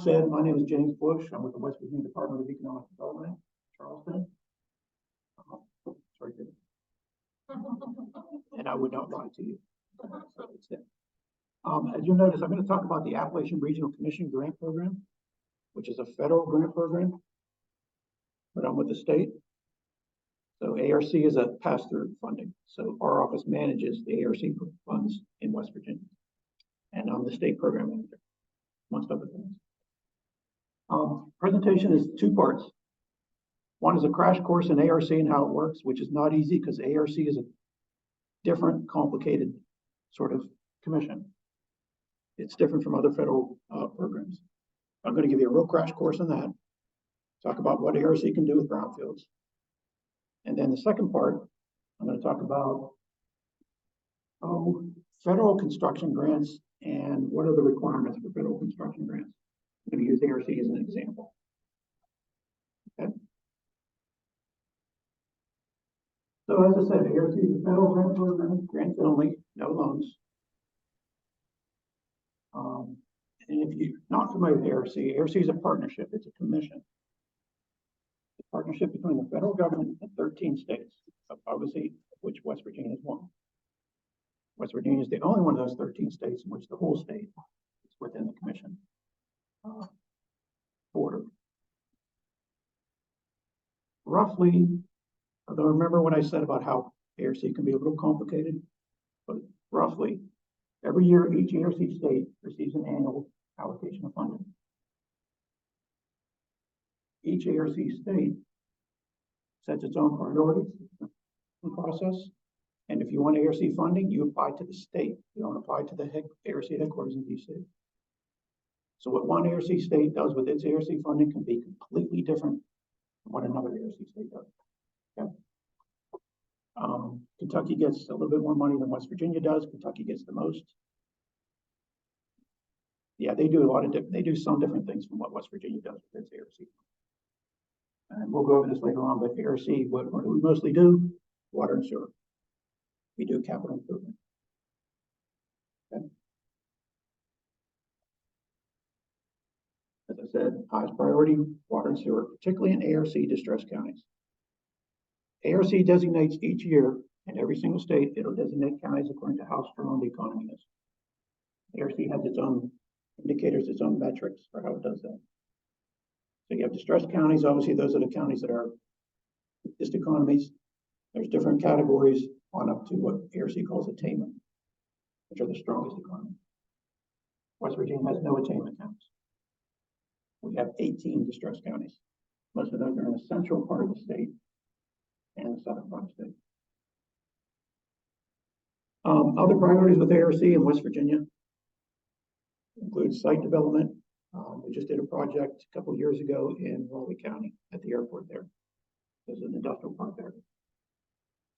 Said, my name is James Bush. I'm with the West Virginia Department of Economic Development, Charleston. Sorry, and I would not lie to you. As you'll notice, I'm going to talk about the Appalachian Regional Commission Grant Program, which is a federal grant program, but I'm with the state. So ARC is a pass-through funding. So our office manages the ARC funds in West Virginia, and I'm the state program manager, amongst other things. Presentation is two parts. One is a crash course in ARC and how it works, which is not easy because ARC is a different, complicated sort of commission. It's different from other federal programs. I'm going to give you a real crash course on that, talk about what ARC can do with brownfields. And then the second part, I'm going to talk about federal construction grants and what are the requirements for federal construction grants. I'm going to use ARC as an example. Okay. So as I said, ARC is a federal grant program, grants only, no loans. And if you're not familiar with ARC is a partnership. It's a commission. It's a partnership between the federal government and 13 states, obviously, which West Virginia is one. West Virginia is the only one of those 13 states in which the whole state is within the commission border. Roughly, although remember when I said about how ARC can be a little complicated, but roughly every year each ARC state receives an annual allocation of funding. Each ARC state sets its own priorities and process. And if you want ARC funding, you apply to the state. You don't apply to the ARC headquarters in DC. So what one ARC state does with its ARC funding can be completely different from what another ARC state does. Okay. Kentucky gets a little bit more money than West Virginia does. Kentucky gets the most. Yeah, they do a lot of they do some different things from what West Virginia does with its ARC. And we'll go over this later on, but ARC, what do we mostly do? Water and sewer. We do capital improvement. Okay. As I said, highest priority, water and sewer, particularly in ARC distressed counties. ARC designates each year in every single state, it'll designate counties according to how strong the economy is. ARC has its own indicators, its own metrics for how it does that. So you have distressed counties, obviously those are the counties that are weakest economies. There's different categories on up to what ARC calls attainment, which are the strongest economies. West Virginia has no attainment counties. We have 18 distressed counties. Most of those are in the central part of the state and the southern part of the state. Other priorities with ARC in West Virginia include site development. We just did a project a couple of years ago in Raleigh County at the airport there. There's an industrial park there.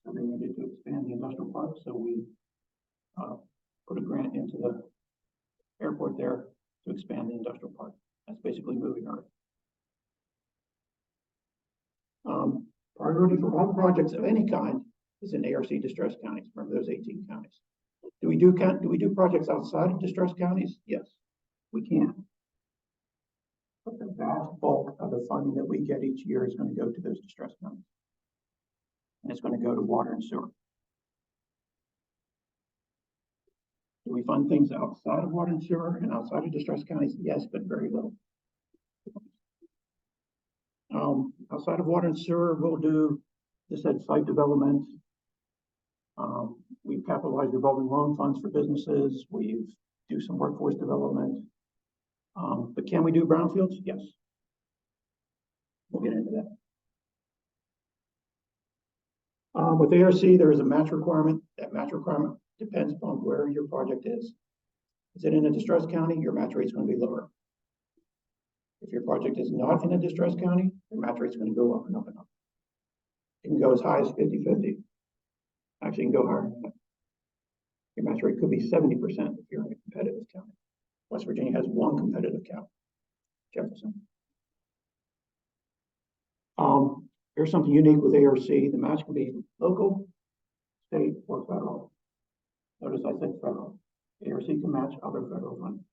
So they needed to expand the industrial park, so we put a grant into the airport there to expand the industrial park. That's basically moving earth. Priority for all projects of any kind is in ARC distressed counties. Remember those 18 counties. Do we do projects outside of distressed counties? Yes, we can. But the vast bulk of the funding that we get each year is going to go to those distressed counties. And it's going to go to water and sewer. Do we fund things outside of water and sewer and outside of distressed counties? Yes, but very little. Outside of water and sewer, we'll do, just said, site development. We've capitalized revolving loan funds for businesses. We do some workforce development. But can we do brownfields? Yes. We'll get into that. With ARC, there is a match requirement. That match requirement depends upon where your project is. Is it in a distressed county? Your match rate is going to be lower. If your project is not in a distressed county, your match rate is going to go up and up and up. It can go as high as 50-50. Actually, it can go higher than that. Your match rate could be 70% if you're in a competitive county. West Virginia has one competitive county, Jefferson. Here's something unique with ARC. The match can be local, state, or federal. Notice I said federal. ARC can match other federal funding.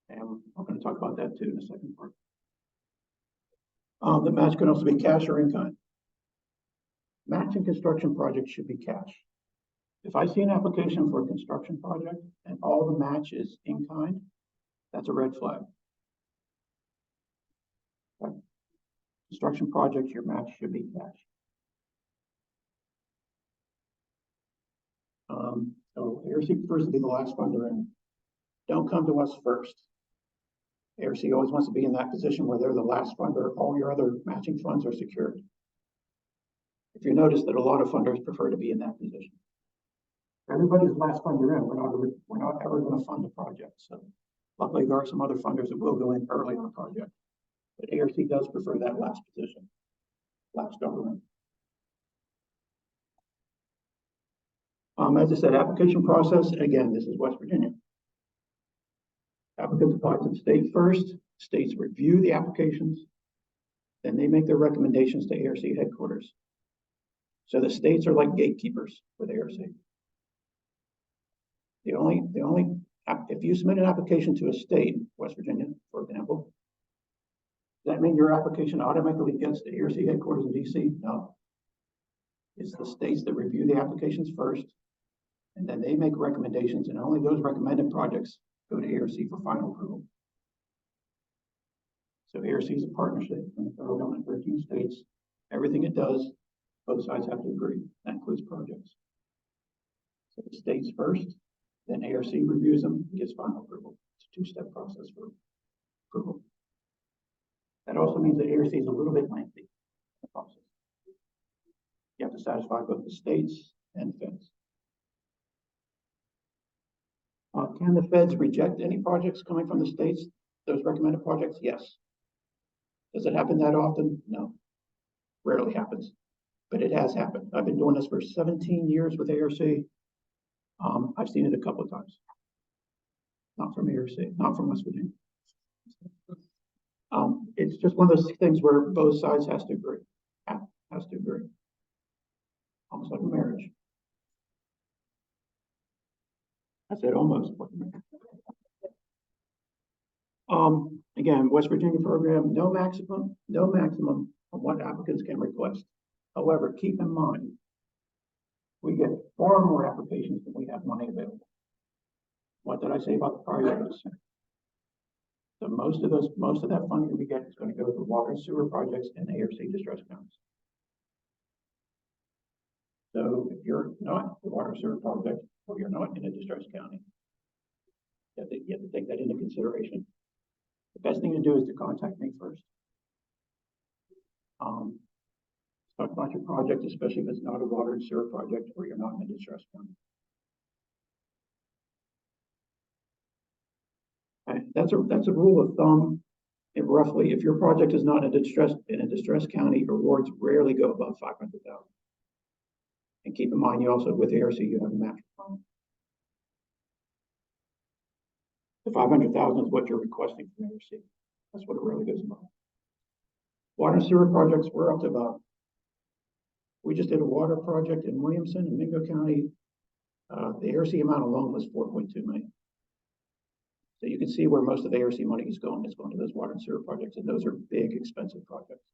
And I'm going to talk about that too in the second part. The match can also be cash or in kind. Matching construction projects should be cash. If I see an application for a construction project and all the match is in kind, that's a red flag. Okay. Construction projects, your match should be cash. So ARC prefers to be the last funder in. Don't come to us first. ARC always wants to be in that position where they're the last funder. All your other matching funds are secured. If you notice that a lot of funders prefer to be in that position. Everybody's the last funder in. We're not ever going to fund a project. So luckily there are some other funders that will go in early on a project. But ARC does prefer that last position, last government. As I said, application process, again, this is West Virginia. Applicants apply to the state first, states review the applications, then they make their recommendations to ARC headquarters. So the states are like gatekeepers with ARC. If you submit an application to a state, West Virginia, for example, does that mean your application automatically gets to ARC headquarters in DC? No. It's the states that review the applications first, and then they make recommendations, and only those recommended projects go to ARC for final approval. So ARC is a partnership from the federal government, 13 states. Everything it does, both sides have to agree. That includes projects. So the states first, then ARC reviews them and gives final approval. It's a two-step process for approval. That also means that ARC is a little bit lengthy in the process. You have to satisfy both the states and feds. Can the feds reject any projects coming from the states, those recommended projects? Yes. Does it happen that often? No. Rarely happens, but it has happened. I've been doing this for 17 years with ARC. I've seen it a couple of times. Not from ARC, not from West Virginia. It's just one of those things where both sides has to agree. Has to agree. Almost like a marriage. I said almost. Again, West Virginia program, no maximum of what applicants can request. However, keep in mind, we get far more applications than we have money available. What did I say about the priorities? So most of that funding we get is going to go to water and sewer projects and ARC distress counties. So if you're not a water and sewer project, or you're not in a distress county, you have to take that into consideration. The best thing to do is to contact me first. Talk about your project, especially if it's not a water and sewer project or you're not in a distress county. Okay. That's a rule of thumb. If your project is not in a distress county, awards rarely go above $500,000. And keep in mind, you also with ARC you have a match fund. The $500,000 is what you're requesting from ARC. That's what it really goes about. Water and sewer projects, we're up to about. We just did a water project in Williamson and Mingo County. The ARC amount alone was $4.2 million. So you can see where most of the ARC money is going. It's going to those water and sewer projects, and those are big, expensive projects.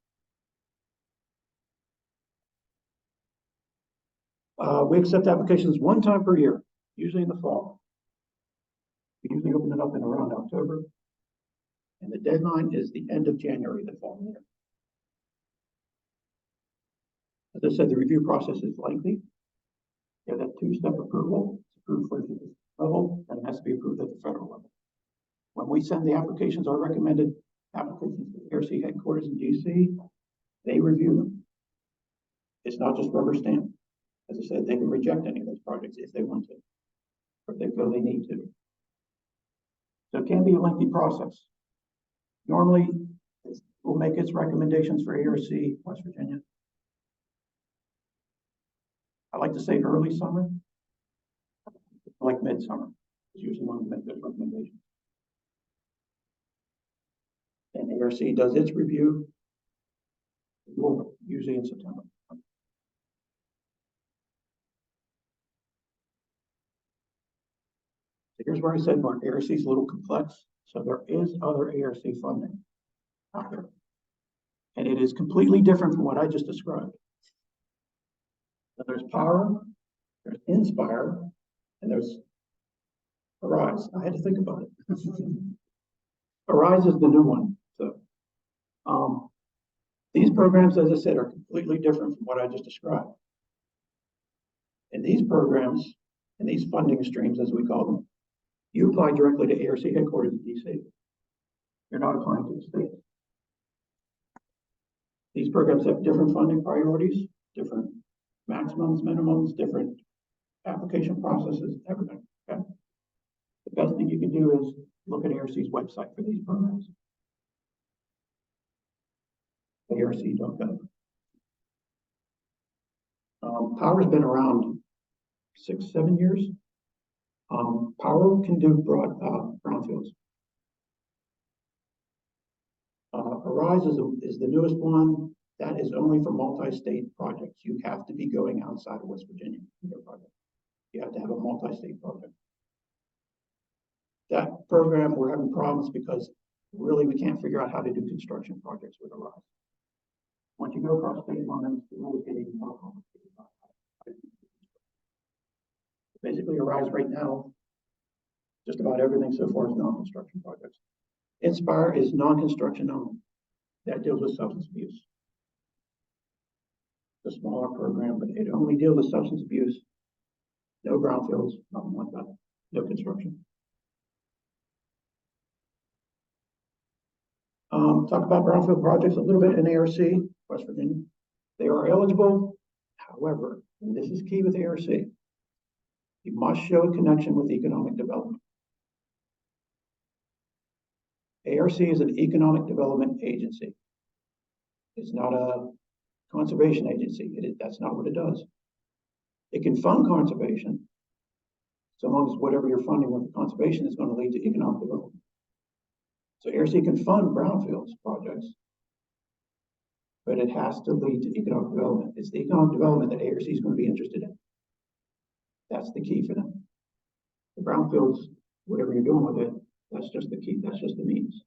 We accept applications one time per year, usually in the fall. We usually open it up in around October, and the deadline is the end of January the following year. As I said, the review process is lengthy. You have that two-step approval. It's approved first at the level, and it has to be approved at the federal level. When we send the applications, our recommended applications to the ARC headquarters in DC, they review them. It's not just rubber stamp. As I said, they can reject any of those projects if they want to, or if they feel they need to. So it can be a lengthy process. Normally, it will make its recommendations for ARC, West Virginia. I like to say early summer. I like midsummer. It's usually when we make those recommendations. And ARC does its review usually in September. So here's where I said, Mark, ARC is a little complex. So there is other ARC funding out there. And it is completely different from what I just described. So there's Power, there's Inspire, and there's Arise. I had to think about it. Arise is the new one. So these programs, as I said, are completely different from what I just described. And these programs and these funding streams, as we call them, you apply directly to ARC headquarters in DC. You're not applying to the state. These programs have different funding priorities, different maximums, minimums, different application processes, everything. Okay? The best thing you can do is look at ARC's website for these programs. ARC.gov. Power's been around 6-7 years. Power can do brownfields. Arise is the newest one. That is only for multi-state projects. You have to be going outside of West Virginia for your project. You have to have a multi-state project. That program, we're having problems because really we can't figure out how to do construction projects with Arise. Once you go across state lines, the rules get even more complicated. Basically, Arise right now, just about everything so far is non-construction projects. Inspire is non-construction only. That deals with substance abuse. It's a smaller program, but it only deals with substance abuse. No brownfields, nothing like that. No construction. Talk about brownfield projects a little bit in ARC, West Virginia. They are eligible. However, and this is key with ARC, you must show a connection with economic development. ARC is an economic development agency. It's not a conservation agency. That's not what it does. It can fund conservation, so long as whatever you're funding with conservation is going to lead to economic development. So ARC can fund brownfields projects, but it has to lead to economic development. It's the economic development that ARC is going to be interested in. That's the key for them. The brownfields, whatever you're doing with it, that's just the key. That's just the means.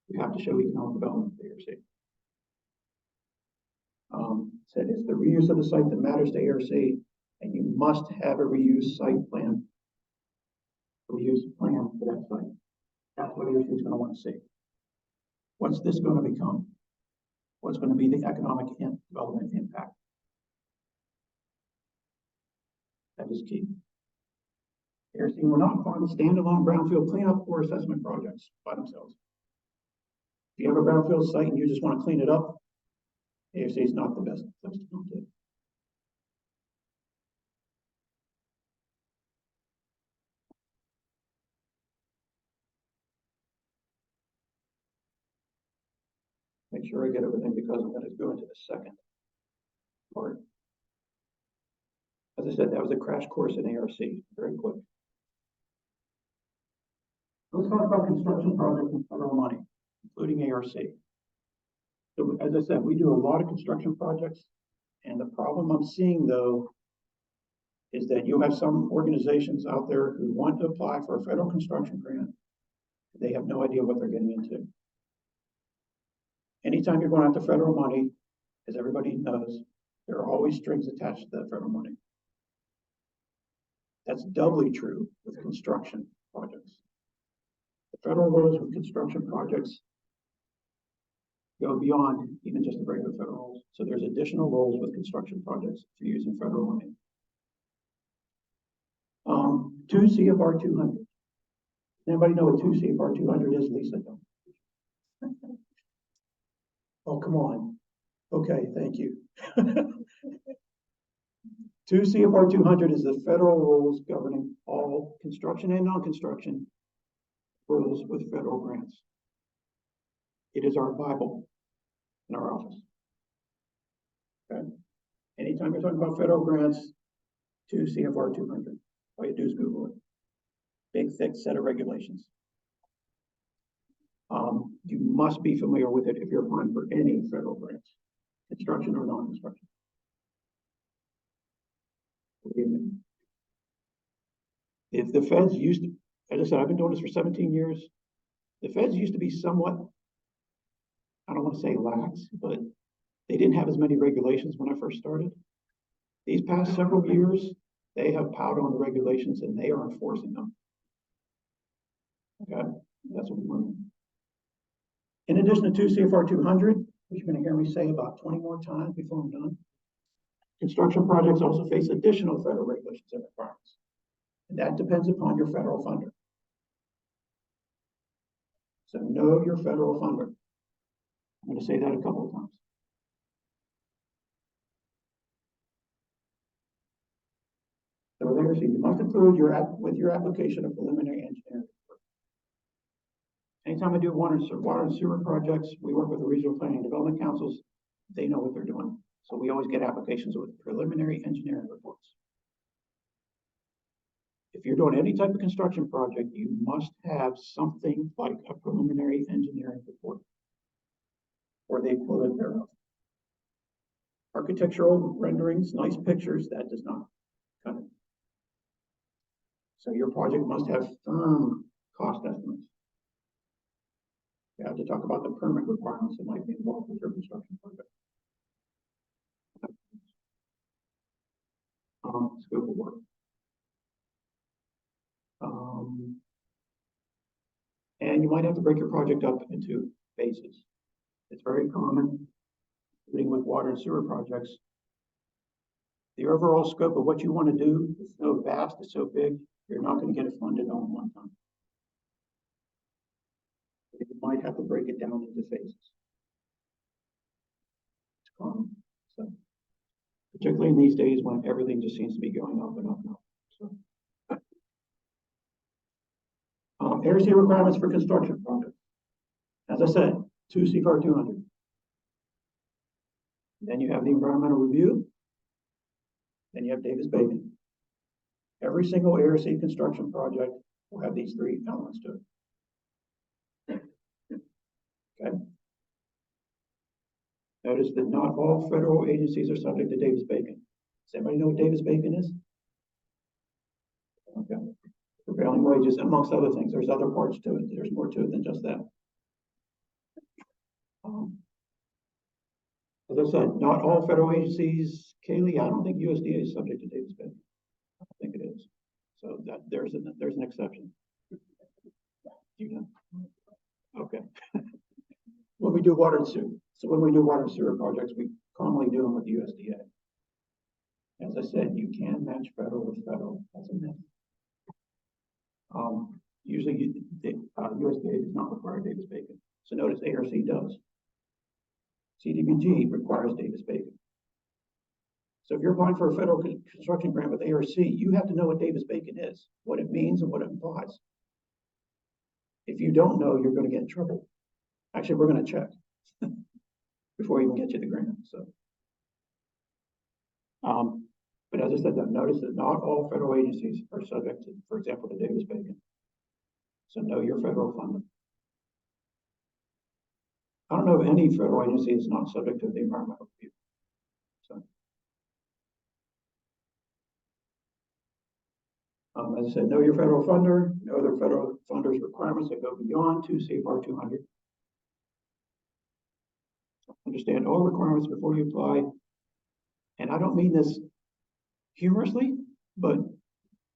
You have to show economic development to ARC. Said it's the reuse of the site that matters to ARC, and you must have a reuse site plan. Reuse plan for that site. That's what ARC is going to want to see. What's this going to become? What's going to be the economic development impact? That is key. ARC will not fund standalone brownfield cleanup or assessment projects by themselves. If you have a brownfield site and you just want to clean it up, ARC is not the best place to come to. Make sure I get everything because I'm going to go into the second part. As I said, that was a crash course in ARC, very quick. Let's talk about construction projects and federal money, including ARC. So as I said, we do a lot of construction projects, and the problem I'm seeing though is that you have some organizations out there who want to apply for a federal construction grant. They have no idea what they're getting into. Anytime you're going after federal money, as everybody knows, there are always strings attached to that federal money. That's doubly true with construction projects. The federal rules with construction projects go beyond even just the regular federal rules. So there's additional rules with construction projects if you're using federal money. 2 CFR 200. Anybody know what 2 CFR 200 is, Lisa? Oh, come on. Okay, thank you. 2 CFR 200 is the federal rules governing all construction and non-construction rules with federal grants. It is our Bible in our office. Okay. Anytime you're talking about federal grants, 2 CFR 200. All you do is Google it. Big, thick set of regulations. You must be familiar with it if you're applying for any federal grants, construction or non-construction. If the feds used to, as I said, I've been doing this for 17 years. The feds used to be somewhat, I don't want to say lax, but they didn't have as many regulations when I first started. These past several years, they have piled on the regulations and they are enforcing them. Okay, that's what we want. In addition to 2 CFR 200, which you're going to hear me say about 20 more times before I'm done, construction projects also face additional federal regulations and requirements. And that depends upon your federal funder. So know your federal funder. I'm going to say that a couple of times. So there, so you must include with your application a preliminary engineering report. Anytime I do water and sewer projects, we work with the regional planning and development councils. They know what they're doing. So we always get applications with preliminary engineering reports. If you're doing any type of construction project, you must have something like a preliminary engineering report or the equivalent thereof. Architectural renderings, nice pictures, that does not cut it. So your project must have firm cost estimates. You have to talk about the permit requirements that might be involved with your construction project. Scope of work. And you might have to break your project up into phases. It's very common, including with water and sewer projects. The overall scope of what you want to do is so vast, it's so big, you're not going to get it funded all in one time. You might have to break it down into phases. It's common. So, particularly in these days when everything just seems to be going up and up and up. So, ARC requirements for construction projects. As I said, 2 CFR 200. Then you have the environmental review. Then you have Davis-Bacon. Every single ARC construction project will have these 3 elements to it. Okay. Notice that not all federal agencies are subject to Davis-Bacon. Does anybody know what Davis-Bacon is? Okay. Prevailing wages, amongst other things. There's other parts to it. There's more to it than just that. As I said, not all federal agencies. Kaylee, I don't think USDA is subject to Davis-Bacon. I don't think it is. So that there's an exception. You know? Okay. When we do water and sewer, so when we do water and sewer projects, we commonly do them with the USDA. As I said, you can match federal with federal. That's a myth. Usually, USDA does not require Davis-Bacon. So notice ARC does. CDBG requires Davis-Bacon. So if you're applying for a federal construction grant with ARC, you have to know what Davis-Bacon is, what it means, and what it implies. If you don't know, you're going to get in trouble. Actually, we're going to check before we even get you the grant. So, but as I said, notice that not all federal agencies are subject to, for example, to Davis-Bacon. So know your federal funding. I don't know of any federal agency that's not subject to the environmental review. So, as I said, know your federal funder, know their federal funder's requirements that go beyond 2 CFR 200. Understand all requirements before you apply. And I don't mean this humorously, but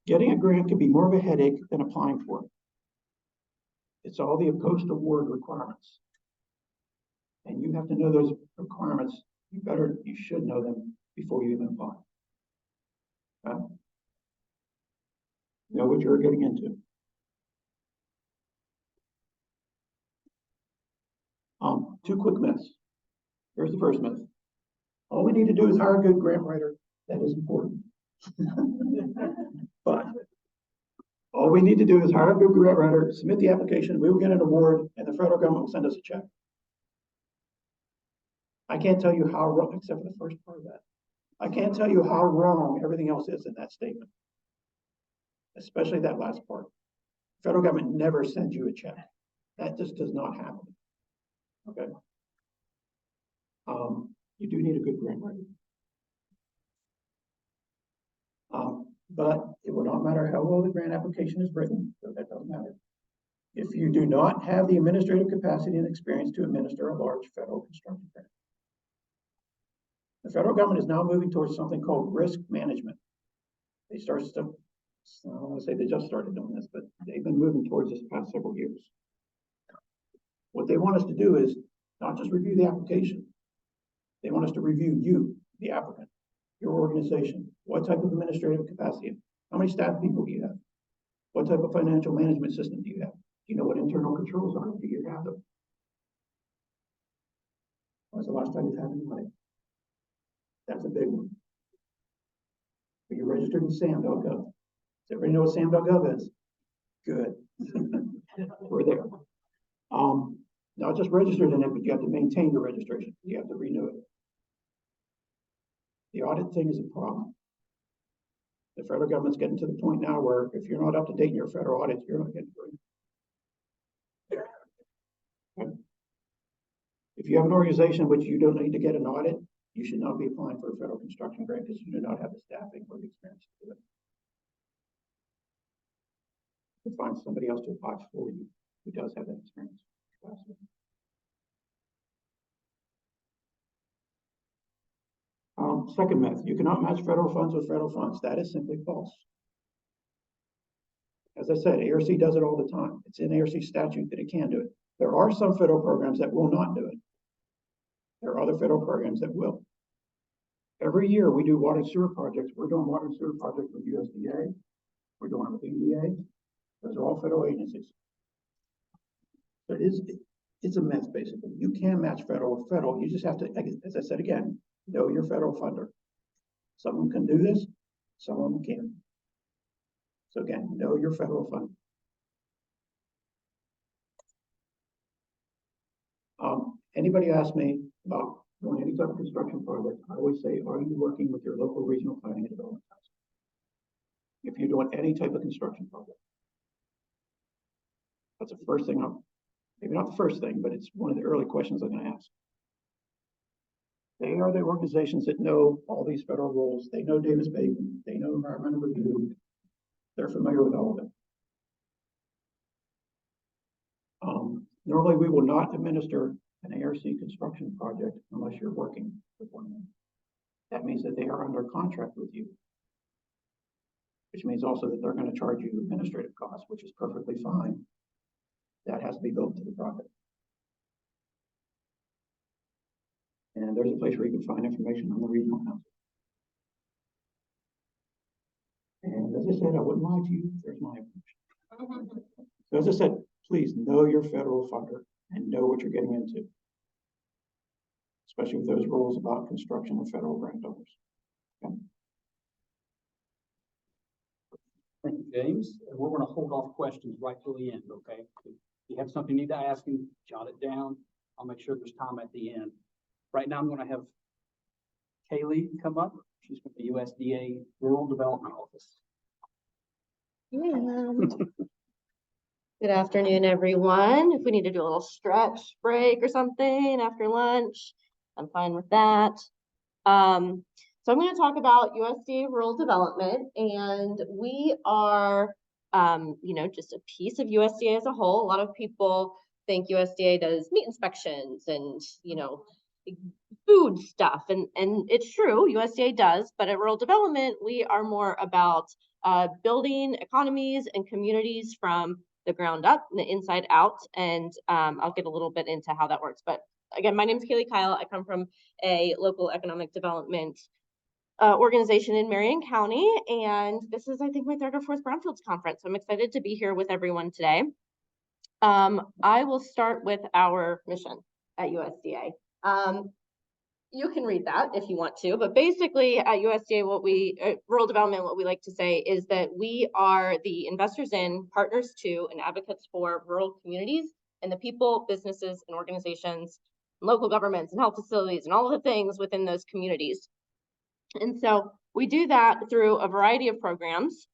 getting a grant can be more of a headache than applying for it. It's all the post-award requirements. And you have to know those requirements. You should know them before you even apply. Okay? Know what you're getting into. Two quick myths. Here's the first myth. All we need to do is hire a good grant writer. That is important. But all we need to do is hire a good grant writer, submit the application, we will get an award, and the federal government will send us a check. I can't tell you how wrong, except for the first part of that. I can't tell you how wrong everything else is in that statement, especially that last part. The federal government never sends you a check. That just does not happen. Okay. You do need a good grant writer. But it will not matter how well the grant application is written, so that doesn't matter. if you do not have the administrative capacity and experience to administer a large federal construction grant. The federal government is now moving towards something called risk management. They started to, I don't want to say they just started doing this, but they've been moving towards this the past several years. What they want us to do is not just review the application. They want us to review you, the applicant, your organization. What type of administrative capacity? How many staff people do you have? What type of financial management system do you have? Do you know what internal controls are? Do you have them? When's the last time you've had anybody? That's a big one. Are you registered in SAM.gov? Does everybody know what SAM.gov is? Good. We're there. Not just registered in it, but you have to maintain your registration. You have to renew it. The audit thing is a problem. The federal government's getting to the point now where if you're not up to date in your federal audits, you're not getting through. Okay. If you have an organization which you don't need to get an audit, you should not be applying for a federal construction grant because you do not have the staffing or the experience to do it. You can find somebody else to apply for you who does have that experience. Second myth, you cannot match federal funds with federal funds. That is simply false. As I said, ARC does it all the time. It's in ARC statute that it can do it. There are some federal programs that will not do it. There are other federal programs that will. Every year we do water and sewer projects. We're doing water and sewer projects with USDA. We're doing it with EDA. Those are all federal agencies. So it's a myth, basically. You can match federal with federal. You just have to, as I said again, know your federal funder. Some of them can do this, some of them can't. So again, know your federal funder. Anybody ask me about doing any type of construction project, I always say, are you working with your local regional planning and development council? If you're doing any type of construction project. That's the first thing maybe not the first thing, but it's one of the early questions I'm going to ask. They are the organizations that know all these federal rules. They know Davis-Bacon. They know environmental review. They're familiar with all of it. Normally, we will not administer an ARC construction project unless you're working with one of them. That means that they are under contract with you, which means also that they're going to charge you administrative costs, which is perfectly fine. That has to be built into the project. And there's a place where you can find information on the regional council. And as I said, I wouldn't lie to you. There's my information. So as I said, please know your federal funder and know what you're getting into, especially with those rules about construction of federal grant dollars. Okay. Thank you, James. And we're going to hold off questions right till the end, okay? If you have something you need to ask him, jot it down. I'll make sure there's time at the end. Right now, I'm going to have Kaylee come up. She's from the USDA Rural Development Office. Good afternoon, everyone. If we need to do a little stretch break or something after lunch, I'm fine with that. So I'm going to talk about USDA Rural Development, and we are, just a piece of USDA as a whole. A lot of people think USDA does meat inspections and, food stuff, and it's true, USDA does, but at Rural Development, we are more about building economies and communities from the ground up and the inside out. And I'll get a little bit into how that works. But again, my name is Kaylee Kyle. I come from a local economic development organization in Marion County. And this is, I think, my third or fourth Brownfields conference. So I'm excited to be here with everyone today. I will start with our mission at USDA. You can read that if you want to, but basically at USDA, Rural Development, what we like to say is that we are the investors in, partners to, and advocates for rural communities and the people, businesses, and organizations, and local governments, and health facilities, and all of the things within those communities. And so we do that through a variety of programs.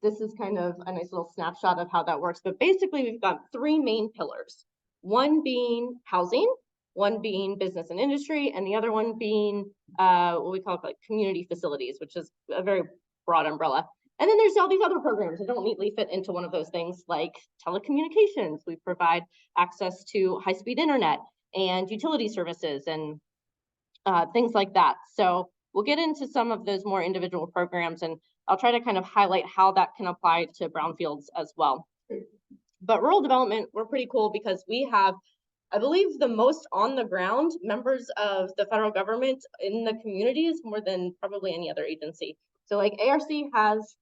This is kind of a nice little snapshot of how that works, but basically we've got three main pillars, one being housing, one being business and industry, and the other one being what we call like community facilities, which is a very broad umbrella. And then there's all these other programs that don't neatly fit into one of those things, like telecommunications. We provide access to high-speed internet and utility services and things like that. So we'll get into some of those more individual programs, and I'll try to kind of highlight how that can apply to brownfields as well. But rural development, we're pretty cool because we have, I believe, the most on the ground members of the federal government in the communities, more than probably any other agency. So like ARC has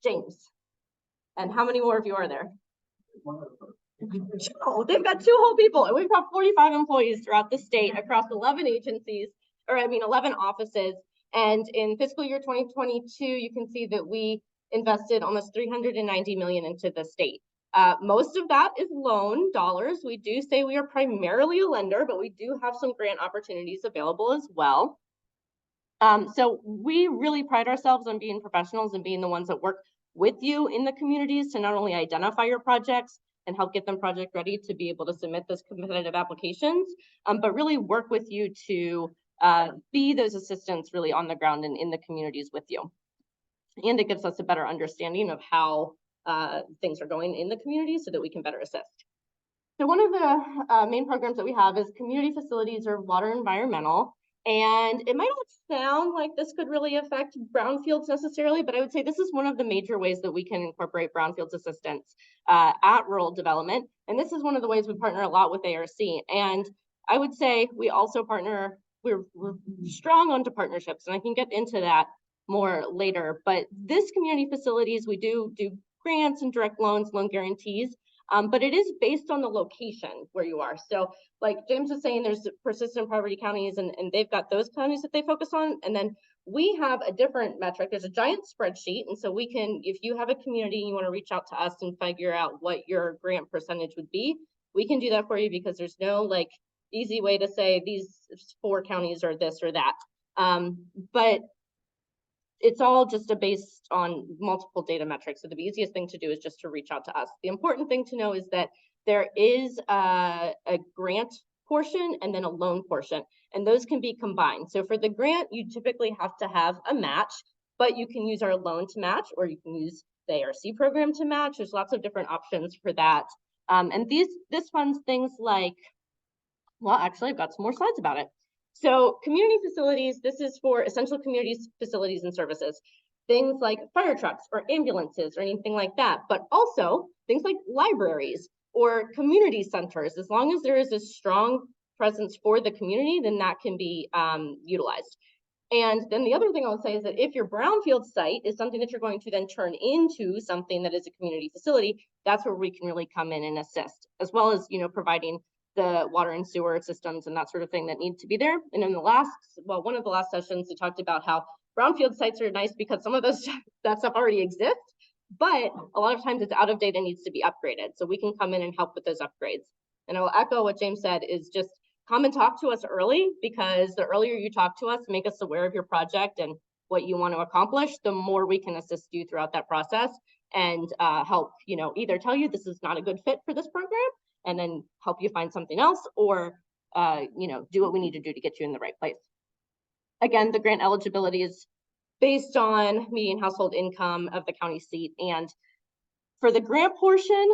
James. And how many more of you are there? Oh, they've got 2 whole people, and we've got 45 employees throughout the state across 11 agencies, 11 offices. And in fiscal year 2022, you can see that we invested almost $390 million into the state. Most of that is loan dollars. We do say we are primarily a lender, but we do have some grant opportunities available as well. So we really pride ourselves on being professionals and being the ones that work with you in the communities to not only identify your projects and help get them project ready to be able to submit those competitive applications, but really work with you to be those assistants really on the ground and in the communities with you. And it gives us a better understanding of how things are going in the community so that we can better assist. So one of the main programs that we have is community facilities or water environmental. And it might not sound like this could really affect brownfields necessarily, but I would say this is one of the major ways that we can incorporate brownfields assistance at rural development. And this is one of the ways we partner a lot with ARC. And I would say we also partner, we're strong onto partnerships, and I can get into that more later. But this community facilities, we do grants and direct loans, loan guarantees, but it is based on the location where you are. So like James was saying, there's persistent poverty counties, and they've got those counties that they focus on. And then we have a different metric. There's a giant spreadsheet. And so we can, if you have a community, and you want to reach out to us and figure out what your grant percentage would be, we can do that for you, because there's no like easy way to say these 4 counties are this or that. But it's all just based on multiple data metrics. So the easiest thing to do is just to reach out to us. The important thing to know is that there is a grant portion and then a loan portion, and those can be combined. So for the grant, you typically have to have a match, but you can use our loan to match, or you can use the ARC program to match. There's lots of different options for that. And this funds things like, well, actually, I've got some more slides about it. So community facilities, this is for essential community facilities and services, things like fire trucks or ambulances or anything like that, but also things like libraries or community centers. As long as there is a strong presence for the community, then that can be utilized. And then the other thing I would say is that if your brownfield site is something that you're going to then turn into something that is a community facility, that's where we can really come in and assist, as well as, providing the water and sewer systems and that sort of thing that need to be there. And in the one of the last sessions, we talked about how brownfield sites are nice because some of that stuff already exists, but a lot of times it's out of date and needs to be upgraded. So we can come in and help with those upgrades. And I will echo what James said, is just come and talk to us early, because the earlier you talk to us, make us aware of your project and what you want to accomplish, the more we can assist you throughout that process and help, either tell you this is not a good fit for this program, and then help you find something else, or, do what we need to do to get you in the right place. Again, the grant eligibility is based on median household income of the county seat. And for the grant portion,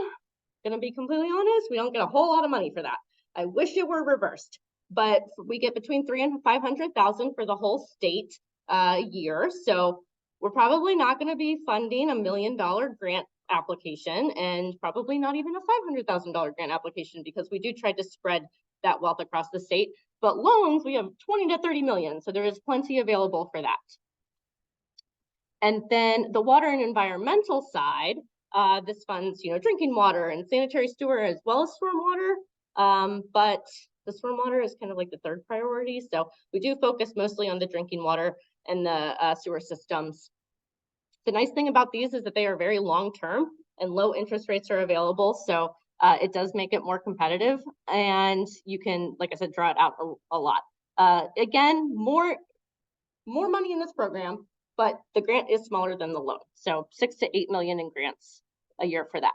gonna be completely honest, we don't get a whole lot of money for that. I wish it were reversed, but we get between $300,000 and $500,000 for the whole state year. So we're probably not gonna be funding $1 million grant application, and probably not even a $500,000 grant application, because we do try to spread that wealth across the state. But loans, we have 20 to 30 million, so there is plenty available for that. And then the water and environmental side, this funds, drinking water and sanitary sewer, as well as stormwater. But the stormwater is kind of like the third priority. So we do focus mostly on the drinking water and the sewer systems. The nice thing about these is that they are very long-term and low interest rates are available. So it does make it more competitive, and you can, like I said, draw it out a lot. Again, more money in this program, but the grant is smaller than the loan. So 6 to 8 million in grants a year for that.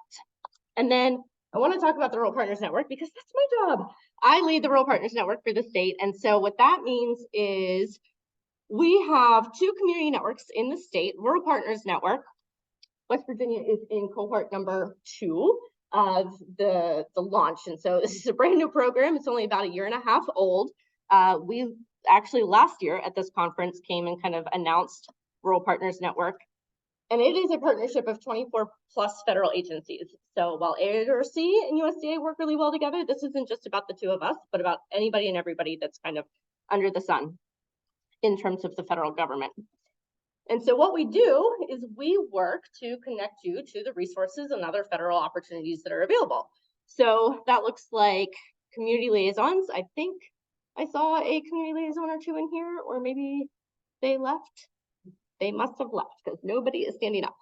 And then I want to talk about the Rural Partners Network, because that's my job. I lead the Rural Partners Network for the state. And so what that means is we have 2 community networks in the state, Rural Partners Network, West Virginia is in cohort number 2 of the launch. And so this is a brand new program. It's only about 1.5 years old. We actually last year at this conference came and kind of announced Rural Partners Network. And it is a partnership of 24 plus federal agencies. So while ARC and USDA work really well together, this isn't just about the 2 of us, but about anybody and everybody that's kind of under the sun in terms of the federal government. And so what we do is we work to connect you to the resources and other federal opportunities that are available. So that looks like community liaisons. I think I saw a community liaison or 2 in here, or maybe they left. They must have left because nobody is standing up.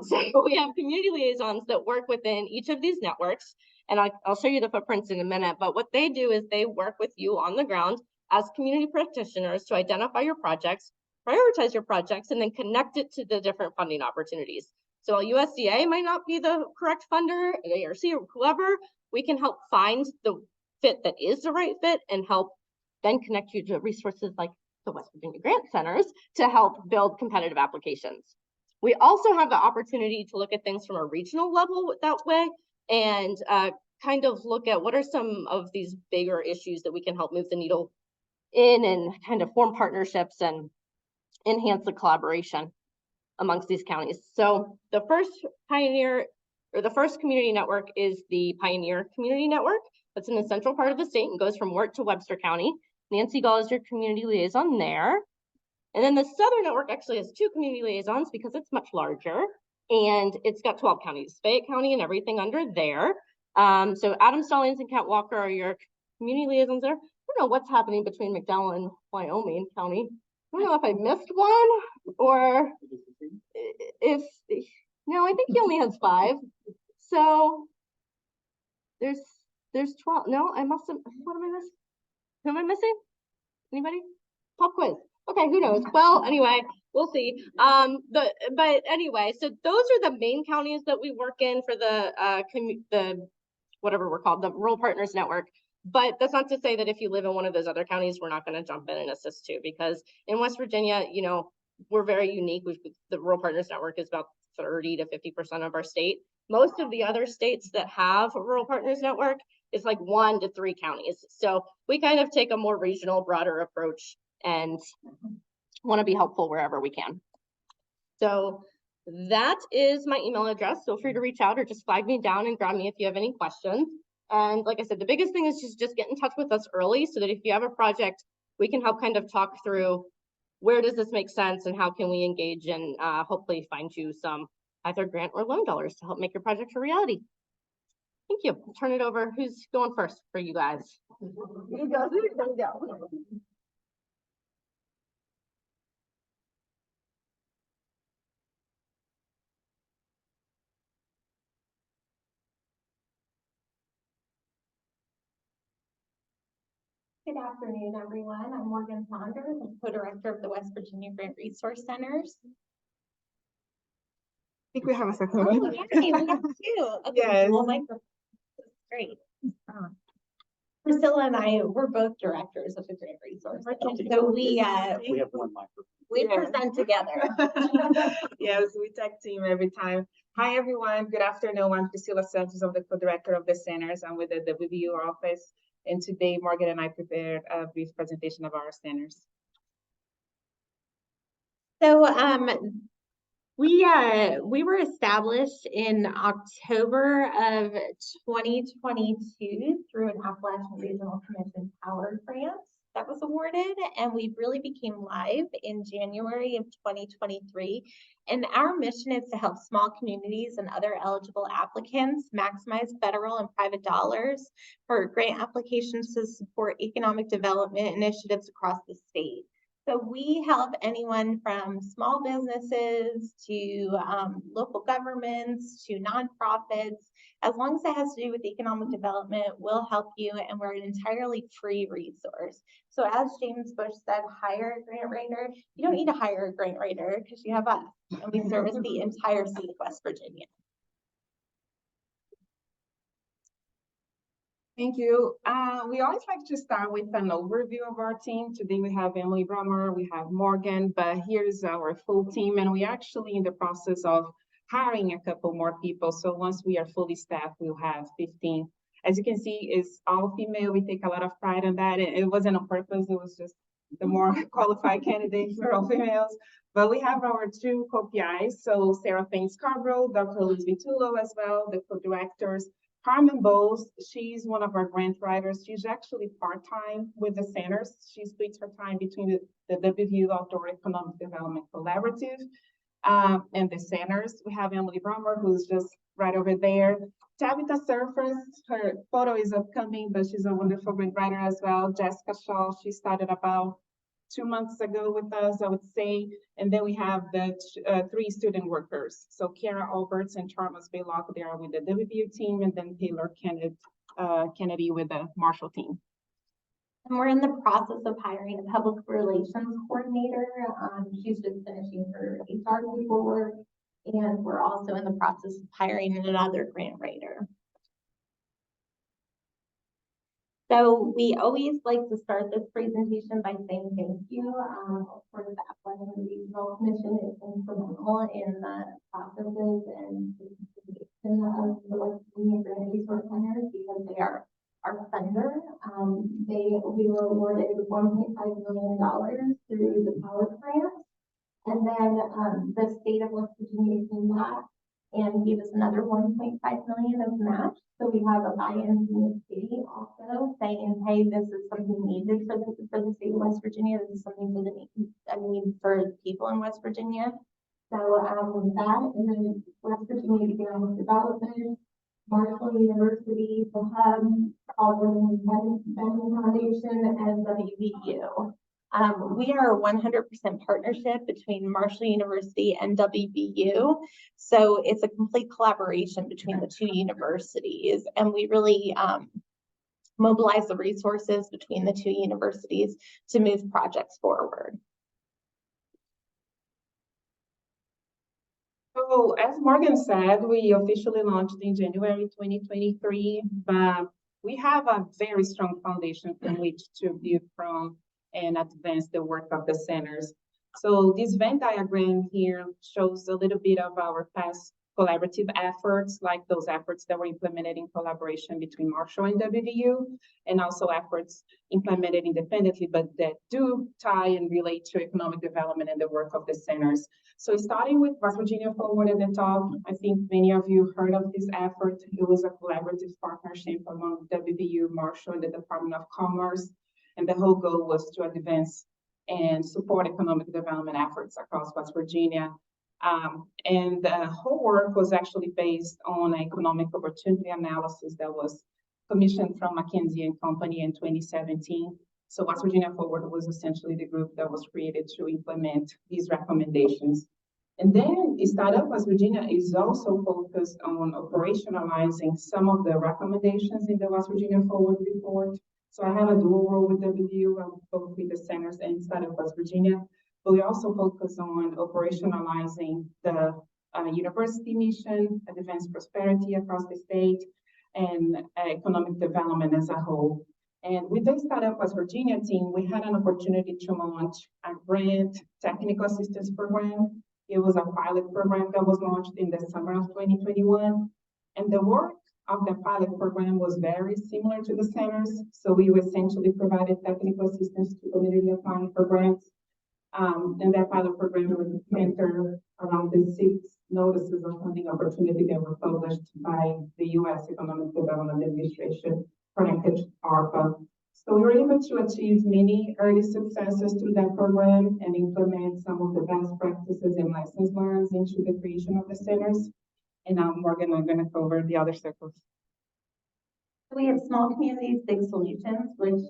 So we have community liaisons that work within each of these networks. And I'll show you the footprints in a minute, but what they do is they work with you on the ground as community practitioners to identify your projects, prioritize your projects, and then connect it to the different funding opportunities. So while USDA might not be the correct funder, ARC or whoever, we can help find the fit that is the right fit and help then connect you to resources like the West Virginia Grant Centers to help build competitive applications. We also have the opportunity to look at things from a regional level that way and kind of look at what are some of these bigger issues that we can help move the needle in and kind of form partnerships and enhance the collaboration amongst these counties. So the first pioneer or the first community network is the Pioneer Community Network. That's in the central part of the state and goes from Wirt to Webster County. Nancy Gall is your community liaison there. And then the Southern Network actually has 2 community liaisons because it's much larger. And it's got 12 counties, Fayette County and everything under there. So Adam Stallings and Kent Walker are your community liaisons there. I don't know what's happening between McDowell and Wyoming County. I don't know if I missed one or if, no, I think he only has 5. So there's 12. No, I must have, what am I missing? Who am I missing? Anybody? Pop quiz. Okay, who knows? Well, anyway, we'll see. But anyway, so those are the main counties that we work in for the whatever we're called, the Rural Partners Network. But that's not to say that if you live in one of those other counties, we're not going to jump in and assist too, because in West Virginia, you know, we're very unique. The Rural Partners Network is about 30 to 50% of our state. Most of the other states that have a Rural Partners Network is like 1 to 3 counties. So we kind of take a more regional, broader approach and want to be helpful wherever we can. So that is my email address. Feel free to reach out or just flag me down and grab me if you have any questions. And like I said, the biggest thing is just get in touch with us early so that if you have a project, we can help kind of talk through where does this make sense and how can we engage and hopefully find you some either grant or loan dollars to help make your project a reality. Thank you. I'll turn it over. Who's going first for you guys? You go. Good afternoon, everyone. I'm Morgan Saunders. I'm co-director of the West Virginia Grant Resource Centers. I think we have a second Oh, one. yay, we have 2. Okay, Yes. well, great. Priscilla and I, we're both directors of the Grant Resource Center. So we have one microphone. we Yeah. present together. Yes, we tag team every time. Hi, everyone. Good afternoon. I'm Priscilla Santos. I'm the co-director of the centers. I'm with the WVU office. And today, Morgan and I prepared a brief presentation of our centers. So we were established in October of 2022 through an Appalachian Regional Commission Power grant that was awarded, and we really became live in January of 2023. And our mission is to help small communities and other eligible applicants maximize federal and private dollars for grant applications to support economic development initiatives across the state. So we help anyone from small businesses to local governments to nonprofits. As long as it has to do with economic development, we'll help you, and we're an entirely free resource. So as James Bush said, hire a grant writer. You don't need to hire a grant writer because you have us, and we service the entire state of West Virginia. Thank you. We always like to start with an overview of our team. Today we have Emily Brummer, we have Morgan, but here's our full team, and we're actually in the process of hiring a couple more people. So once we are fully staffed, we'll have 15. As you can see, it's all female. We take a lot of pride in that. It wasn't on purpose. It was just the more qualified candidates were all females. But we have our two co-PIs. So Sarah Payne Scarborough, Dr. Liz Vitulo as well, the co-directors. Carmen Bowles, she's one of our grant writers. She's actually part-time with the centers. She splits her time between the WVU Outdoor Economic Development Collaborative and the centers. We have Emily Brummer, who's just right over there. Tabitha Surfers, her photo is upcoming, but she's a wonderful grant writer as well. Jessica Shaw, she started about 2 months ago with us, I would say. And then we have the 3 student workers. So Kiara Alberts and Charles Baylock, they are with the WVU team, and then Taylor Kennedy with the Marshall team. And we're in the process of hiring a public relations coordinator. She's just finishing her HR paperwork. And we're also in the process of hiring another grant writer. So we always like to start this presentation by saying thank you. Of course, the Appalachian Regional Commission is instrumental in the processes and participation of the West Virginia Grant Resource Centers because they are our funder. We were awarded $1.5 million through the Power Grant. And then the state of West Virginia came back and gave us another $1.5 million of match. So we have a buy-in from the city also saying, hey, this is something needed for the state of West Virginia. This is something for the need for people in West Virginia. So that, and then West Virginia Economic Development, Marshall University, the Hub, Auburn Foundation, and WVU. We are a 100% partnership between Marshall University and WVU. So it's a complete collaboration between the two universities. And we really mobilize the resources between the two universities to move projects forward. So as Morgan said, we officially launched in January 2023, but we have a very strong foundation from which to build from and advance the work of the centers. So this Venn diagram here shows a little bit of our past collaborative efforts, like those efforts that were implemented in collaboration between Marshall and WVU, and also efforts implemented independently, but that do tie and relate to economic development and the work of the centers. So starting with West Virginia Forward at the top, I think many of you heard of this effort. It was a collaborative partnership among WVU, Marshall, and the Department of Commerce. And the whole goal was to advance and support economic development efforts across West Virginia. And the whole work was actually based on an economic opportunity analysis that was commissioned from McKinsey & Company in 2017. So West Virginia Forward was essentially the group that was created to implement these recommendations. And then Startup West Virginia is also focused on operationalizing some of the recommendations in the West Virginia Forward report. So I have a dual role with WVU, both with the centers and Startup West Virginia, but we also focus on operationalizing the university mission, advanced prosperity across the state, and economic development as a whole. And with the Startup West Virginia team, we had an opportunity to launch a grant technical assistance program. It was a pilot program that was launched in the summer of 2021. And the work of the pilot program was very similar to the centers. So we essentially provided technical assistance to community applying for grants. And that pilot program was centered around the 6 notices of funding opportunity that were published by the U.S. Economic Development Administration, connected to ARPA. So we were able to achieve many early successes through that program and implement some of the best practices and lessons learned into the creation of the centers. And now Morgan, I'm going to cover the other circles. We have Small Communities, Big Solutions, which is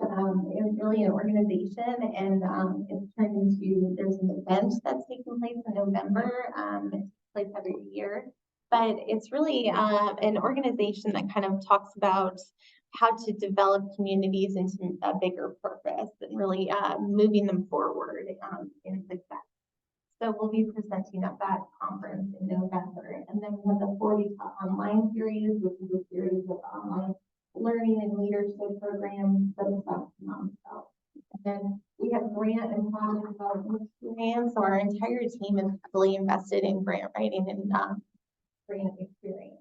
really an organization, and it's turned into, there's an event that's taking place in November. It takes place every year, but it's really an organization that kind of talks about how to develop communities into a bigger purpose and really moving them forward in success. So we'll be presenting at that conference in November. And then we have the 40 Online series, which is a series of online learning and leadership programs that is about non-self. And then we have grant and project development experience. So our entire team is heavily invested in grant writing and grant experience.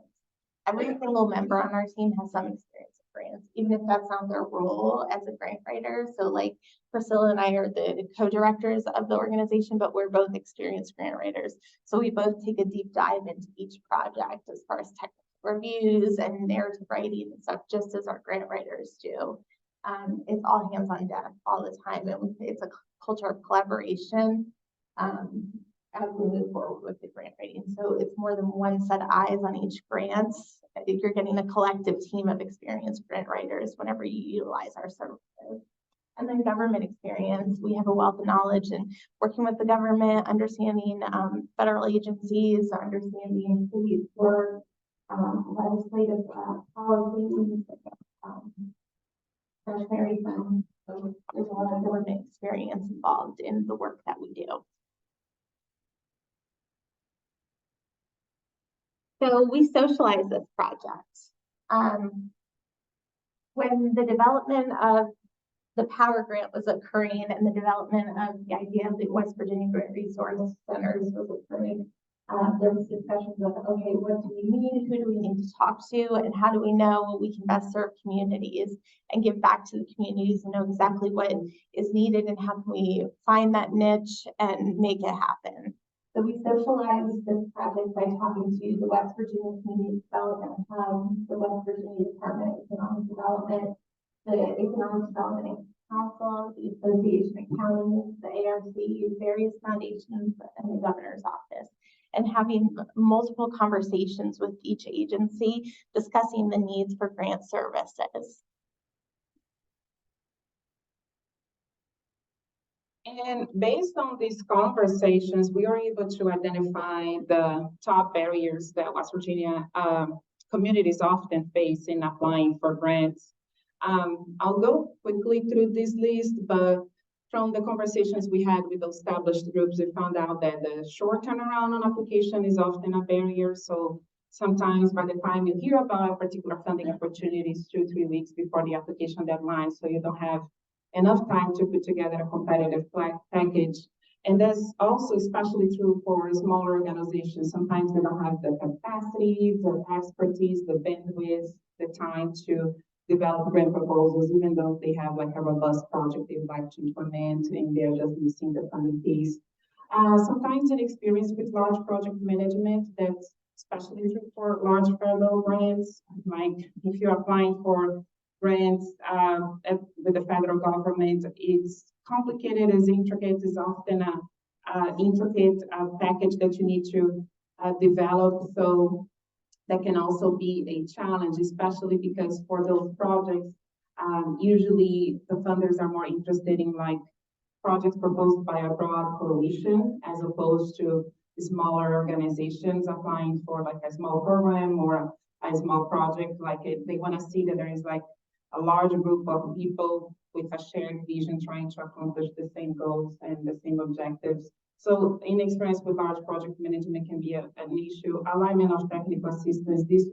Every single member on our team has some experience with grants, even if that's not their role as a grant writer. So like Priscilla and I are the co-directors of the organization, but we're both experienced grant writers. So we both take a deep dive into each project as far as technical reviews and narrative writing and stuff, just as our grant writers do. It's all hands on deck all the time, and it's a culture of collaboration as we move forward with the grant writing. So it's more than one set of eyes on each grant. You're getting a collective team of experienced grant writers whenever you utilize our services. And then government experience, we have a wealth of knowledge in working with the government, understanding federal agencies, understanding state work, legislative policies, Treasury funds. So there's a lot of government experience involved in the work that we do. So we socialize this project. When the development of the power grant was occurring and the development of the idea of the West Virginia Grant Resource Centers was occurring, there was discussions of, okay, what do we need? Who do we need to talk to? And how do we know we can best serve communities and give back to the communities and know exactly what is needed and how can we find that niche and make it happen? So we socialized this project by talking to the West Virginia Community Development Hub, the West Virginia Department of Economic Development, the Economic Development Council, the Association of Counties, the ARC, various foundations, and the governor's office, and having multiple conversations with each agency discussing the needs for grant services. And based on these conversations, we are able to identify the top barriers that West Virginia communities often face in applying for grants. I'll go quickly through this list, but from the conversations we had with established groups, we found out that the short turnaround on application is often a barrier. So sometimes by the time you hear about a particular funding opportunity, it's 2-3 weeks before the application deadline, so you don't have enough time to put together a competitive package. And that's also especially true for smaller organizations. Sometimes they don't have the capacity, the expertise, the bandwidth, the time to develop grant proposals, even though they have like a robust project they would like to implement and they're just missing the funding piece. Sometimes an experience with large project management, that's especially true for large federal grants. Like if you're applying for grants with the federal government, it's complicated, it's intricate, it's often a intricate package that you need to develop. So that can also be a challenge, especially because for those projects, usually the funders are more interested in like projects proposed by a broad coalition as opposed to smaller organizations applying for like a small program or a small project. Like they want to see that there is like a large group of people with a shared vision trying to accomplish the same goals and the same objectives. So inexperience with large project management can be an issue. Alignment of technical assistance, this is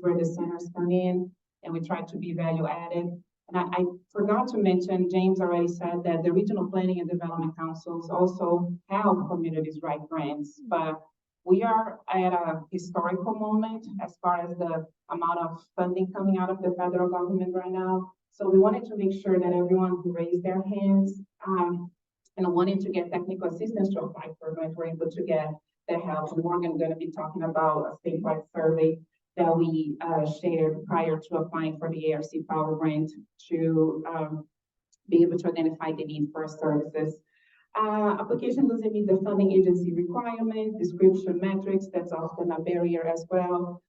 where the centers come in and we try to be value added. And I forgot to mention, James already said that the regional planning and development councils also help communities write grants, but we are at a historical moment as far as the amount of funding coming out of the federal government right now. So we wanted to make sure that everyone who raised their hands and wanted to get technical assistance to apply for grants were able to get the help. And Morgan is going to be talking about a statewide survey that we shared prior to applying for the ARC Power Grant to be able to identify the need for services. Application doesn't meet the funding agency requirement, description metrics, that's often a barrier as well.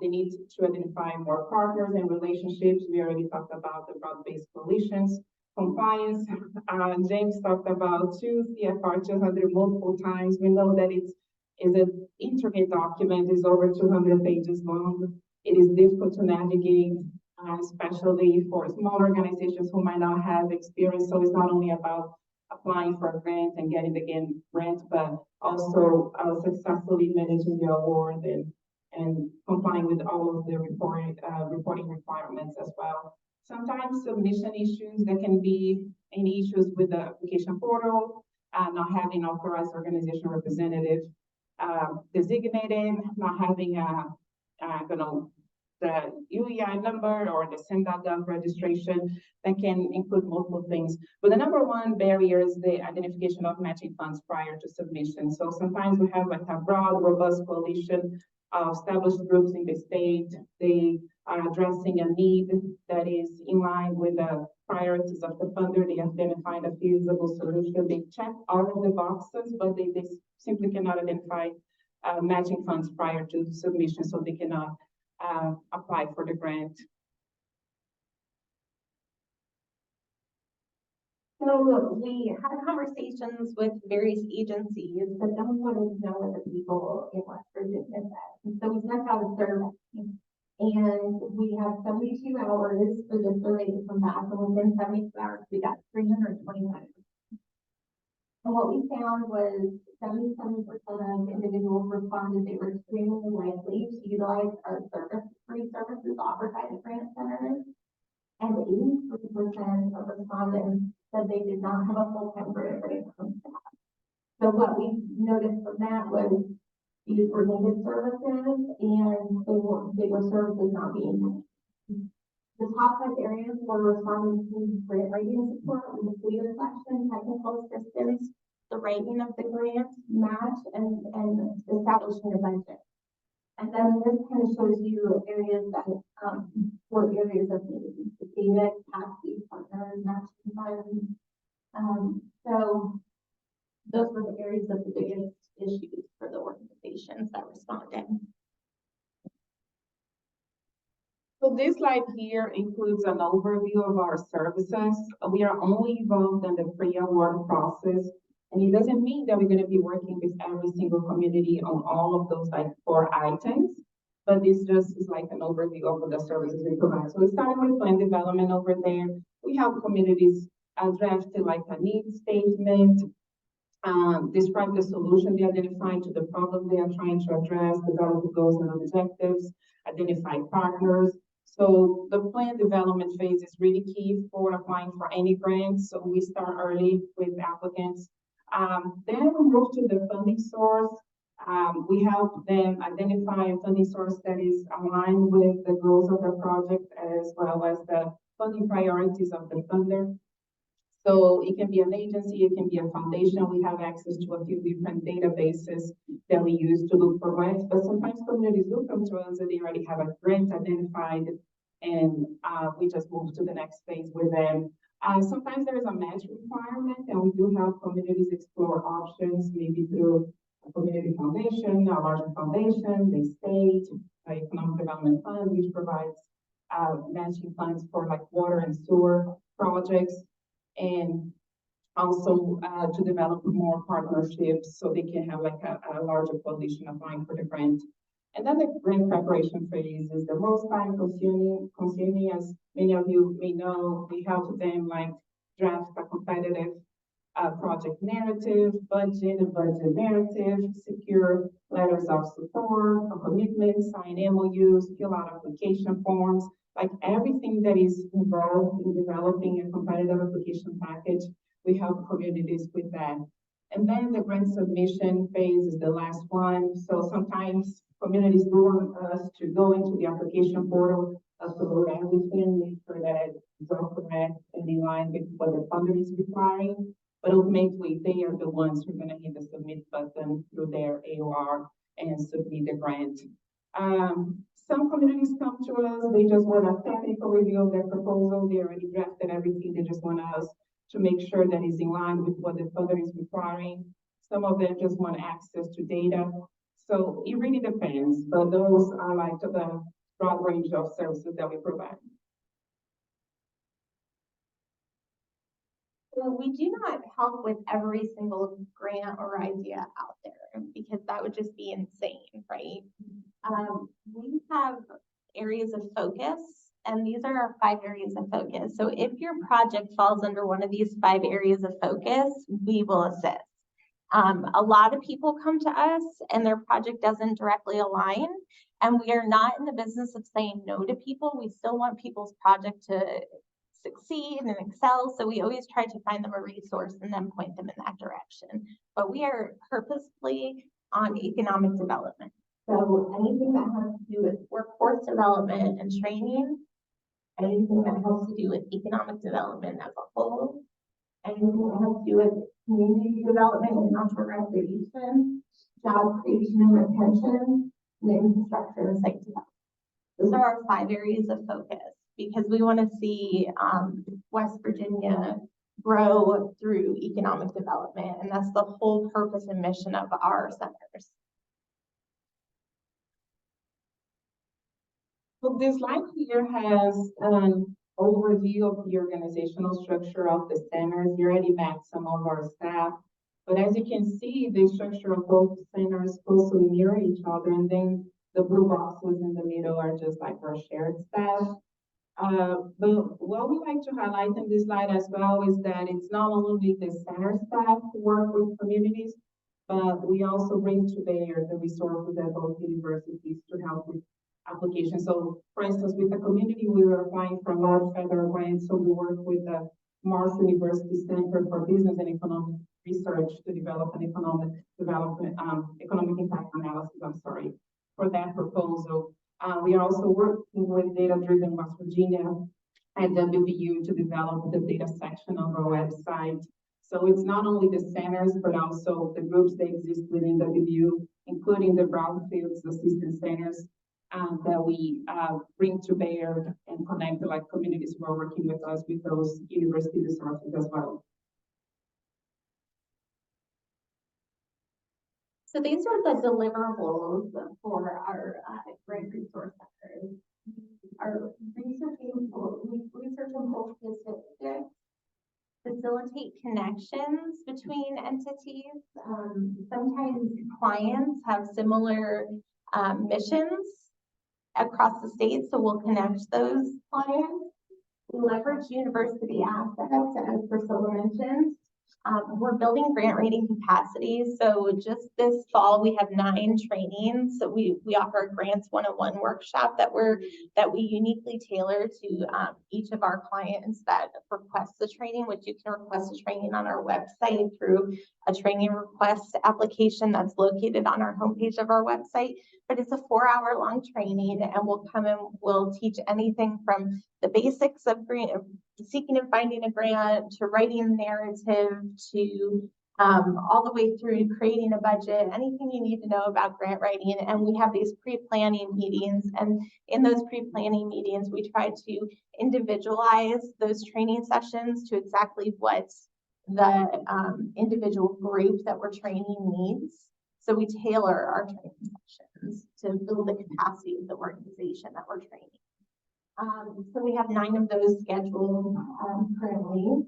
They need to identify more partners and relationships. We already talked about the broad-based coalitions. Compliance, James talked about 2 CFR 200 multiple times. We know that it's an intricate document, is over 200 pages long. It is difficult to navigate, especially for small organizations who might not have experience. So it's not only about applying for a grant and getting the grant, but also successfully managing the award and complying with all of the reporting requirements as well. Sometimes submission issues, there can be any issues with the application portal, not having authorized organization representative. designated, not having the UEI number or the SIN.gov registration that can include multiple things. But the number one barrier is the identification of matching funds prior to submission. So sometimes we have like a broad, robust coalition of established groups in the state. They are addressing a need that is in line with the priorities of the funder. They identified a feasible solution. They check all of the boxes, but they simply cannot identify matching funds prior to submission, so they cannot apply for the grant. So we had conversations with various agencies, but no one wanted to know what the people in West Virginia said. And so we sent out a survey. And we have 72 hours for the survey to come back, and within 72 hours, we got 329. And what we found was 77% of individuals responded they were extremely likely to utilize our free services offered by the grant centers. And 83% of respondents said they did not have a full-time grant staff. So what we noticed from that was these were needed services, and they were services not being met. The top 5 areas were respondents needing grant writing support, legal selection, technical assistance, the writing of the grant, match, and establishing a budget. And then this kind of shows you areas that were areas of need: data, capacity, partners, matching funds. So those were the areas of the biggest issues for the organizations that responded. So this slide here includes an overview of our services. We are only involved in the pre-award process, and it doesn't mean that we're going to be working with every single community on all of those like 4 items, but this just is like an overview of the services we provide. So we started with plan development over there. We help communities draft like a need statement, describe the solution they identified to the problem they are trying to address, develop the goals and objectives, identify partners. So the plan development phase is really key for applying for any grants. So we start early with applicants. Then we move to the funding source. We help them identify a funding source that is aligned with the goals of the project as well as the funding priorities of the funder. So it can be an agency, it can be a foundation. We have access to a few different databases that we use to look for grants, but sometimes communities do come to us and they already have a grant identified, and we just move to the next phase with them. Sometimes there is a match requirement, and we do have communities explore options, maybe through a community foundation, a larger foundation, the state, economic development fund, which provides matching funds for like water and sewer projects, and also to develop more partnerships so they can have like a larger coalition applying for the grant. And then the grant preparation phase is the most time consuming, as many of you may know. We help them like draft a competitive project narrative, budget narrative, secure letters of support, a commitment, sign MOUs, fill out application forms, like everything that is involved in developing a competitive application package. We help communities with that. And then the grant submission phase is the last one. So sometimes communities do want us to go into the application portal, upload everything, make sure that it's all correct and in line with what the funder is requiring. But ultimately, they are the ones who are going to hit the submit button through their AOR and submit the grant. Some communities come to us, they just want a technical review of their proposal. They already drafted everything. They just want us to make sure that it's in line with what the funder is requiring. Some of them just want access to data. So it really depends, but those are like the broad range of services that we provide. So we do not help with every single grant or idea out there, because that would just be insane, right? We have areas of focus, and these are our 5 areas of focus. So if your project falls under one of these 5 areas of focus, we will assist. A lot of people come to us and their project doesn't directly align, and we are not in the business of saying no to people. We still want people's project to succeed and excel, so we always try to find them a resource and then point them in that direction. But we are purposefully on economic development. So anything that has to do with workforce development and training, anything that has to do with economic development as a whole, anything that has to do with community development and outdoor recreation, job creation and retention, and infrastructure and site development. Those are our 5 areas of focus because we want to see West Virginia grow through economic development, and that's the whole purpose and mission of our centers. So this slide here has an overview of the organizational structure of the centers. You already met some of our staff, but as you can see, the structure of both centers closely mirror each other, and then the blue boxes in the middle are just like our shared staff. But what we like to highlight in this slide as well is that it's not only the center staff who work with communities, but we also bring to bear the resources at both universities to help with applications. So for instance, with the community, we were applying for large federal grants, so we work with the Marshall University Center for Business and Economic Research to develop an economic impact analysis, for that proposal. We are also working with Data-Driven West Virginia at WVU to develop the data section of our website. So it's not only the centers, but also the groups that exist within WVU, including the Brownfields assistance centers that we bring to bear and connect like communities who are working with us with those university resources as well. So these are the deliverables for our grant resource centers. Our research and statistics, facilitate connections between entities. Sometimes clients have similar missions across the state, so we'll connect those clients. We leverage university assets, as Priscilla mentioned. We're building grant writing capacity. So just this fall, we have 9 trainings. So we offer a Grants 101 workshop that we uniquely tailor to each of our clients that request the training, which you can request a training on our website through a training request application that's located on our homepage of our website. But it's a 4-hour-long training, and we'll come and we'll teach anything from the basics of grant, seeking and finding a grant, to writing a narrative, to all the way through creating a budget, anything you need to know about grant writing. And we have these pre-planning meetings, and in those pre-planning meetings, we try to individualize those training sessions to exactly what the individual group that we're training needs. So we tailor our training sessions to build the capacity of the organization that we're training. So we have 9 of those scheduled currently,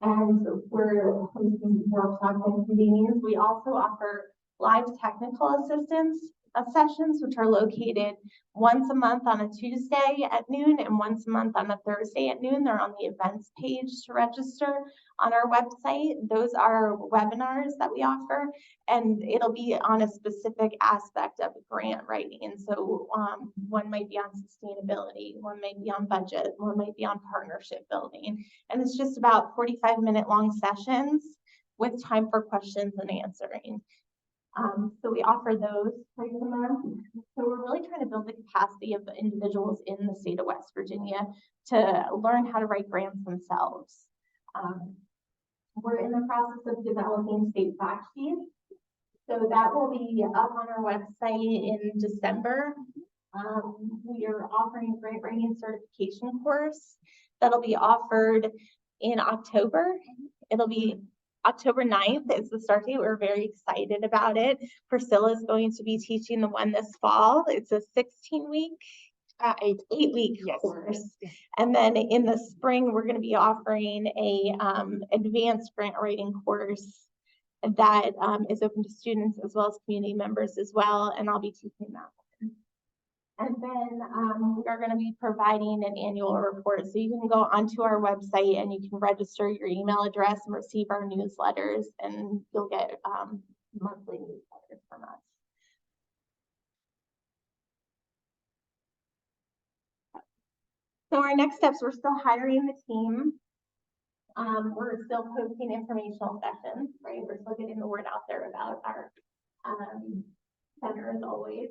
and we're hosting workshops and meetings. We also offer live technical assistance sessions, which are located once a month on a Tuesday at noon and once a month on a Thursday at noon. They're on the events page to register on our website. Those are webinars that we offer, and it'll be on a specific aspect of grant writing. And so one might be on sustainability, one might be on budget, one might be on partnership building. And it's just about 45-minute long sessions with time for questions and answering. So we offer those twice a month. So we're really trying to build the capacity of the individuals in the state of West Virginia to learn how to write grants themselves. We're in the process of developing state fact sheets. So that will be up on our website in December. We are offering a grant writing certification course that'll be offered in October. It'll be October 9th is the start date. We're very excited about it. Priscilla is going to be teaching the one this fall. It's a 16-week, 8-week course. And then in the spring, we're going to be offering a advanced grant writing course that is open to students as well as community members as well. And I'll be teaching that one. And then we are going to be providing an annual report. So you can go onto our website and you can register your email address and receive our newsletters, and you'll get monthly newsletters from us. So our next steps, we're still hiring the team. We're still posting informational sessions, right? We're still getting the word out there about our center as always.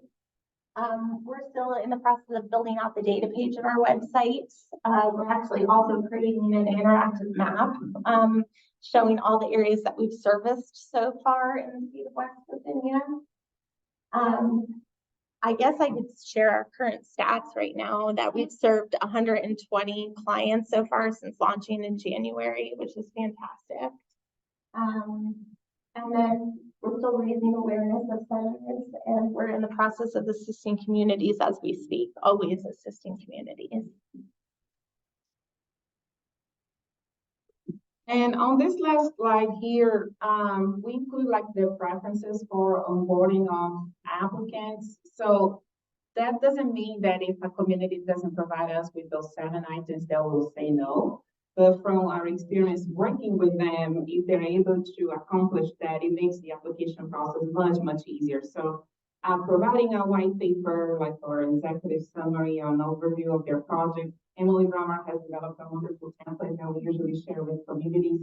We're still in the process of building out the data page of our website. We're actually also creating an interactive map, showing all the areas that we've serviced so far in the state of West Virginia. I guess I could share our current stats right now that we've served 120 clients so far since launching in January, which is fantastic. And then we're still raising awareness of centers, and we're in the process of assisting communities as we speak, always assisting communities. And on this last slide here, we include like the preferences for onboarding of applicants. So that doesn't mean that if a community doesn't provide us with those 7 items, they will say no. But from our experience working with them, if they're able to accomplish that, it makes the application process much easier. So providing a white paper, like our executive summary, an overview of their project. Emily Brummer has developed a wonderful template that we usually share with communities,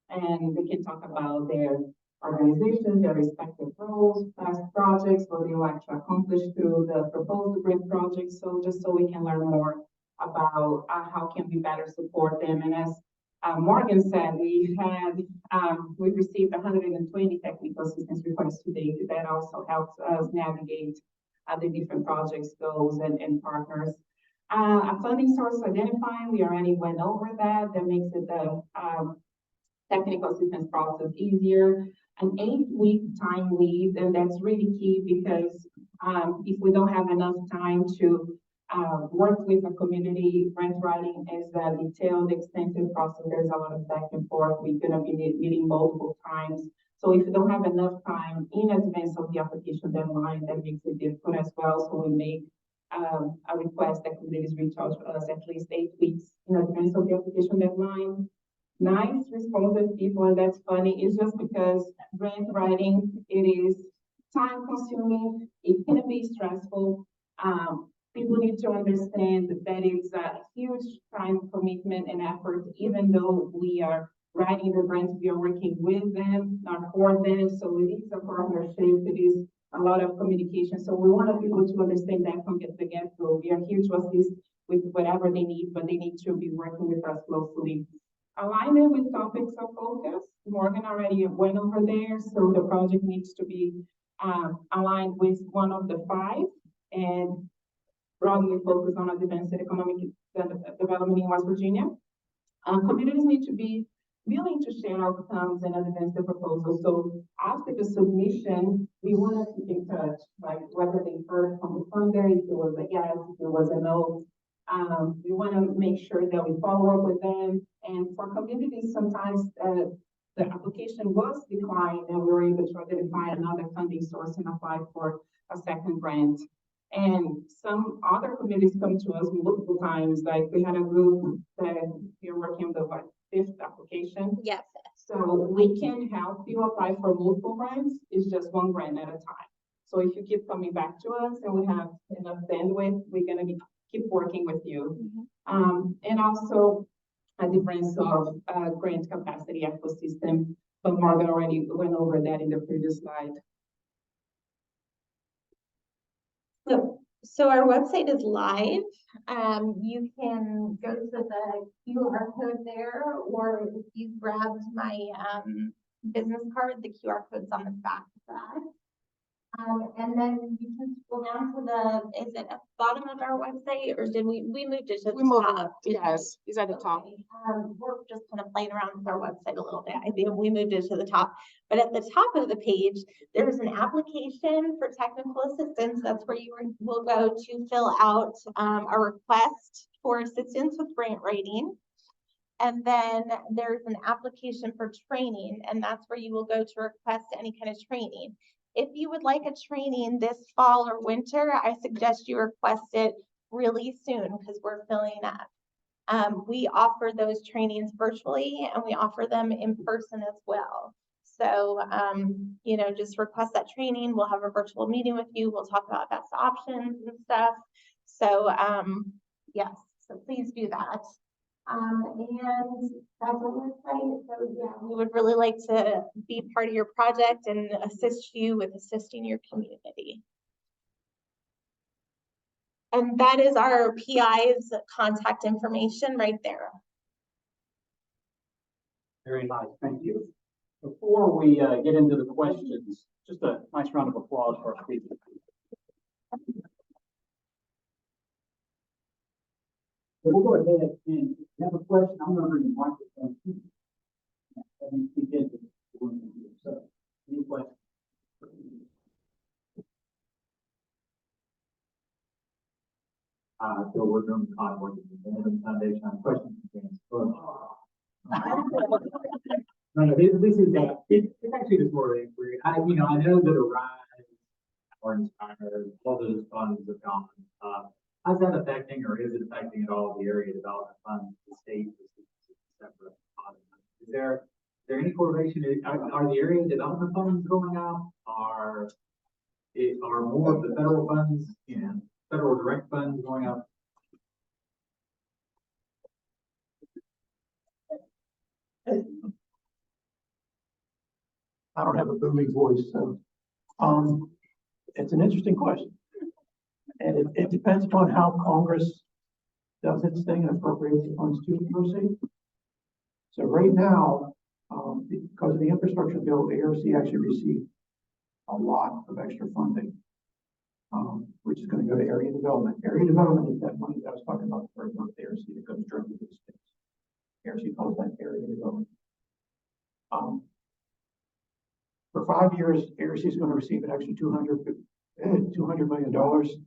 and they can talk about their organizations, their respective roles, past projects, what they like to accomplish through the proposed grant project. So just so we can learn more about how can we better support them. And as Morgan said, we've received 120 technical assistance requests to date. That also helps us navigate the different projects, goals, and partners. A funding source identifying, we already went over that. That makes it the technical assistance process easier. An 8-week time lead, and that's really key because if we don't have enough time to work with the community, grant writing is a detailed, extensive process. There's a lot of back and forth. We're going to be meeting multiple times. So if you don't have enough time in advance of the application deadline, that makes it difficult as well. So we make a request that communities reach out to us at least 8 weeks in advance of the application deadline. Nice, responsive people, and that's funny. It's just because grant writing, it is time consuming. It can be stressful. People need to understand that it's a huge time commitment and effort, even though we are writing the grants, we are working with them, not for them. So it is a partnership. It is a lot of communication. So we want people to understand that from the get-go. We are here to assist with whatever they need, but they need to be working with us closely. Alignment with topics of focus. Morgan already went over there. So the project needs to be aligned with one of the 5 and broadly focus on advanced economic development in West Virginia. Communities need to be willing to share outcomes and advance the proposal. So after the submission, we want to keep in touch, like whether they heard from the funder, if it was a yes, if it was a no. We want to make sure that we follow up with them. And for communities, sometimes the application was declined and we were able to identify another funding source and apply for a second grant. And some other communities come to us multiple times. Like we had a group that you're working on the 5th application. Yes. So we can help you apply for multiple grants. It's just one grant at a time. So if you keep coming back to us and we have enough bandwidth, we're going to keep working with you. Mm-hmm. And also a difference of grant capacity ecosystem, but Morgan already went over that in the previous slide. So our website is live. You can go to the QR code there, or if you grabbed my business card, the QR code's on the back of that. And then you can scroll down to the, is it at the bottom of our website, or did we moved it to the top? Yes, it's at the top. Okay. We're just kind of playing around with our website a little bit. I think we moved it to the top, but at the top of the page, there's an application for technical assistance. That's where you will go to fill out a request for assistance with grant writing. And then there's an application for training, and that's where you will go to request any kind of training. If you would like a training this fall or winter, I suggest you request it really soon because we're filling up. We offer those trainings virtually and we offer them in person as well. So, you know, just request that training. We'll have a virtual meeting with you. We'll talk about best options and stuff. So, yes, so please do that. And that's what we're excited. So yeah, we would really like to be part of your project and assist you with assisting your community. And that is our PI's contact information right there. Very nice, thank you. Before we get into the questions, just a nice round of applause for our speakers. So we'll go ahead and if you have a question, I'm going to bring the microphone to you. And you speak into it. So, any questions? So we're doing the convoy, the foundation on questions and things. No, this is it's actually just more of an inquiry. I know that Arise, Orange Fire, all those funds have gone. How's that affecting, or is it affecting at all the area development funds, the state, separate? Is there any correlation? Are the area development funds going up? Are more of the federal funds, federal direct funds going up? I don't have a booming voice, so, it's an interesting question. And it depends upon how Congress does its thing and appropriates the funds to the university. So right now, because of the infrastructure bill, ARC actually received a lot of extra funding, which is going to go to area development. Area development is that money that I was talking about before, not the ARC that goes directly to the states. ARC calls that area development. For 5 years, ARC is going to receive an extra $200 million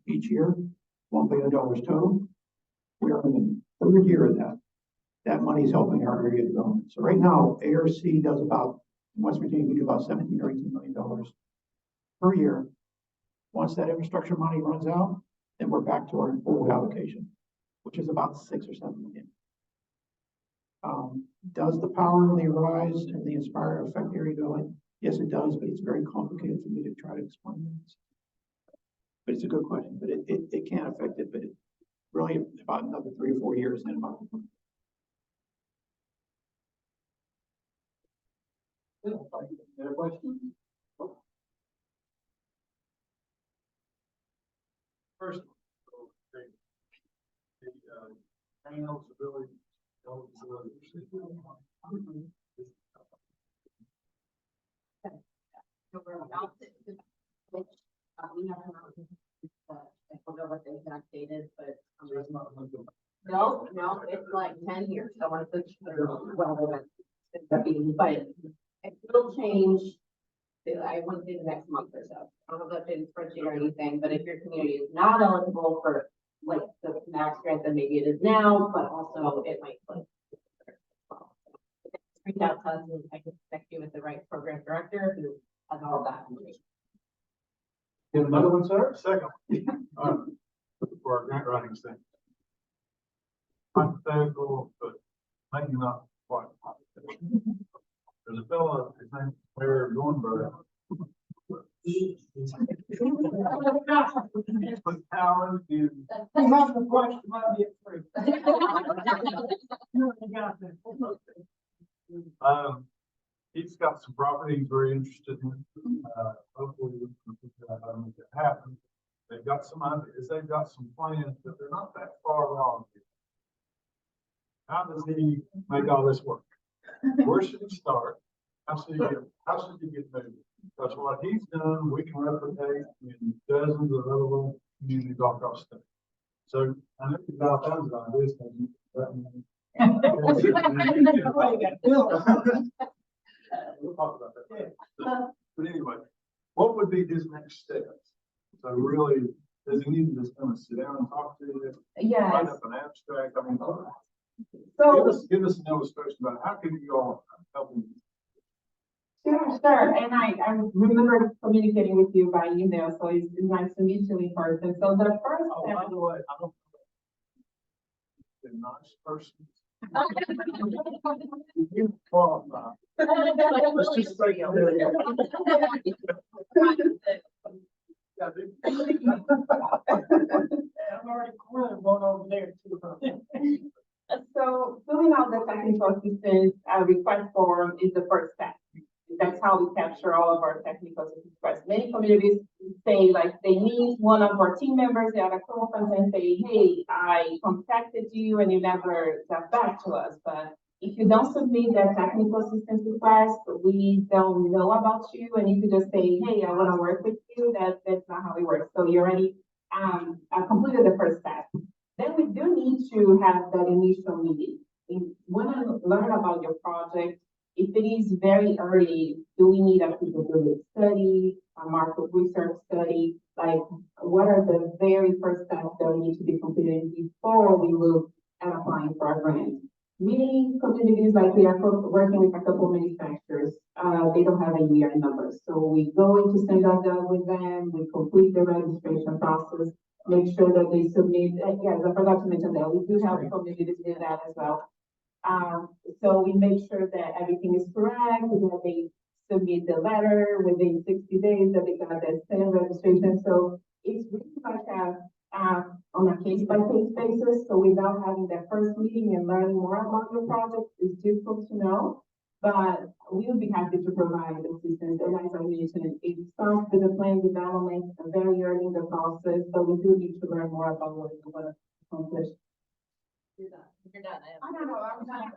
each year, $1 billion total. We are in the third year of that. That money is helping our area development. So right now, ARC does about, in West Virginia, we do about $17 or $18 million per year. Once that infrastructure money runs out, then we're back to our old allocation, which is about 6 or 7 million. Does the power of the Arise and the Inspire affect area development? Yes, it does, but it's very complicated for me to try to explain this. But it's a good question, but it can affect it, but it really about another 3 or 4 years then about. Other questions? First, the eligibility. We haven't, I forgot what the exact date is, but. No, it's like 10 years, so I want to, well, but it will change. I want to say the next month or so. I don't have that in spreadsheet or anything, but if your community is not eligible for like the max grant, then maybe it is now, but also it might. Reach out to us and I can connect you with the right program director who has all of that information. Get another one, sir? Second. For our grant writing thing. Hypothetical, but maybe not quite. There's a fellow, his name's Mayor Dornberg. Put power in. He's got some property he's very interested in. Hopefully we can make it happen. They've got some ideas, they've got some plans, but they're not that far along. How does he make all this work? Where should he start? How should he get moving? Because what he's done, we can replicate in dozens of other little communities all across the state. So I know you've got tons of ideas. We'll talk about that. But anyway, what would be his next steps? So really, does he need to just kind of sit down and talk to you? Yes. Write up an abstract? I mean, So, give us an illustration about how can you all help him? sure. And I remember communicating with you by email, so it's nice to meet you in person. So the first Oh, step. by the way, I don't. A nice person. You qualify. Let's just say I'm already quit one over there too. So filling out the technical assistance request form is the first step. That's how we capture all of our technical assistance requests. Many communities say like they need one of our team members at a conference and say, hey, I contacted you and you never got back to us. But if you don't submit that technical assistance request, we don't know about you. And if you just say, hey, I want to work with you, that's not how it works. So you already completed the first step. Then we do need to have that initial meeting. We want to learn about your project. If it is very early, do we need a feasibility study, a market research study? Like, what are the very first steps that need to be completed before we look at applying for a grant? Many communities, like we are working with a couple of manufacturers, they don't have a year in numbers. So we go into stand-up with them, we complete the registration process, make sure that they submit, yes, I forgot to mention that, we do have communities do that as well. So we make sure that everything is correct, that they submit the letter within 60 days, that they got that same registration. So it's really like on a case-by-case basis. So without having that first meeting and learning more about your project, it's difficult to know. But we would be happy to provide assistance. And as I mentioned, it starts with the plan development very early in the process, but we do need to learn more about what we want to accomplish. You're done. You're done. I don't know, I'm done.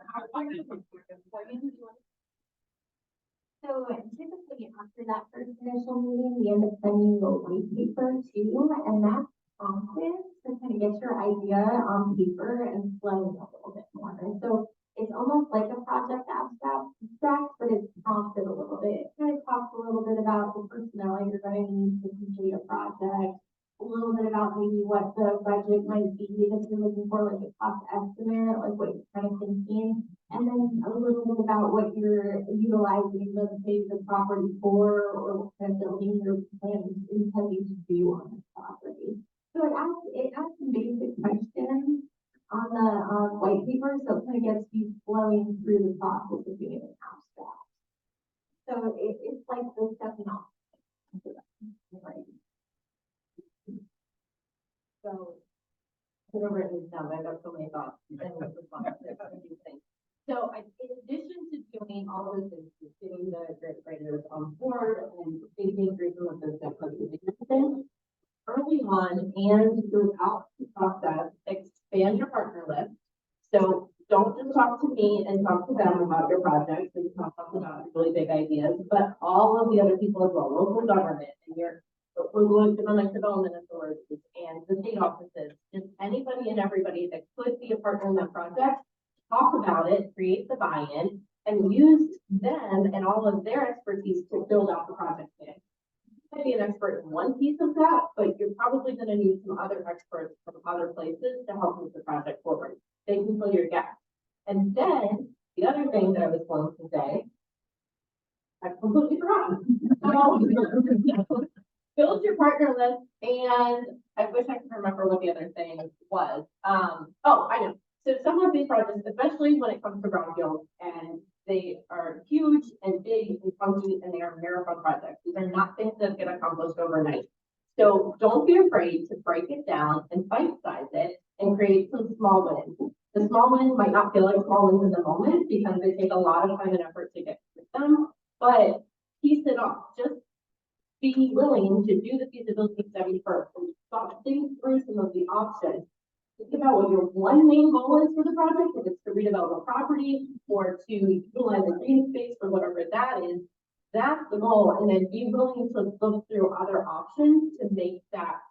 So typically after that first initial meeting, we end up sending you a white paper too, and that's prompted to kind of get your idea on paper and flow a little bit more. And so it's almost like a project abstract, but it's prompted a little bit. It kind of talks a little bit about the personnel you're going to need to complete a project, a little bit about maybe what the budget might be if you're looking for like a cost estimate, like what you're kind of thinking, and then a little bit about what you're utilizing, let's say, the property for, or what kind of building you're intending to do on this property. So it asks some basic questions on the white paper, so it kind of gets you flowing through the process of doing an abstract. So it's like the stepping off. Right. So, I've never written this down, but I've got so many thoughts. So in addition to doing all those things, getting the grant writers on board and thinking through some of those steps, early on and throughout the process, expand your partner list. So don't just talk to me and talk to them about your projects and talk about really big ideas, but all of the other people as well, local government and your local economic development authorities and the state offices, just anybody and everybody that could be a partner in that project, talk about it, create the buy-in, and use them and all of their expertise to build out the project plan. You might be an expert in one piece of that, but you're probably going to need some other experts from other places to help move the project forward. They can fill your gaps. And then the other thing that I was going to say, I've completely forgotten. So, build your partner list, and I wish I could remember what the other thing was. Oh, I know. So some of these projects, especially when it comes to brownfields, and they are huge and big and funky, and they are marathon projects. These are not things that get accomplished overnight. So don't be afraid to break it down and bite-size it and create some small wins. The small wins might not feel like small wins in the moment because they take a lot of time and effort to get with them, but piece it off. Just be willing to do the feasibility study first and think through some of the options. Think about what your one main goal is for the project, if it's to redevelop a property or to utilize a green space or whatever that is. That's the goal, and then be willing to look through other options to make that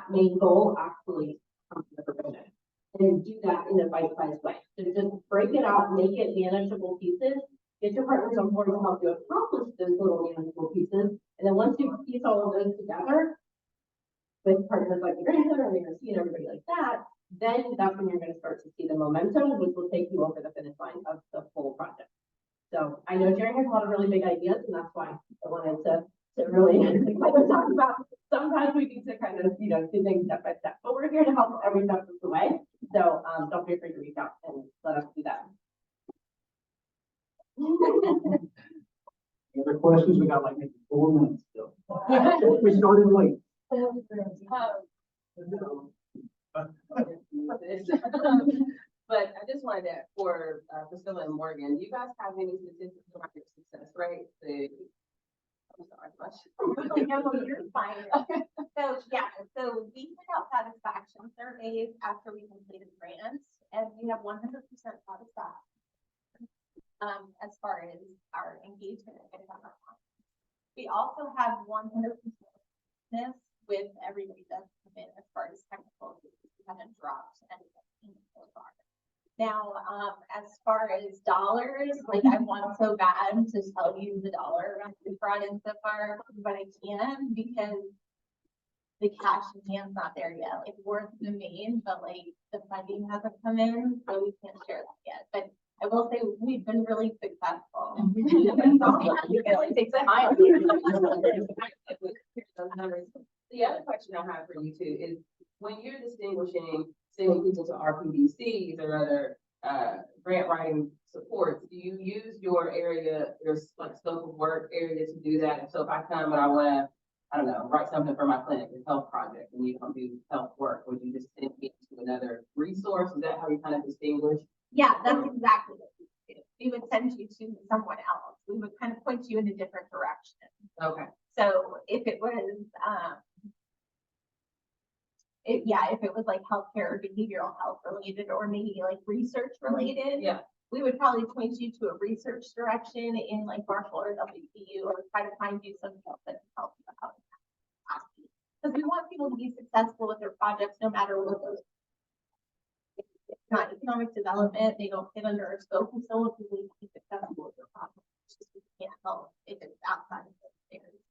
main goal actually come to fruition. And do that in a bite-sized way. So just break it out, make it manageable pieces. Get your partners on board to help you accomplish those little manageable pieces. And then once you piece all of those together with partners like the Grant Center and the USDA and everybody like that, then that's when you're going to start to see the momentum, which will take you over the finish line of the full project. So I know Jerry has a lot of really big ideas, and that's why I wanted to really talk about. Sometimes we need to kind of, do things step by step, but we're here to help every step of the way. So don't be afraid to reach out and let us do that. Any other questions? We got like maybe 4 minutes still. We started late. But I just wanted to, for Priscilla and Morgan, do you guys have any statistics around your success rate? I'm sorry, No, you're fine. So, yeah, so we send out satisfaction surveys after we completed grants, and we have 100% satisfaction. As far as our engagement and our clients. We also have 100% with everybody that's come in as far as technical, we haven't dropped anything so far. Now, as far as dollars, like I want so bad to tell you the dollar amount we brought in so far, but I can't because the cash in hand's not there yet. Like work's been made, but like the funding hasn't come in, so we can't share that yet. But I will say we've been really successful. The other question I have for you too is when you're distinguishing sending people to RPDCs or other grant writing supports, do you use your area, your like scope of work area to do that? And so if I come and I want to, I don't know, write something for my clinic, a health project, and you don't do health work, would you just send me to another resource? Is that how you kind of distinguish? Yeah, that's exactly what we do. We would send you to someone else. We would kind of point you in a different direction. Okay. So if it was, if it was like healthcare or behavioral health related, or maybe like research related, Yeah. we would probably point you to a research direction in like Marshall or WVU, or try to find you something else that can help you out. Because we want people to be successful with their projects, no matter what those. It's not economic development, they don't fit under our scope, and so if we be successful with their projects, we can't help if it's outside of those areas.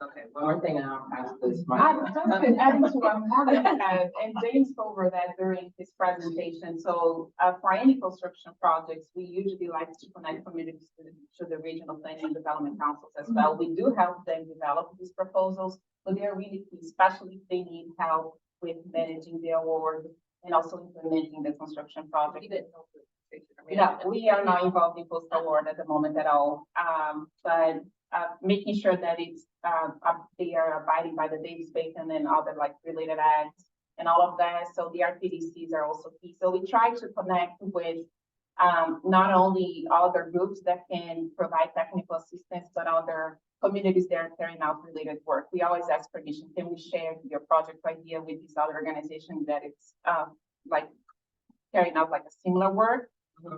Okay, one more thing and I'll pass this. I'm just adding to what Morgan has, and James covered that during his presentation. So for any construction projects, we usually like to connect communities to the regional planning and development councils as well. We do help them develop these proposals, but they're really key, especially if they need help with managing the award and also implementing the construction project. No, we are not involved in post award at the moment at all. But making sure that it's they are abiding by the Davis Bacon and other like related acts and all of that. So the RPDCs are also key. So we try to connect with not only other groups that can provide technical assistance, but other communities that are carrying out related work. We always ask permission. Can we share your project idea with these other organizations that it's like carrying out like a similar work?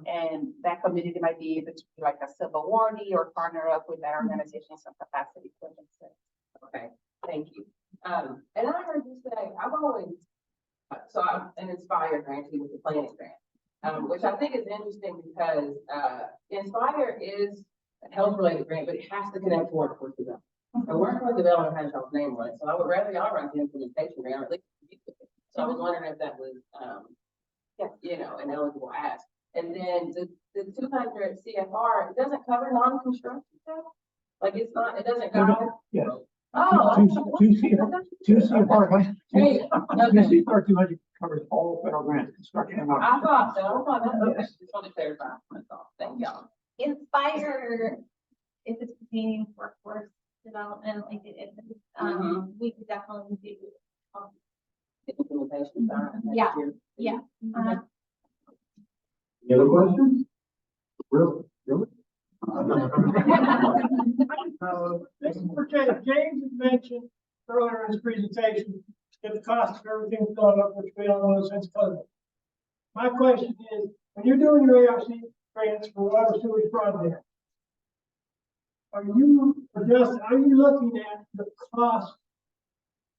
And that community might be able to be like a sub-awardee or partner up with that organization in some capacity. Okay, thank you. And I heard you say, I've always, so I'm an Inspire grantee with the planning grant, which I think is interesting because Inspire is a health-related grant, but it has to connect to workforce development. And workforce development has y'all's name on it, so I would rather y'all run the implementation grant, or at least. So I was wondering if that was, you know, an eligible ask. And then the 200 CFR, it doesn't cover non-construction stuff? Like it's not, it doesn't cover? Yes. Oh. Two CFR, Two CFR 200 covers all federal grants, construction and. I thought so. I thought that, okay, just want to clarify. That's all. Thank y'all. Inspire, if it's pertaining to workforce development, like we could definitely do. Implementation. Yeah. Yeah. Any other questions? Really? Mr. Chair, James had mentioned earlier in his presentation that the cost of everything's gone up, which we all know since COVID. My question is, when you're doing your ARC grants for water sewage project, are you looking at the cost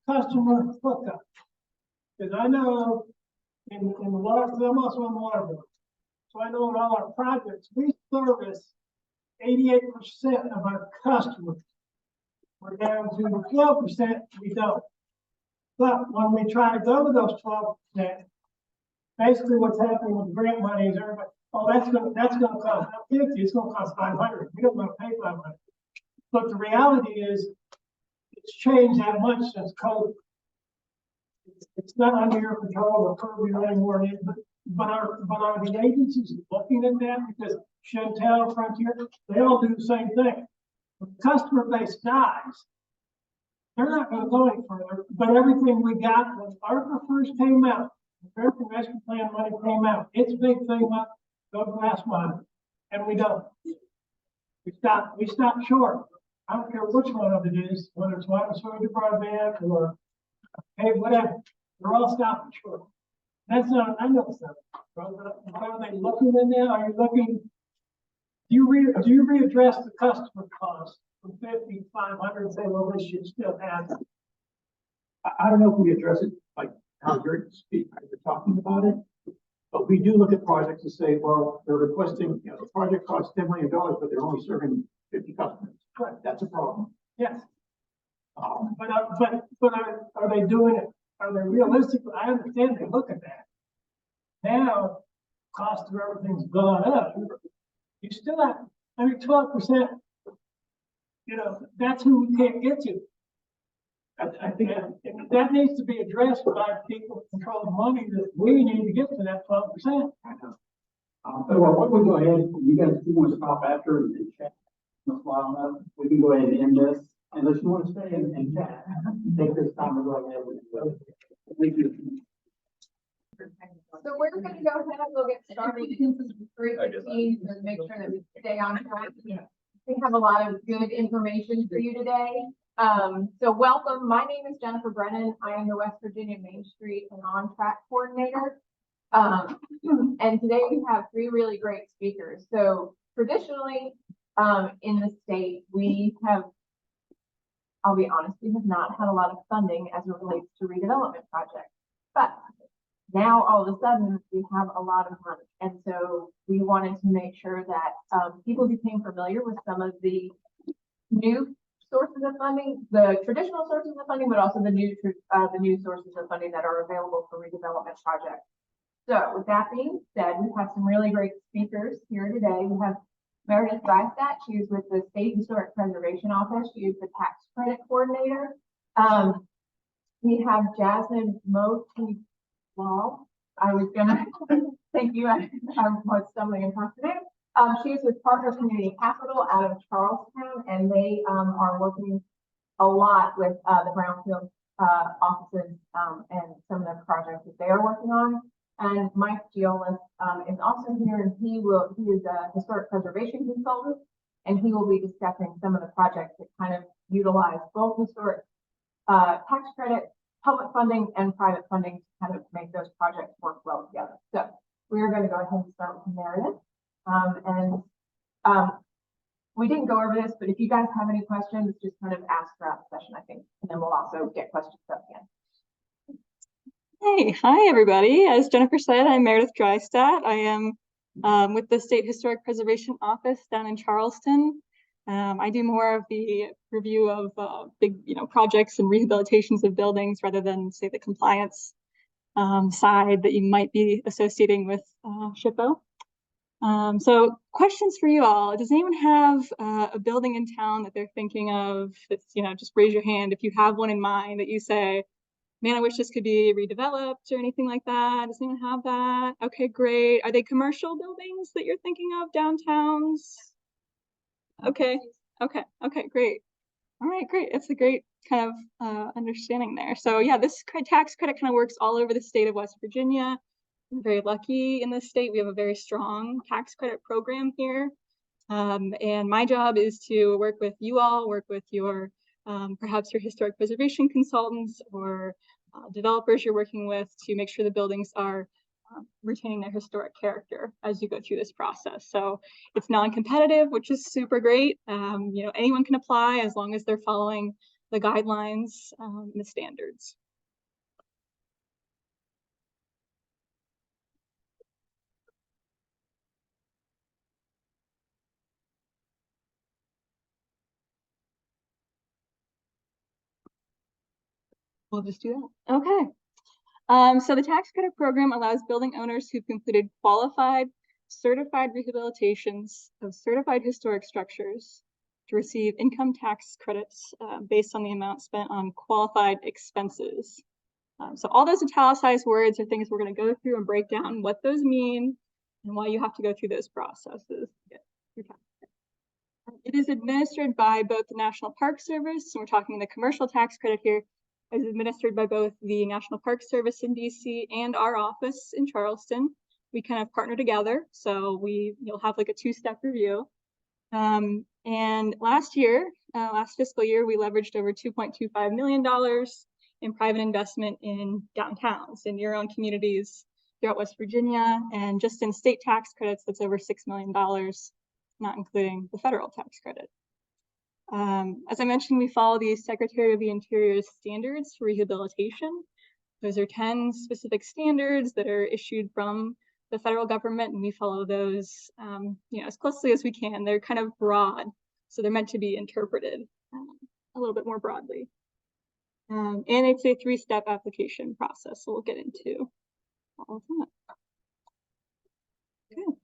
customer hookup? Because I know in the water, because I'm also on the water board. So I know in all our projects, we service 88% of our customers. We're down to 12% we don't. But when we try to go to those 12%, basically what's happening with grant money is everybody, oh, that's gonna cost 50, it's gonna cost 500. We don't want to pay 500. But the reality is, it's changed that much since COVID. It's not under your control or purview anymore, but are the agencies looking at that? Because Chantel, Frontier, they all do the same thing. When the customer base dies, they're not going to go any further. But everything we got when ARPA first came out, American Rescue Plan money came out. It's a big thing up, go last month, and we don't. We stopped short. I don't care which one of it is, whether it's water, sewer, broadband, or, hey, whatever. They're all stopping short. That's not, I know something. Are they looking in there? Are you looking? Do you readdress the customer cost from 5,500 and say, well, this should still have it? I don't know if we address it like how you're talking about it, but we do look at projects and say, well, they're requesting, you know, the project costs $10 million, but they're only serving 50 customers. Correct. That's a problem. Yes. But are they doing it? Are they realistic? I understand they look at that. Now, cost of everything's gone up. You still have, 12%, you know, that's who we can't get to. I think that needs to be addressed by people who control the money, that we need to get to that 12%. Well, what we go ahead, you guys, if you want to stop after and chat, we can go ahead and end this, unless you want to stay and chat. Take this time to go ahead with it. Thank you. So we're gonna go ahead and we'll get started in 3:15 to make sure that we stay on track. We have a lot of good information for you today. So welcome. My name is Jennifer Brennan. I am the West Virginia Main Street and On-Track Coordinator. And today we have three really great speakers. So traditionally, in the state, we have, I'll be honest, we have not had a lot of funding as it relates to redevelopment projects. But now all of a sudden we have a lot of money. And so we wanted to make sure that people became familiar with some of the new sources of funding, the traditional sources of funding, but also the new sources of funding that are available for redevelopment projects. So with that being said, we have some really great speakers here today. We have Meredith Dreistat. She is with the State Historic Preservation Office. She is the tax credit coordinator. We have Jasmine Moe. Well, I was gonna thank you. I was stumbling across the name. She is with Partner Community Capital out of Charlestown, and they are working a lot with the Brownfields offices and some of the projects that they are working on. And Mike Giolis is also here, and he is a historic preservation consultant, and he will be discussing some of the projects that kind of utilize both historic tax credit, public funding, and private funding to kind of make those projects work well together. So we are going to go ahead and start with Meredith. We didn't go over this, but if you guys have any questions, just kind of ask throughout the session, I think, and then we'll also get questions up again. Hey, hi everybody. As Jennifer said, I'm Meredith Dreistat. I am with the State Historic Preservation Office down in Charleston. I do more of the review of big, projects and rehabilitations of buildings rather than, say, the compliance side that you might be associating with SHPO. So questions for you all. Does anyone have a building in town that they're thinking of that's, just raise your hand if you have one in mind that you say, man, I wish this could be redeveloped or anything like that. Does anyone have that? Okay, great. Are they commercial buildings that you're thinking of, downtowns? Okay, great. All right, great. That's a great kind of understanding there. So yeah, this tax credit kind of works all over the state of West Virginia. We're very lucky in this state. We have a very strong tax credit program here. And my job is to work with you all, work with your, perhaps your historic preservation consultants or developers you're working with to make sure the buildings are retaining their historic character as you go through this process. So it's non-competitive, which is super great. Anyone can apply as long as they're following the guidelines and the standards. We'll just do that. Okay. So the tax credit program allows building owners who've completed qualified, certified rehabilitations of certified historic structures to receive income tax credits based on the amount spent on qualified expenses. So all those italicized words are things we're going to go through and break down what those mean and why you have to go through those processes to get your tax credit. It is administered by both the National Park Service, and we're talking the commercial tax credit here, is administered by both the National Park Service in DC and our office in Charleston. We kind of partner together, so you'll have like a two-step review. And last fiscal year, we leveraged over $2.25 million in private investment in downtowns, in your own communities throughout West Virginia, and just in state tax credits, that's over $6 million, not including the federal tax credit. As I mentioned, we follow the Secretary of the Interior's standards for rehabilitation. Those are 10 specific standards that are issued from the federal government, and we follow those as closely as we can. They're kind of broad, so they're meant to be interpreted a little bit more broadly. And it's a 3-step application process, so we'll get into all of that. Okay.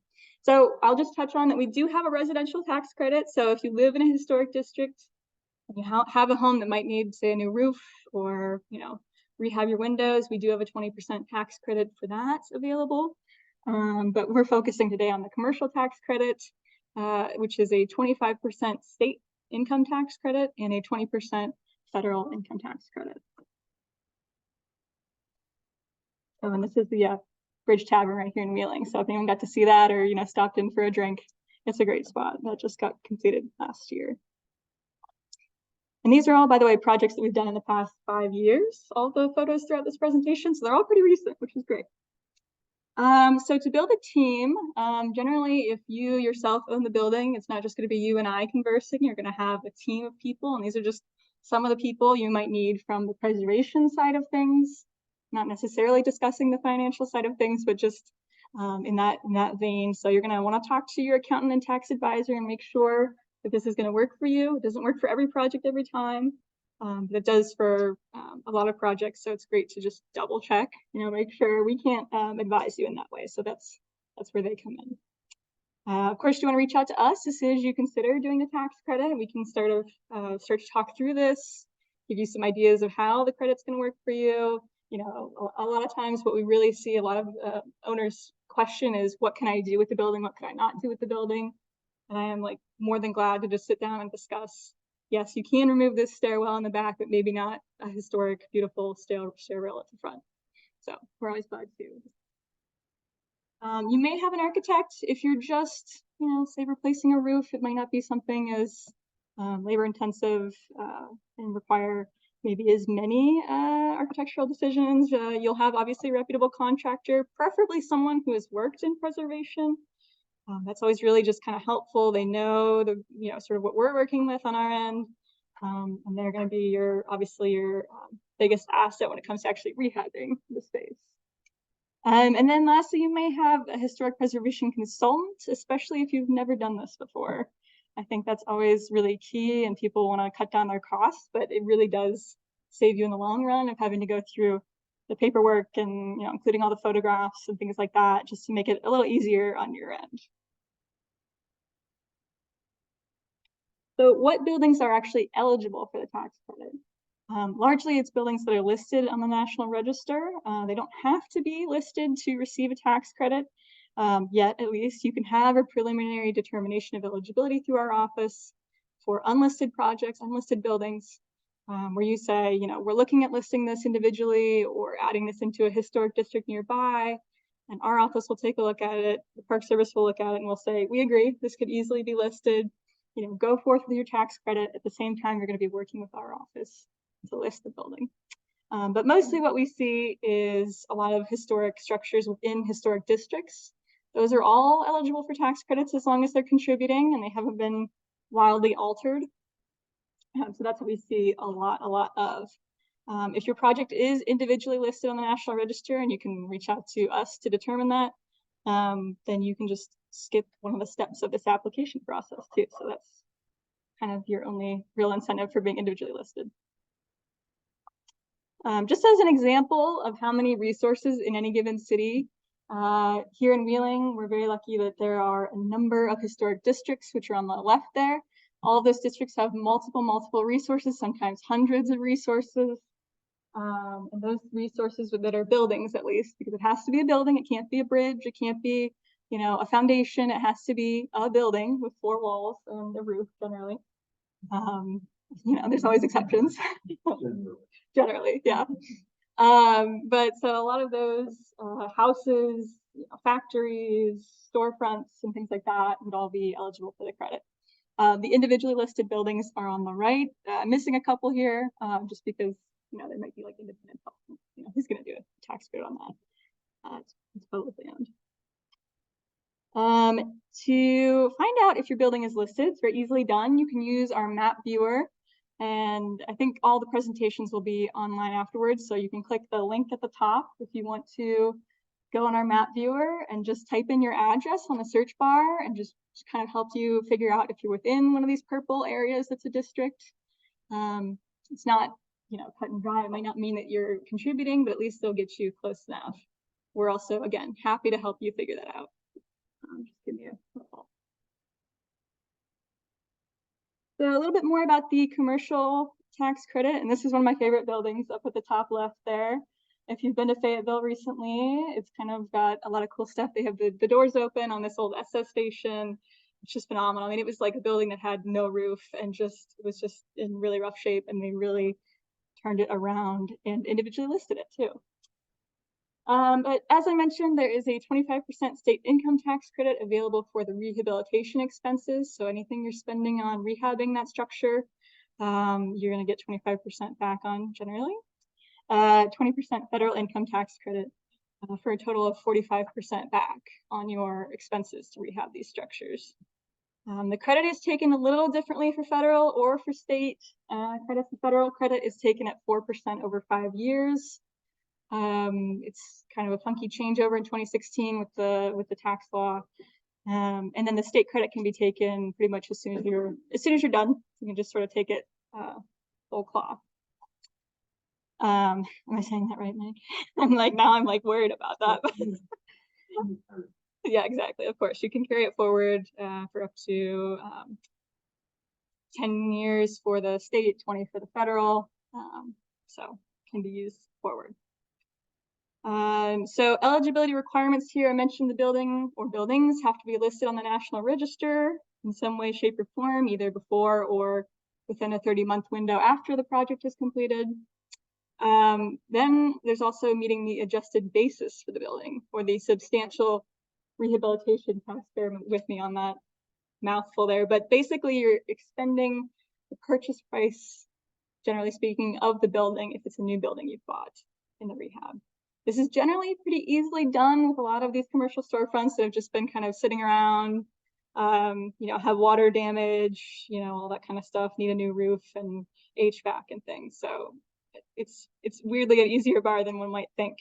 So I'll just touch on that we do have a residential tax credit. So if you live in a historic district, and you have a home that might need, say, a new roof or rehab your windows, we do have a 20% tax credit for that available. But we're focusing today on the commercial tax credit, which is a 25% state income tax credit and a 20% federal income tax credit. Oh, and this is the Bridge Tavern right here in Wheeling. So if anyone got to see that or stopped in for a drink, it's a great spot. That just got completed last year. And these are all, by the way, projects that we've done in the past 5 years. All the photos throughout this presentation, so they're all pretty recent, which is great. So to build a team, generally, if you yourself own the building, it's not just going to be you and I conversing. You're going to have a team of people, and these are just some of the people you might need from the preservation side of things. Not necessarily discussing the financial side of things, but just in that vein. So you're going to want to talk to your accountant and tax advisor and make sure that this is going to work for you. It doesn't work for every project every time, but it does for a lot of projects. So it's great to just double check, make sure. We can't advise you in that way. So that's where they come in. Of course, you want to reach out to us as soon as you consider doing the tax credit. We can start to talk through this, give you some ideas of how the credit's going to work for you. A lot of times what we really see a lot of owners question is, what can I do with the building? What can I not do with the building? And I am more than glad to just sit down and discuss. Yes, you can remove this stairwell in the back, but maybe not a historic, beautiful stairwell at the front. So we're always glad to. You may have an architect. If you're just, say replacing a roof, it might not be something as labor intensive and require maybe as many architectural decisions. You'll have obviously a reputable contractor, preferably someone who has worked in preservation. That's always really just kind of helpful. They know sort of what we're working with on our end, and they're going to be your biggest asset when it comes to actually rehabbing the space. And then lastly, you may have a historic preservation consultant, especially if you've never done this before. I think that's always really key, and people want to cut down their costs, but it really does save you in the long run of having to go through the paperwork and including all the photographs and things like that, just to make it a little easier on your end. So what buildings are actually eligible for the tax credit? Largely, it's buildings that are listed on the National Register. They don't have to be listed to receive a tax credit. Yet, at least, you can have a preliminary determination of eligibility through our office for unlisted projects, unlisted buildings, where you say, we're looking at listing this individually or adding this into a historic district nearby, and our office will take a look at it, the Park Service will look at it, and we'll say, we agree, this could easily be listed, go forth with your tax credit. At the same time, you're going to be working with our office to list the building. But mostly what we see is a lot of historic structures within historic districts. Those are all eligible for tax credits as long as they're contributing and they haven't been wildly altered. So that's what we see a lot of. If your project is individually listed on the National Register and you can reach out to us to determine that, then you can just skip one of the steps of this application process too. So that's kind of your only real incentive for being individually listed. Just as an example of how many resources in any given city, here in Wheeling, we're very lucky that there are a number of historic districts, which are on the left there. All of those districts have multiple resources, sometimes hundreds of resources. And those resources that are buildings, at least, because it has to be a building, it can't be a bridge, it can't be, a foundation, it has to be a building with 4 walls and a roof generally. There's always exceptions. generally, yeah. But so a lot of those houses, factories, storefronts, and things like that would all be eligible for the credit. The individually listed buildings are on the right. I'm missing a couple here, just because there might be like independent help. Who's going to do a tax credit on that? It's publicly owned. To find out if your building is listed, it's very easily done. You can use our map viewer, and I think all the presentations will be online afterwards. So you can click the link at the top if you want to go on our map viewer and just type in your address on the search bar, and just kind of help you figure out if you're within one of these purple areas that's a district. It's not, cut and dry. It might not mean that you're contributing, but at least they'll get you close enough. We're also, again, happy to help you figure that out. Just give me a call. So a little bit more about the commercial tax credit, and this is one of my favorite buildings up at the top left there. If you've been to Fayetteville recently, it's kind of got a lot of cool stuff. They have the doors open on this old SS station. It's just phenomenal. I mean, it was like a building that had no roof and it was just in really rough shape, and they really turned it around and individually listed it too. But as I mentioned, there is a 25% state income tax credit available for the rehabilitation expenses. So anything you're spending on rehabbing that structure, you're going to get 25% back on generally. 20% federal income tax credit for a total of 45% back on your expenses to rehab these structures. The credit is taken a little differently for federal or for state credit. The federal credit is taken at 4% over 5 years. It's kind of a funky changeover in 2016 with the tax law. And then the state credit can be taken pretty much as soon as you're done. You can just sort of take it full cloth. Am I saying that right, Mike? I'm like worried about that. Yeah, exactly. Of course, you can carry it forward for up to 10 years for the state, 20 for the federal. So can be used forward. So eligibility requirements here, I mentioned the building or buildings have to be listed on the National Register in some way, shape, or form, either before or within a 30-month window after the project is completed. Then there's also meeting the adjusted basis for the building, or the substantial rehabilitation tax. Bear with me on that mouthful there, but basically you're expending the purchase price, generally speaking, of the building if it's a new building you've bought in the rehab. This is generally pretty easily done with a lot of these commercial storefronts that have just been kind of sitting around, have water damage, all that kind of stuff, need a new roof and HVAC and things. So it's weirdly an easier bar than one might think.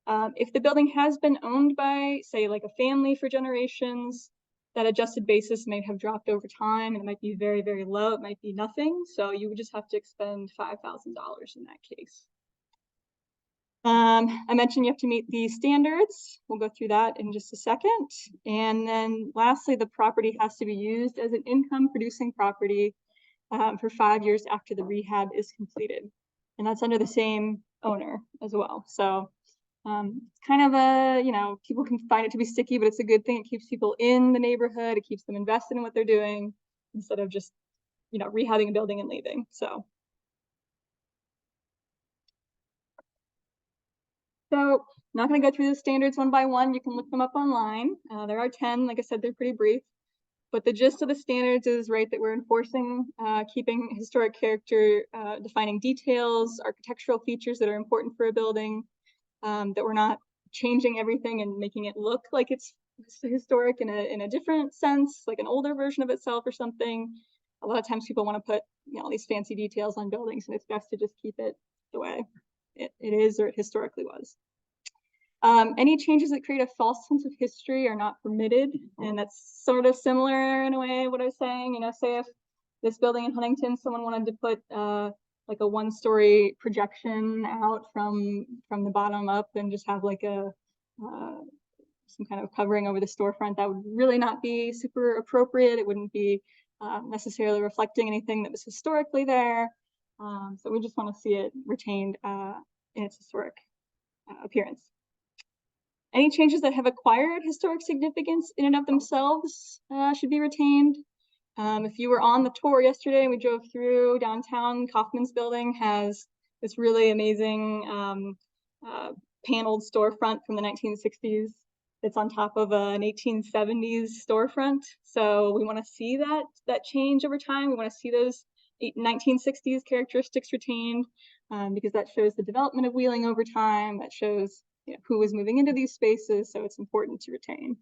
If the building has been owned by, say, like a family for generations, that adjusted basis may have dropped over time, and it might be very, very low. It might be nothing. So you would just have to expend $5,000 in that case. I mentioned you have to meet the standards. We'll go through that in just a second. And then lastly, the property has to be used as an income producing property for 5 years after the rehab is completed. And that's under the same owner as well. So it's kind of a, people can find it to be sticky, but it's a good thing. It keeps people in the neighborhood. It keeps them invested in what they're doing instead of just, rehabbing a building and leaving. So not going to go through the standards one by one. You can look them up online. There are 10. Like I said, they're pretty brief. But the gist of the standards is, right, that we're enforcing, keeping historic character, defining details, architectural features that are important for a building, that we're not changing everything and making it look like it's historic in a different sense, like an older version of itself or something. A lot of times people want to put, all these fancy details on buildings, and it's best to just keep it the way it is or it historically was. Any changes that create a false sense of history are not permitted, and that's sort of similar in a way what I was saying. Say if this building in Huntington, someone wanted to put like a one-story projection out from the bottom up and just have like a some kind of covering over the storefront, that would really not be super appropriate. It wouldn't be necessarily reflecting anything that was historically there. So we just want to see it retained in its historic appearance. Any changes that have acquired historic significance in and of themselves should be retained. If you were on the tour yesterday and we drove through downtown, Kaufman's building has this really amazing paneled storefront from the 1960s. It's on top of an 1870s storefront. So we want to see that change over time. We want to see those 1960s characteristics retained, because that shows the development of Wheeling over time. That shows who was moving into these spaces. So it's important to retain.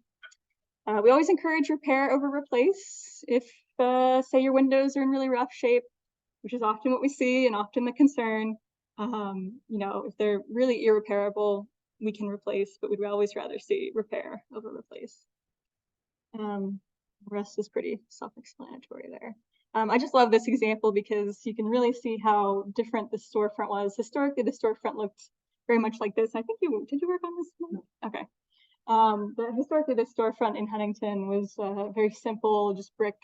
We always encourage repair over replace. If say your windows are in really rough shape, which is often what we see and often the concern, if they're really irreparable, we can replace, but we'd always rather see repair over replace. The rest is pretty self-explanatory there. I just love this example because you can really see how different the storefront was. Historically, the storefront looked very much like this. I think did you work on this one? Okay. But historically, the storefront in Huntington was very simple, just brick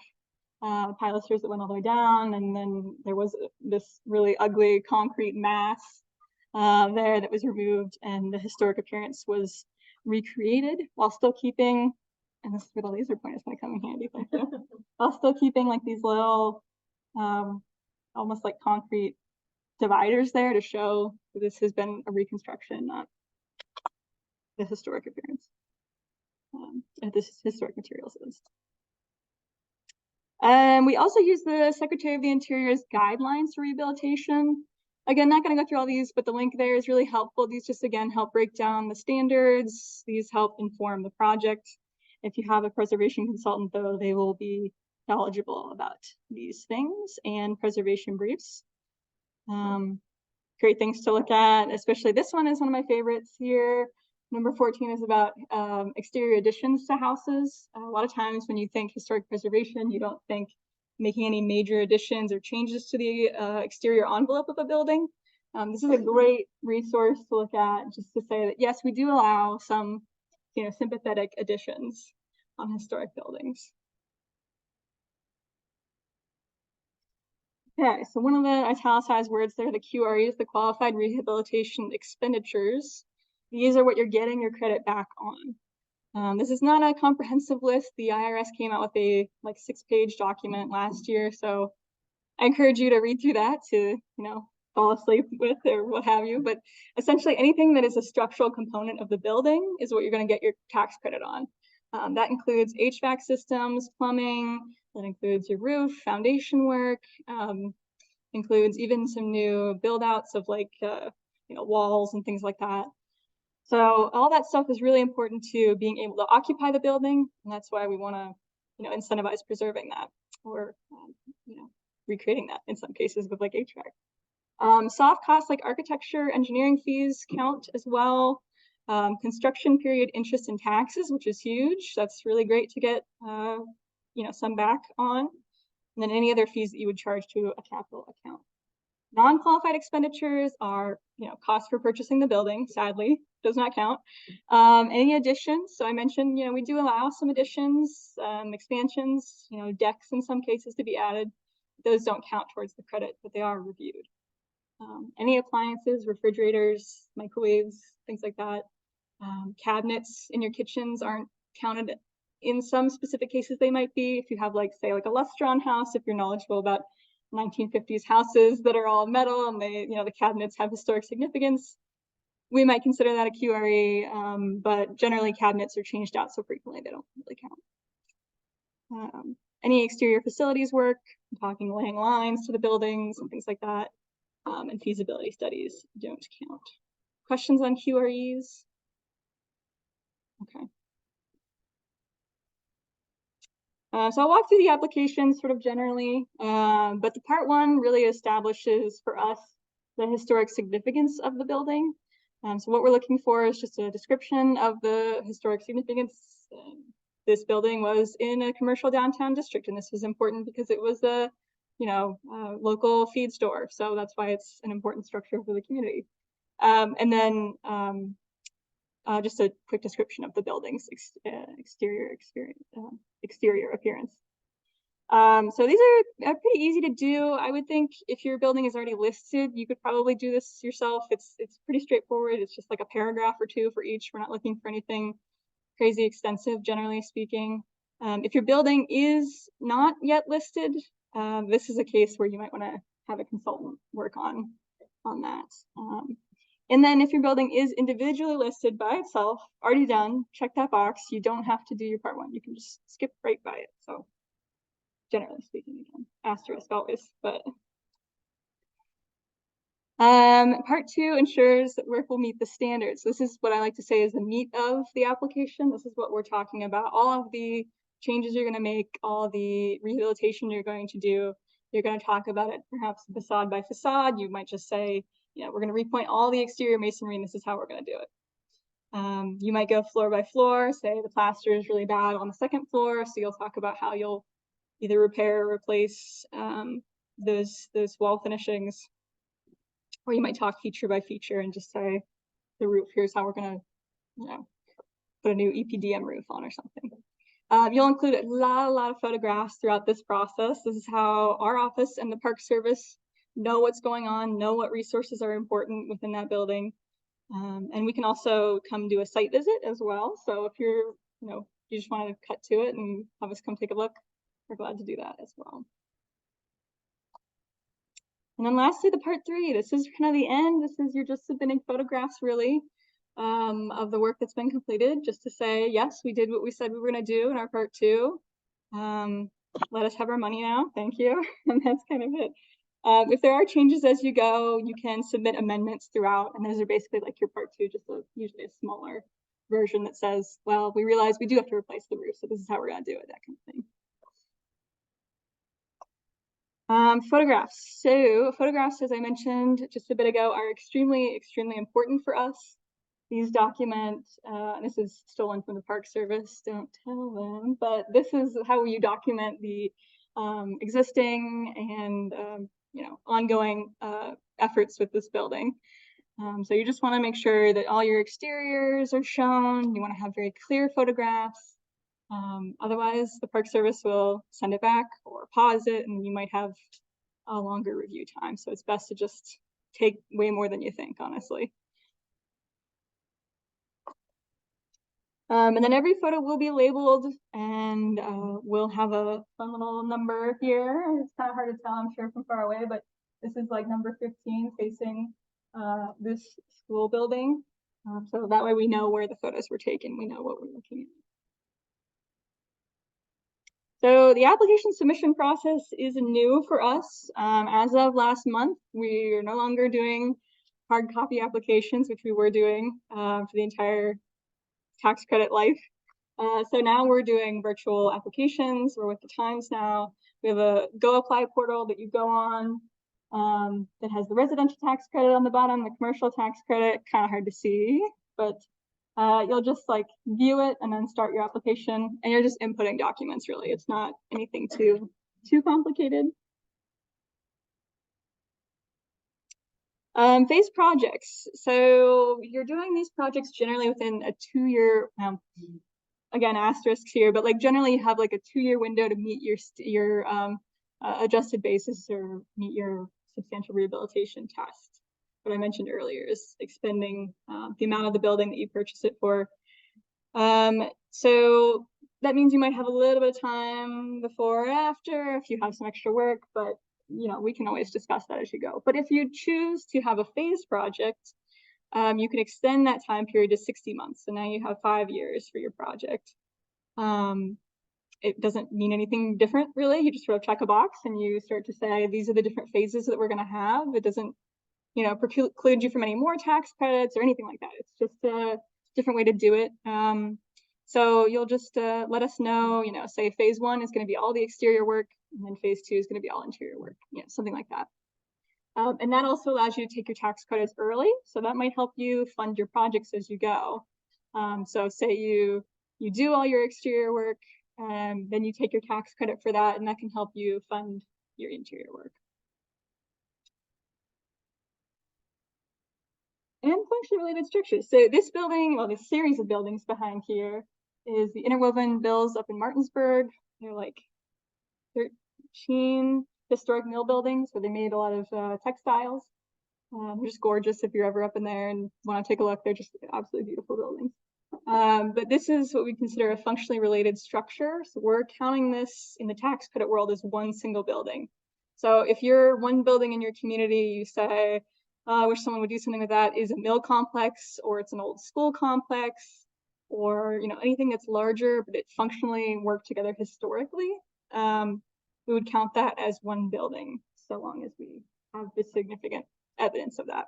pilasters that went all the way down, and then there was this really ugly concrete mass there that was removed, and the historic appearance was recreated while still keeping, and this is where the laser pointer is going to come in handy, thank you, while still keeping like these little almost like concrete dividers there to show that this has been a reconstruction, not the historic appearance. This is historic materials list. We also use the Secretary of the Interior's guidelines for rehabilitation. Again, not going to go through all these, but the link there is really helpful. These just, again, help break down the standards. These help inform the project. If you have a preservation consultant, though, they will be knowledgeable about these things and preservation briefs. Great things to look at, especially this one is one of my favorites here. Number 14 is about exterior additions to houses. A lot of times when you think historic preservation, you don't think making any major additions or changes to the exterior envelope of a building. This is a great resource to look at, just to say that yes, we do allow some sympathetic additions on historic buildings. Okay, so one of the italicized words there, the QREs, the Qualified Rehabilitation Expenditures. These are what you're getting your credit back on. This is not a comprehensive list. The IRS came out with a 6-page document last year, so I encourage you to read through that to fall asleep with or what have you. But essentially, anything that is a structural component of the building is what you're going to get your tax credit on. That includes HVAC systems, plumbing. That includes your roof, foundation work. Includes even some new build outs of walls and things like that. So all that stuff is really important to being able to occupy the building, and that's why we want to, incentivize preserving that, or recreating that in some cases with HVAC. Soft costs like architecture, engineering fees count as well. Construction period interest and taxes, which is huge. That's really great to get, some back on. And then any other fees that you would charge to a capital account. Non-qualified expenditures are, costs for purchasing the building, sadly, does not count. Any additions, so I mentioned, we do allow some additions, expansions, decks in some cases to be added. Those don't count towards the credit, but they are reviewed. Any appliances, refrigerators, microwaves, things like that. Cabinets in your kitchens aren't counted. In some specific cases, they might be. If you have say a Lustron house, if you're knowledgeable about 1950s houses that are all metal and they, the cabinets have historic significance, we might consider that a QRE, but generally cabinets are changed out so frequently they don't really count. Any exterior facilities work, I'm talking laying lines to the buildings and things like that, and feasibility studies don't count. Questions on QREs? Okay. So I'll walk through the application sort of generally, but the part 1 really establishes for us the historic significance of the building. So what we're looking for is just a description of the historic significance. This building was in a commercial downtown district, and this was important because it was a, local feed store. So that's why it's an important structure for the community. And then just a quick description of the building's exterior appearance. So these are pretty easy to do. I would think if your building is already listed, you could probably do this yourself. It's pretty straightforward. It's just like a paragraph or 2 for each. We're not looking for anything crazy extensive, generally speaking. If your building is not yet listed, this is a case where you might want to have a consultant work on on that. And then if your building is individually listed by itself, already done, check that box. You don't have to do your part 1. You can just skip right by it. So generally speaking, again, asterisk always, but. Part 2 ensures that work will meet the standards. This is what I like to say is the meat of the application. This is what we're talking about. All of the changes you're going to make, all the rehabilitation you're going to do. You're going to talk about it perhaps facade by facade. You might just say, you know, we're going to repoint all the exterior masonry and this is how we're going to do it. You might go floor by floor, say the plaster is really bad on the 2nd floor. So you'll talk about how you'll either repair or replace those wall finishings. Or you might talk feature by feature and just say the roof, here's how we're going to, you know, put a new EPDM roof on or something. You'll include a lot of photographs throughout this process. This is how our office and the Park Service know what's going on, know what resources are important within that building. And we can also come do a site visit as well. So if you're, you know, you just want to cut to it and have us come take a look, we're glad to do that as well. And then lastly, the part 3, this is kind of the end. This is you're just submitting photographs really of the work that's been completed, just to say, yes, we did what we said we were going to do in our part 2. Let us have our money now. Thank you. And that's kind of it. If there are changes as you go, you can submit amendments throughout. And those are basically like your part 2, just usually a smaller version that says, well, we realize we do have to replace the roof. So this is how we're going to do it, that kind of thing. Photographs. So photographs, as I mentioned just a bit ago, are extremely important for us. These document, and this is stolen from the Park Service, don't tell them, but this is how you document the existing and you know, ongoing efforts with this building. So you just want to make sure that all your exteriors are shown. You want to have very clear photographs. Otherwise, the Park Service will send it back or pause it, and you might have a longer review time. So it's best to just take way more than you think, honestly. And then every photo will be labeled, and we'll have a fun little number here. It's kind of hard to tell, I'm sure, from far away, but this is like number 15 facing this school building. So that way we know where the photos were taken. We know what we're looking at. So the application submission process is new for us. As of last month, we are no longer doing hard copy applications, which we were doing for the entire tax credit life. So now we're doing virtual applications. We're with the times now. We have a Go Apply portal that you go on that has the residential tax credit on the bottom, the commercial tax credit, kind of hard to see, but you'll just like view it and then start your application, and you're just inputting documents really. It's not anything too complicated. Phase projects. So you're doing these projects generally within a 2-year, again, asterisks here, but like generally you have like a 2-year window to meet your adjusted basis or meet your substantial rehabilitation test. What I mentioned earlier is expending the amount of the building that you purchase it for. So that means you might have a little bit of time before or after if you have some extra work, but you know, we can always discuss that as you go. But if you choose to have a phased project, you can extend that time period to 60 months. So now you have 5 years for your project. It doesn't mean anything different really. You just sort of check a box and you start to say, these are the different phases that we're going to have. It doesn't, you know, preclude you from any more tax credits or anything like that. It's just a different way to do it. So you'll just let us know, you know, say phase 1 is going to be all the exterior work, and then phase 2 is going to be all interior work, you know, something like that. And that also allows you to take your tax credits early. So that might help you fund your projects as you go. So say you do all your exterior work, and then you take your tax credit for that, and that can help you fund your interior work. And function related structures. So this building, well, this series of buildings behind here is the Interwoven Mills up in Martinsburg. They're like 13 historic mill buildings where they made a lot of textiles. They're just gorgeous if you're ever up in there and want to take a look. They're just absolutely beautiful buildings. But this is what we consider a functionally related structure. So we're counting this in the tax credit world as one single building. So if you're one building in your community, you say, wish someone would do something with that, is a mill complex, or it's an old school complex, or, you know, anything that's larger, but it functionally worked together historically. We would count that as one building, so long as we have the significant evidence of that.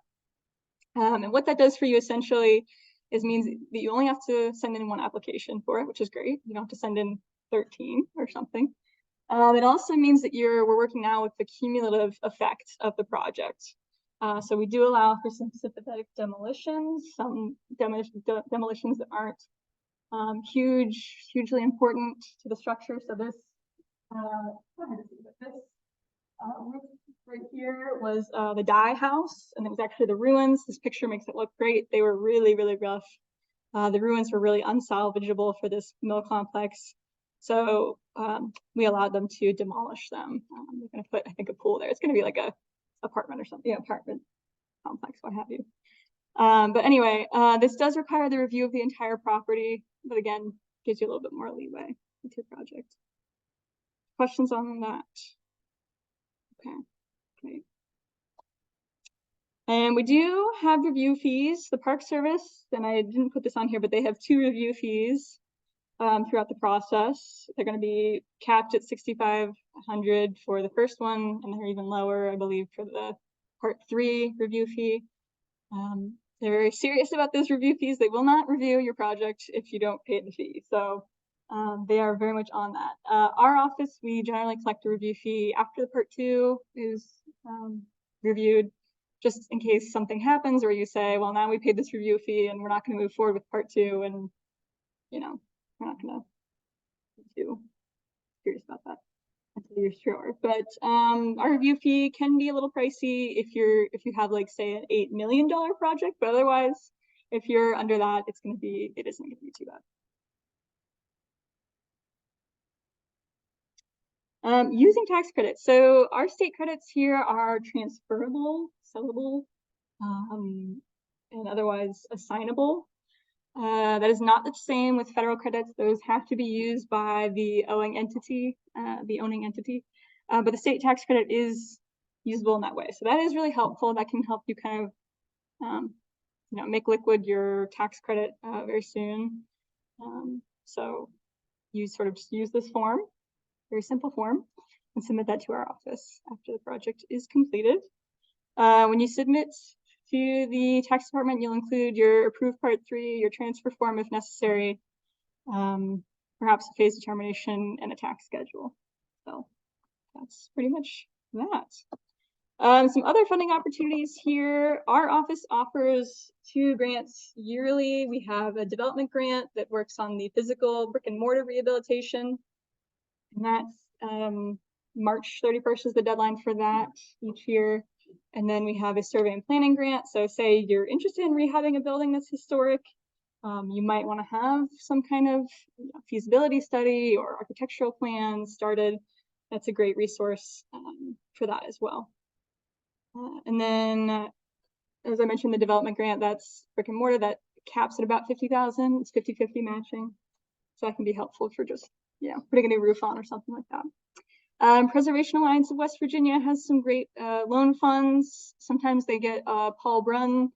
And what that does for you essentially is means that you only have to send in one application for it, which is great. You don't have to send in 13 or something. It also means that we're working now with the cumulative effect of the project. So we do allow for some sympathetic demolitions, some demolitions that aren't hugely important to the structure. So this, roof right here was the dye house, and it was actually the ruins. This picture makes it look great. They were really, really rough. The ruins were really unsalvageable for this mill complex. So we allowed them to demolish them. They're going to put, I think, a pool there. It's going to be like a apartment or something, apartment complex, what have you. But anyway, this does require the review of the entire property, but again, gives you a little bit more leeway with your project. Questions on that? Okay, great. And we do have review fees. The Park Service, and I didn't put this on here, but they have 2 review fees throughout the process. They're going to be capped at $6,500 for the first one, and they're even lower, I believe, for the Part 3 review fee. They're very serious about those review fees. They will not review your project if you don't pay the fee. So they are very much on that. Our office, we generally collect a review fee after the Part 2 is reviewed, just in case something happens, or you say, well, now we paid this review fee and we're not going to move forward with Part 2, and we're not going to be too serious about that until you're sure. But our review fee can be a little pricey if you have, like, say, an $8 million project, but otherwise, if you're under that, it isn't going to be too bad. Using tax credits. So our state credits here are transferable, sellable, and otherwise assignable. That is not the same with federal credits. Those have to be used by the owning entity, but the state tax credit is usable in that way. So that is really helpful. That can help you kind of, make liquid your tax credit very soon. So you sort of just use this form, very simple form, and submit that to our office after the project is completed. When you submit to the tax department, you'll include your approved Part 3, your transfer form if necessary, perhaps a phase determination and a tax schedule. So that's pretty much that. Some other funding opportunities here. Our office offers 2 grants yearly. We have a development grant that works on the physical brick and mortar rehabilitation, and that's March 31st is the deadline for that each year. And then we have a survey and planning grant. So say you're interested in rehabbing a building that's historic, you might want to have some kind of feasibility study or architectural plan started. That's a great resource for that as well. And then, as I mentioned, the development grant, that's brick and mortar, that caps at about $50,000. It's 50-50 matching. So that can be helpful for just, putting a new roof on or something like that. Preservation Alliance of West Virginia has some great loan funds. Sometimes they get Paul Brunn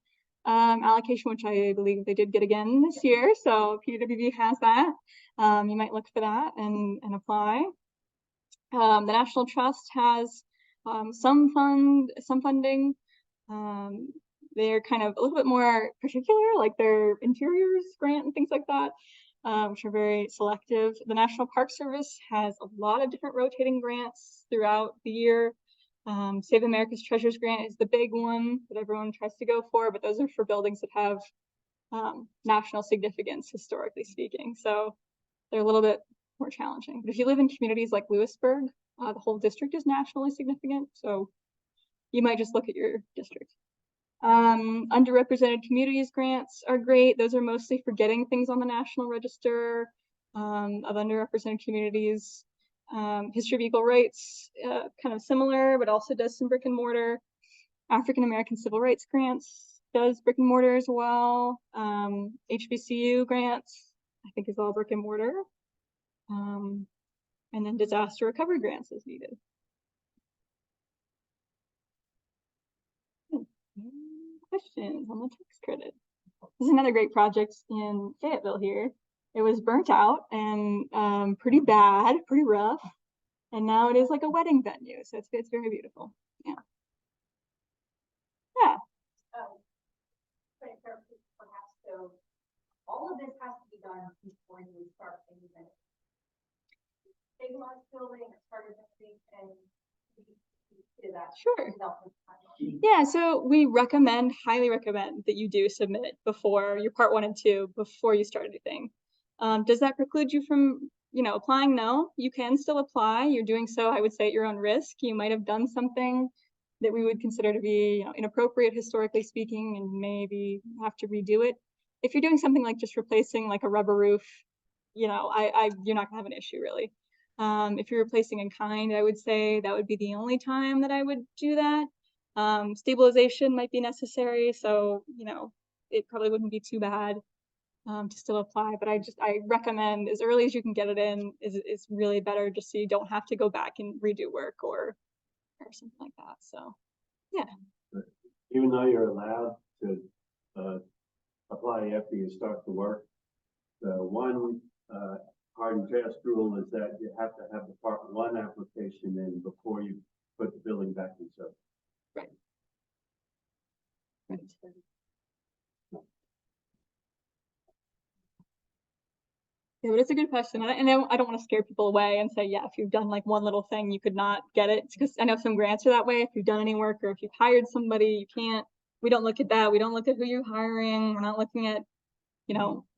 allocation, which I believe they did get again this year. So PWV has that. You might look for that and apply. The National Trust has some funding. They're kind of a little bit more particular, like their interiors grant and things like that, which are very selective. The National Park Service has a lot of different rotating grants throughout the year. Save America's Treasures grant is the big one that everyone tries to go for, but those are for buildings that have national significance, historically speaking. So they're a little bit more challenging. But if you live in communities like Lewisburg, the whole district is nationally significant. So you might just look at your district. Underrepresented communities grants are great. Those are mostly for getting things on the National Register of underrepresented communities. History of Equal Rights, kind of similar, but also does some brick and mortar. African American Civil Rights grants does brick and mortar as well. HBCU grants, I think, is all brick and mortar. And then disaster recovery grants as needed. questions on the tax credit? This is another great project in Fayetteville here. It was burnt out and pretty bad, pretty rough. And now it is like a wedding venue. So it's very beautiful. Yeah. Yeah. Perhaps, so all of this has to be done before you start things and stabilize building, start investing, and do that. Sure. Development Yeah, so we recommend, highly recommend that you do submit before your part 1 and 2 before you start anything. Does that preclude you from, applying? No, you can still apply. You're doing so, I would say, at your own risk. You might have done something that we would consider to be inappropriate, historically speaking, and maybe have to redo it. If you're doing something like just replacing like a rubber roof, you're not gonna have an issue really. If you're replacing in kind, I would say that would be the only time that I would do that. Stabilization might be necessary, so it probably wouldn't be too bad to still apply. But I recommend as early as you can get it in is really better, just so you don't have to go back and redo work or something like that. So yeah. Even though you're allowed to apply after you start the work, the one hard and fast rule is that you have to have the part 1 application in before you put the building back in service. Right. Right. Yeah, but it's a good question. And I don't want to scare people away and say, yeah, if you've done like one little thing, you could not get it. Because I know some grants are that way. If you've done any work or if you've hired somebody, you can't. We don't look at that. We don't look at who you're hiring. We're not looking at, we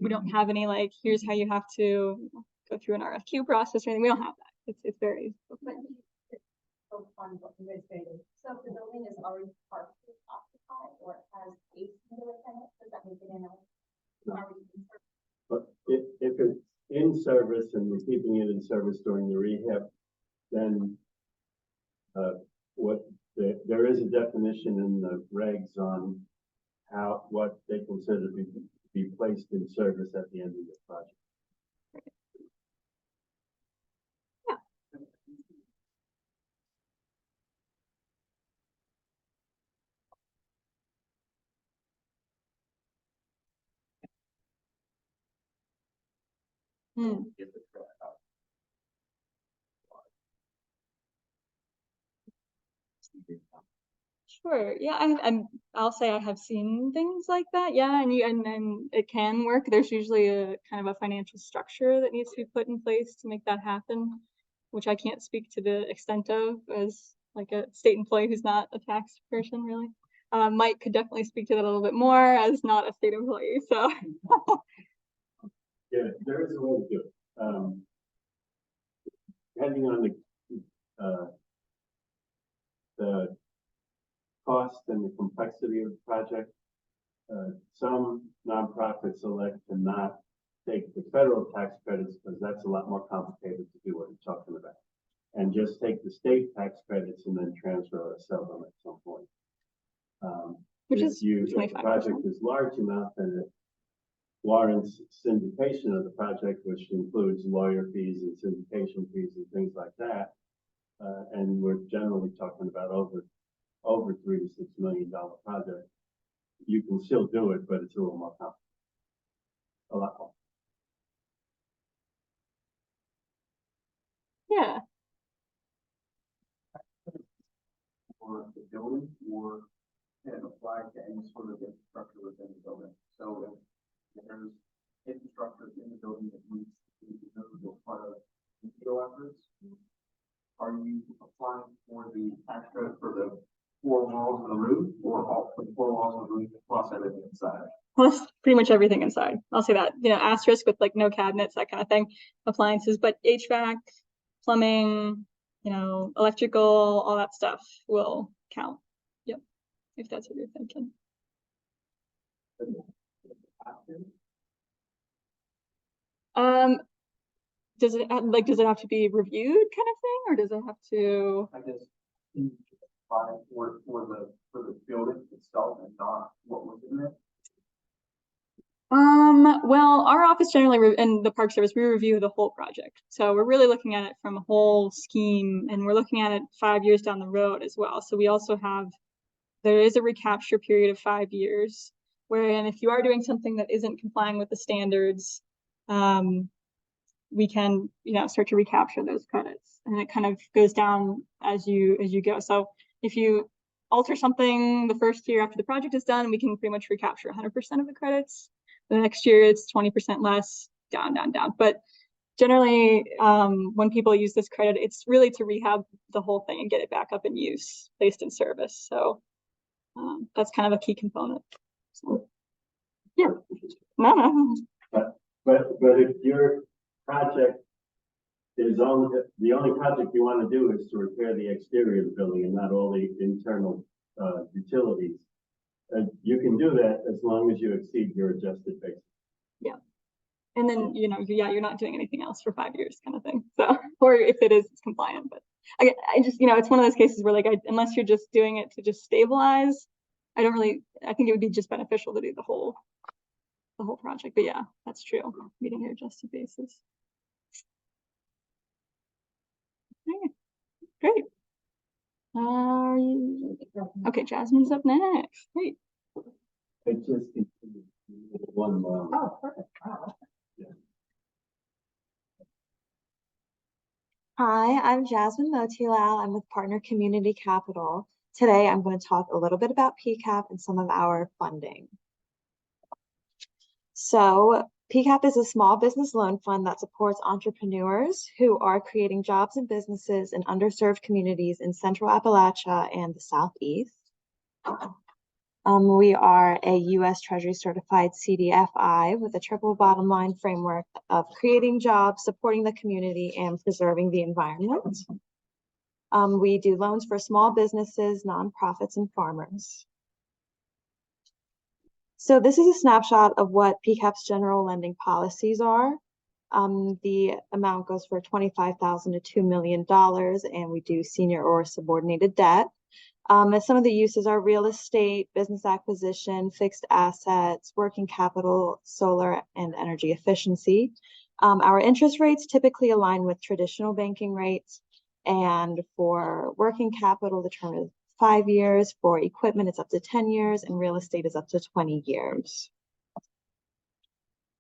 don't have any like, here's how you have to go through an RFQ process or anything. We don't have that. It's very. so fun what you guys say. So if the building is already partially occupied or it has a singular tenant, does that make it in But if it's in service and we're keeping it in service during the rehab, then there is a definition in the regs on what they consider to be placed in service at the end of the project. Hmm. Sure. Yeah, I'll say I have seen things like that. Yeah, and it can work. There's usually a kind of a financial structure that needs to be put in place to make that happen, which I can't speak to the extent of as like a state employee who's not a tax person really. Mike could definitely speak to that a little bit more as not a state employee. So Yeah, there is a way to do it. Depending on the cost and the complexity of the project, some nonprofits elect to not take the federal tax credits because that's a lot more complicated to do what you're talking about, and just take the state tax credits and then transfer or sell them at some point. which is If the 25%. project is large enough and it warrants syndication of the project, which includes lawyer fees and syndication fees and things like that. And we're generally talking about over $3 to $6 million project. You can still do it, but it's a little more complicated. A lot more. Yeah. For the building, or can it apply to any sort of infrastructure within the building? So if there's infrastructure in the building that needs to be visible part of the efforts, are you applying for the tax credit for the 4 walls of the roof, or all for the 4 walls of the roof plus everything inside? Plus pretty much everything inside. I'll say that, asterisk with like no cabinets, that kind of thing, appliances, but HVAC, plumbing, electrical, all that stuff will count. Yep. If that's what you're thinking. Does it have to be reviewed kind of thing, or does it have to? I guess for the building itself and not what was in it. Well, our office generally and the Park Service, we review the whole project. So we're really looking at it from a whole scheme, and we're looking at it 5 years down the road as well. So we also have there is a recapture period of 5 years, wherein if you are doing something that isn't complying with the standards, we can, start to recapture those credits, and it kind of goes down as you go. So if you alter something the first year after the project is done, we can pretty much recapture 100% of the credits. The next year it's 20% less, down. But generally, when people use this credit, it's really to rehab the whole thing and get it back up in use, placed in service. So that's kind of a key component. So, yeah, no. But if your project is the only project you want to do is to repair the exterior of the building and not all the internal utilities, you can do that as long as you exceed your adjusted basis. Yeah. And then, you're not doing anything else for 5 years kind of thing. So, or if it is, it's compliant. But I just, it's one of those cases where unless you're just doing it to just stabilize, I think it would be just beneficial to do the whole project. But yeah, that's true. Meeting your adjusted basis. Okay, great. Okay, Jasmine's up next. Great. It just one more. Oh, perfect. Wow. Hi, I'm Jasmine Motilal. I'm with Partner Community Capital. Today, I'm going to talk a little bit about PCAP and some of our funding. So PCAP is a small business loan fund that supports entrepreneurs who are creating jobs and businesses in underserved communities in Central Appalachia and the Southeast. We are a U.S. Treasury certified CDFI with a triple bottom line framework of creating jobs, supporting the community, and preserving the environment. We do loans for small businesses, nonprofits, and farmers. So this is a snapshot of what PCAP's general lending policies are. The amount goes for $25,000 to $2 million, and we do senior or subordinated debt. Some of the uses are real estate, business acquisition, fixed assets, working capital, solar, and energy efficiency. Our interest rates typically align with traditional banking rates, and for working capital, the term is 5 years. For equipment, it's up to 10 years, and real estate is up to 20 years.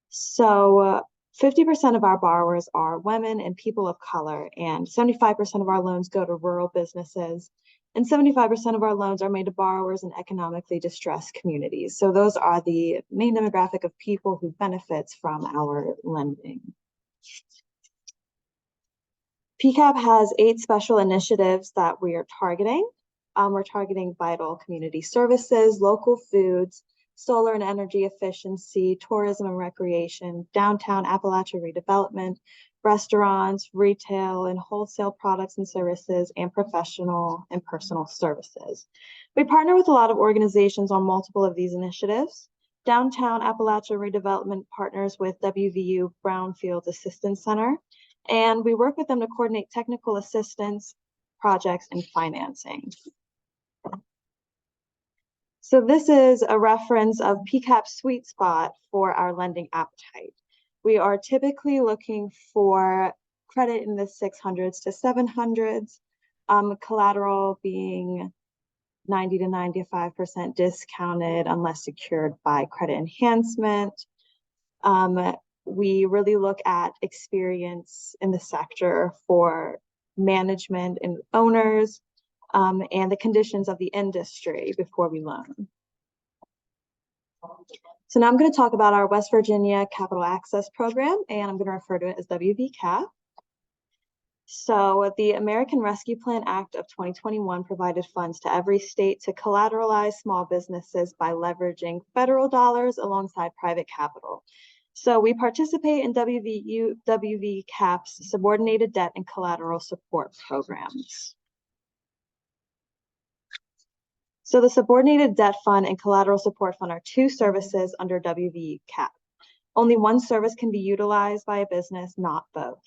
So 50% of our borrowers are women and people of color, and 75% of our loans go to rural businesses, and 75% of our loans are made to borrowers in economically distressed communities. So those are the main demographic of people who benefits from our lending. PCAP has 8 special initiatives that we are targeting. We're targeting vital community services, local foods, solar and energy efficiency, tourism and recreation, downtown Appalachia redevelopment, restaurants, retail and wholesale products and services, and professional and personal services. We partner with a lot of organizations on multiple of these initiatives. Downtown Appalachia Redevelopment partners with WVU Brownfields Assistance Center, and we work with them to coordinate technical assistance, projects, and financing. So this is a reference of PCAP's sweet spot for our lending appetite. We are typically looking for credit in the 600s to 700s, collateral being 90 to 95% discounted unless secured by credit enhancement. We really look at experience in the sector for management and owners, and the conditions of the industry before we loan. So now I'm going to talk about our West Virginia Capital Access Program, and I'm going to refer to it as WVCAP. So the American Rescue Plan Act of 2021 provided funds to every state to collateralize small businesses by leveraging federal dollars alongside private capital. So we participate in WVCAP's subordinated debt and collateral support programs. So the subordinated debt fund and collateral support fund are 2 services under WVCAP. Only one service can be utilized by a business, not both.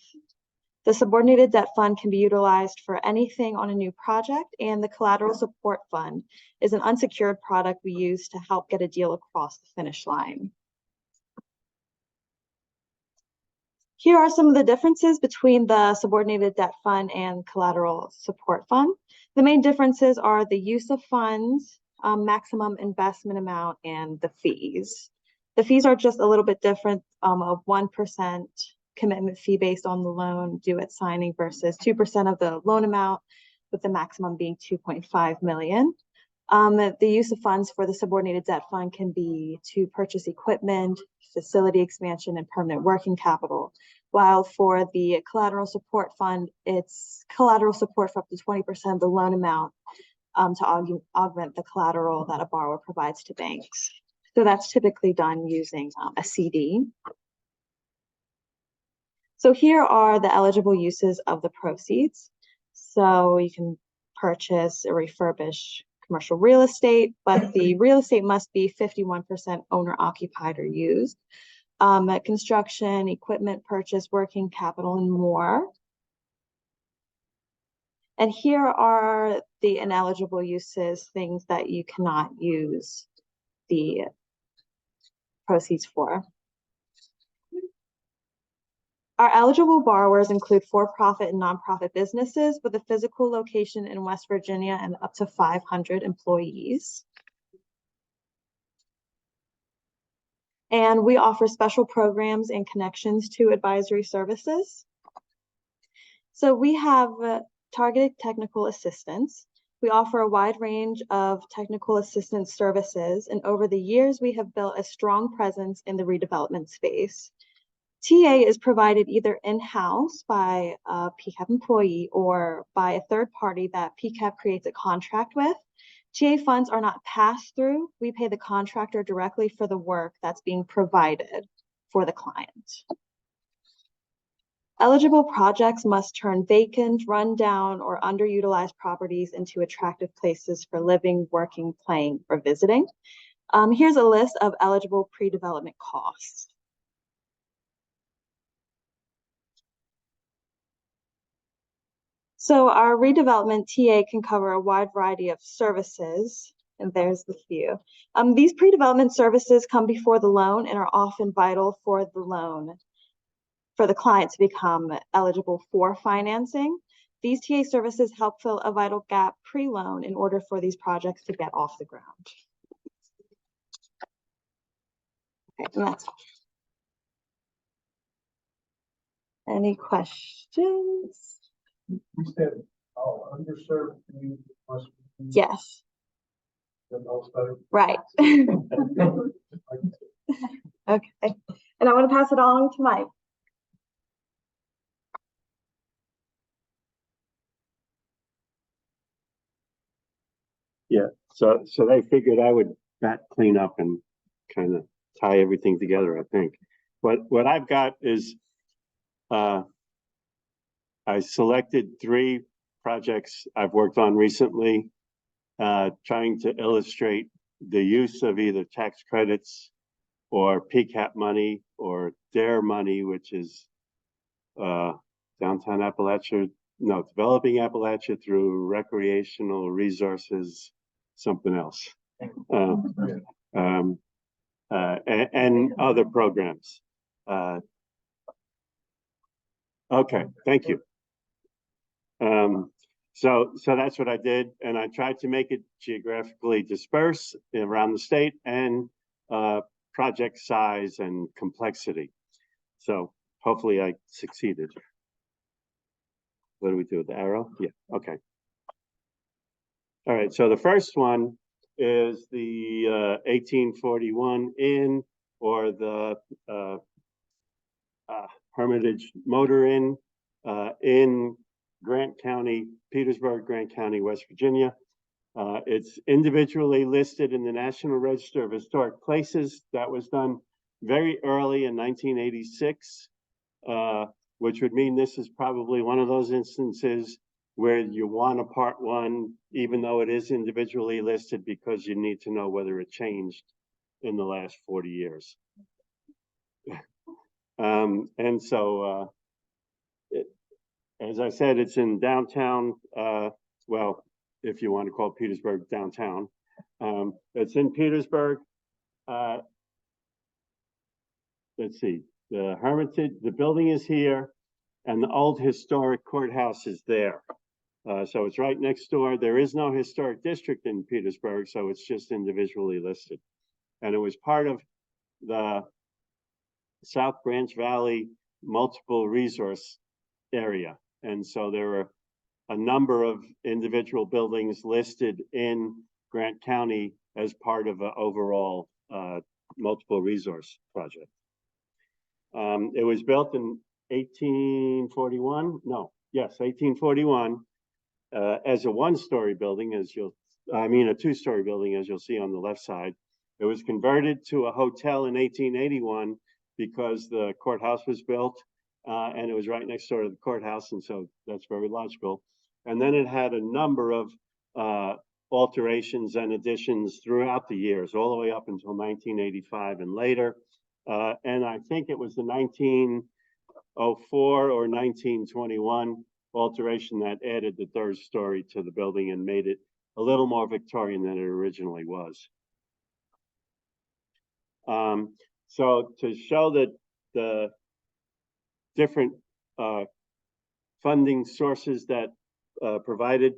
The subordinated debt fund can be utilized for anything on a new project, and the collateral support fund is an unsecured product we use to help get a deal across the finish line. Here are some of the differences between the subordinated debt fund and collateral support fund. The main differences are the use of funds, maximum investment amount, and the fees. The fees are just a little bit different, of 1% commitment fee based on the loan due at signing versus 2% of the loan amount, with the maximum being 2.5 million. The use of funds for the subordinated debt fund can be to purchase equipment, facility expansion, and permanent working capital. While for the collateral support fund, it's collateral support for up to 20% of the loan amount to augment the collateral that a borrower provides to banks. So that's typically done using a CD. So here are the eligible uses of the proceeds. So you can purchase or refurbish commercial real estate, but the real estate must be 51% owner occupied or used. Construction, equipment purchase, working capital, and more. And here are the ineligible uses, things that you cannot use the proceeds for. Our eligible borrowers include for-profit and nonprofit businesses with a physical location in West Virginia and up to 500 employees. And we offer special programs and connections to advisory services. So we have targeted technical assistance. We offer a wide range of technical assistance services, and over the years, we have built a strong presence in the redevelopment space. TA is provided either in-house by a PCAP employee or by a third party that PCAP creates a contract with. TA funds are not passed through. We pay the contractor directly for the work that's being provided for the client. Eligible projects must turn vacant, run-down, or underutilized properties into attractive places for living, working, playing, or visiting. Here's a list of eligible pre-development costs. So our redevelopment TA can cover a wide variety of services, and there's the few. These pre-development services come before the loan and are often vital for the loan, for the client to become eligible for financing. These TA services help fill a vital gap pre-loan in order for these projects to get off the ground. Okay, and that's all. Any questions? You said all underserved communities must be. Yes. Also. Right. Okay. And I want to pass it on to Mike. Yeah, so they figured I would clean up and kind of tie everything together, I think. What I've got is I selected 3 projects I've worked on recently, trying to illustrate the use of either tax credits or PCAP money or DARE money, which is Downtown Appalachia, no, Developing Appalachia through Recreational Resources, something else, and other programs. Okay, thank you. So that's what I did, and I tried to make it geographically dispersed around the state and project size and complexity. So hopefully I succeeded. What do we do with the arrow? Yeah, okay. All right, so the first one is the 1841 Inn, or the Hermitage Motor Inn in Grant County, Petersburg, Grant County, West Virginia. It's individually listed in the National Register of Historic Places. That was done very early in 1986, which would mean this is probably one of those instances where you want a Part 1, even though it is individually listed, because you need to know whether it changed in the last 40 years. And so, as I said, it's in downtown, well, if you want to call Petersburg downtown. It's in Petersburg. Let's see, the Hermitage, the building is here, and the old historic courthouse is there. So it's right next door. There is no historic district in Petersburg, so it's just individually listed. And it was part of the South Branch Valley multiple resource area. And so there were a number of individual buildings listed in Grant County as part of an overall multiple resource project. It was built in 1841. No, yes, 1841 as a one-story building, a two-story building, as you'll see on the left side. It was converted to a hotel in 1881 because the courthouse was built, and it was right next door to the courthouse, and so that's very logical. And then it had a number of alterations and additions throughout the years, all the way up until 1985 and later. And I think it was the 1904 or 1921 alteration that added the third story to the building and made it a little more Victorian than it originally was. So to show that the different funding sources that provided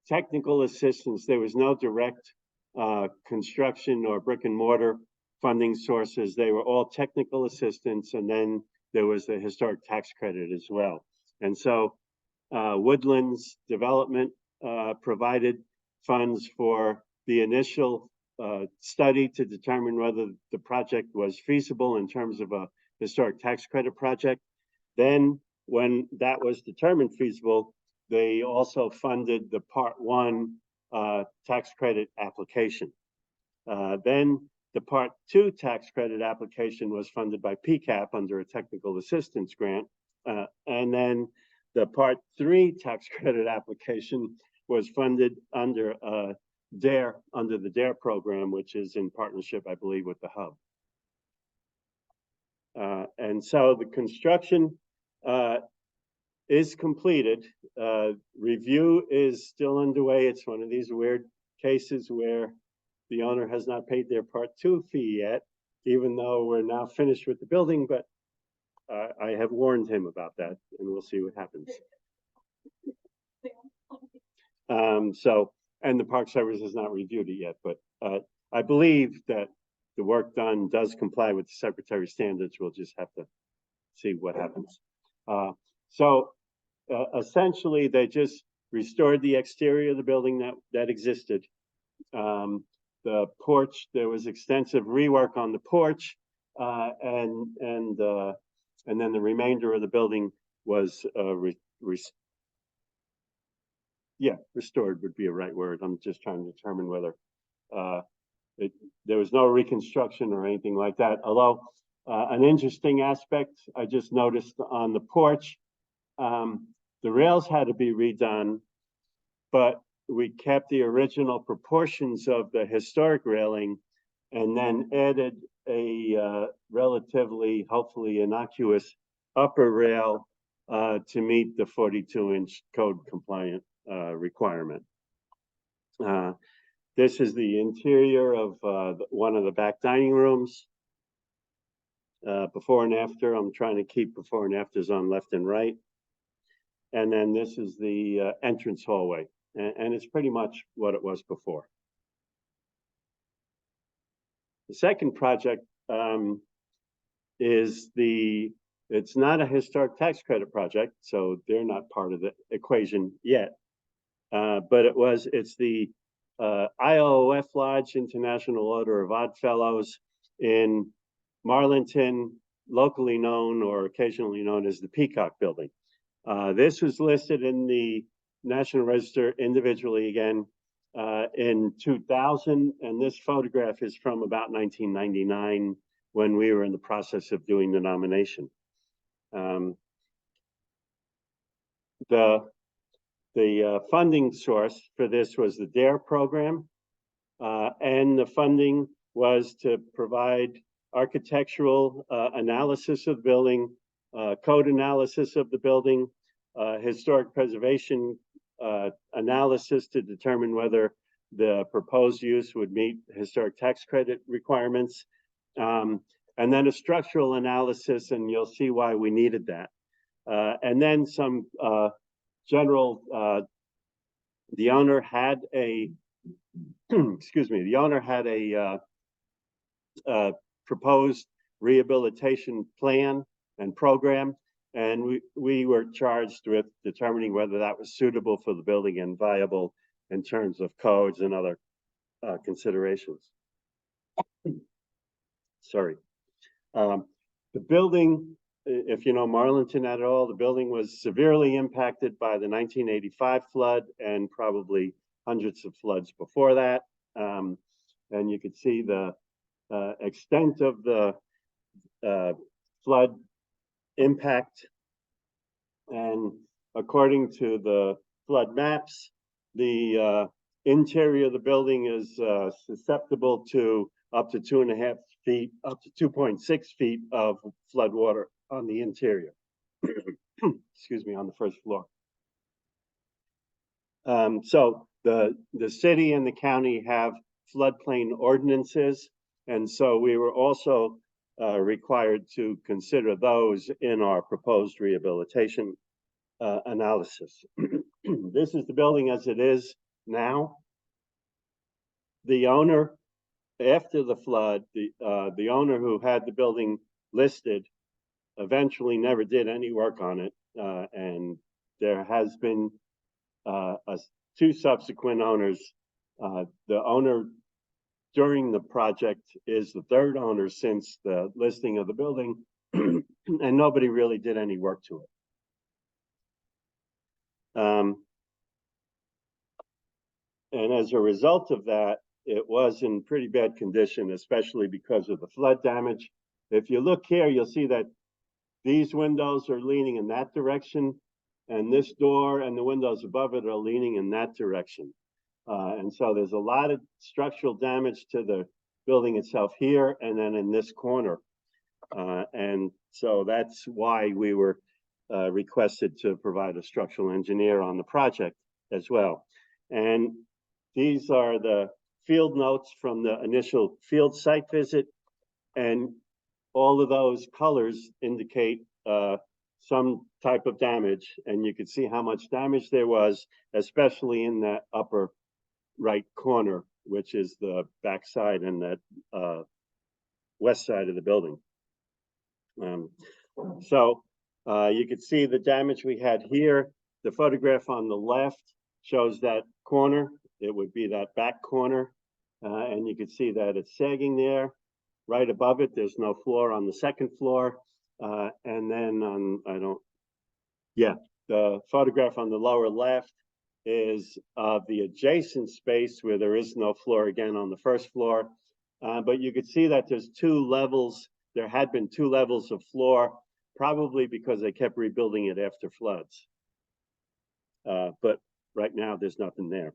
technical assistance, there was no direct construction or brick and mortar funding sources. They were all technical assistance, and then there was the historic tax credit as well. And so Woodlands Development provided funds for the initial study to determine whether the project was feasible in terms of a historic tax credit project. Then when that was determined feasible, they also funded the Part 1 tax credit application. Then the Part 2 tax credit application was funded by PCAP under a technical assistance grant. And then the Part 3 tax credit application was funded under DARE, under the DARE program, which is in partnership, I believe, with the Hub. And so the construction is completed. Review is still underway. It's one of these weird cases where the owner has not paid their Part 2 fee yet, even though we're now finished with the building, but I have warned him about that, and we'll see what happens. And the Park Service has not reviewed it yet, but I believe that the work done does comply with the Secretary's standards. We'll just have to see what happens. Essentially, they just restored the exterior of the building that existed. The porch, there was extensive rework on the porch, and then the remainder of the building was restored would be a right word. I'm just trying to determine whether there was no reconstruction or anything like that. Although an interesting aspect I just noticed on the porch, the rails had to be redone, but we kept the original proportions of the historic railing and then added a relatively, hopefully innocuous upper rail to meet the 42-inch code compliant requirement. This is the interior of one of the back dining rooms. Before and after, I'm trying to keep before and afters on left and right. And then this is the entrance hallway, and it's pretty much what it was before. The second project it's not a historic tax credit project, so they're not part of the equation yet. But it's the IOOF Lodge, International Order of Odd Fellows in Marlinton, locally known or occasionally known as the Peacock Building. This was listed in the National Register individually again in 2000, and this photograph is from about 1999 when we were in the process of doing the nomination. The funding source for this was the DARE program, and the funding was to provide architectural analysis of the building, code analysis of the building, historic preservation analysis to determine whether the proposed use would meet historic tax credit requirements, and then a structural analysis, and you'll see why we needed that. And then some general The owner had a, excuse me, the owner had a proposed rehabilitation plan and program, and we were charged with determining whether that was suitable for the building and viable in terms of codes and other considerations. Sorry. The building, if you know Marlinton at all, the building was severely impacted by the 1985 flood and probably hundreds of floods before that. And you could see the extent of the flood impact. And according to the flood maps, the interior of the building is susceptible to up to 2.5 feet, up to 2.6 feet of flood water on the interior. Excuse me, on the first floor. So the city and the county have floodplain ordinances, and so we were also required to consider those in our proposed rehabilitation analysis. This is the building as it is now. The owner, after the flood, the owner who had the building listed eventually never did any work on it, and there has been two subsequent owners. The owner during the project is the third owner since the listing of the building, and nobody really did any work to it. And as a result of that, it was in pretty bad condition, especially because of the flood damage. If you look here, you'll see that these windows are leaning in that direction, and this door and the windows above it are leaning in that direction. And so there's a lot of structural damage to the building itself here and then in this corner. And so that's why we were requested to provide a structural engineer on the project as well. And these are the field notes from the initial field site visit, and all of those colors indicate some type of damage, and you can see how much damage there was, especially in that upper right corner, which is the back side and that west side of the building. So you can see the damage we had here. The photograph on the left shows that corner. It would be that back corner, and you can see that it's sagging there. Right above it, there's no floor on the second floor. And then on, the photograph on the lower left is the adjacent space where there is no floor again on the first floor. But you could see that there's two levels. There had been two levels of floor, probably because they kept rebuilding it after floods. But right now there's nothing there.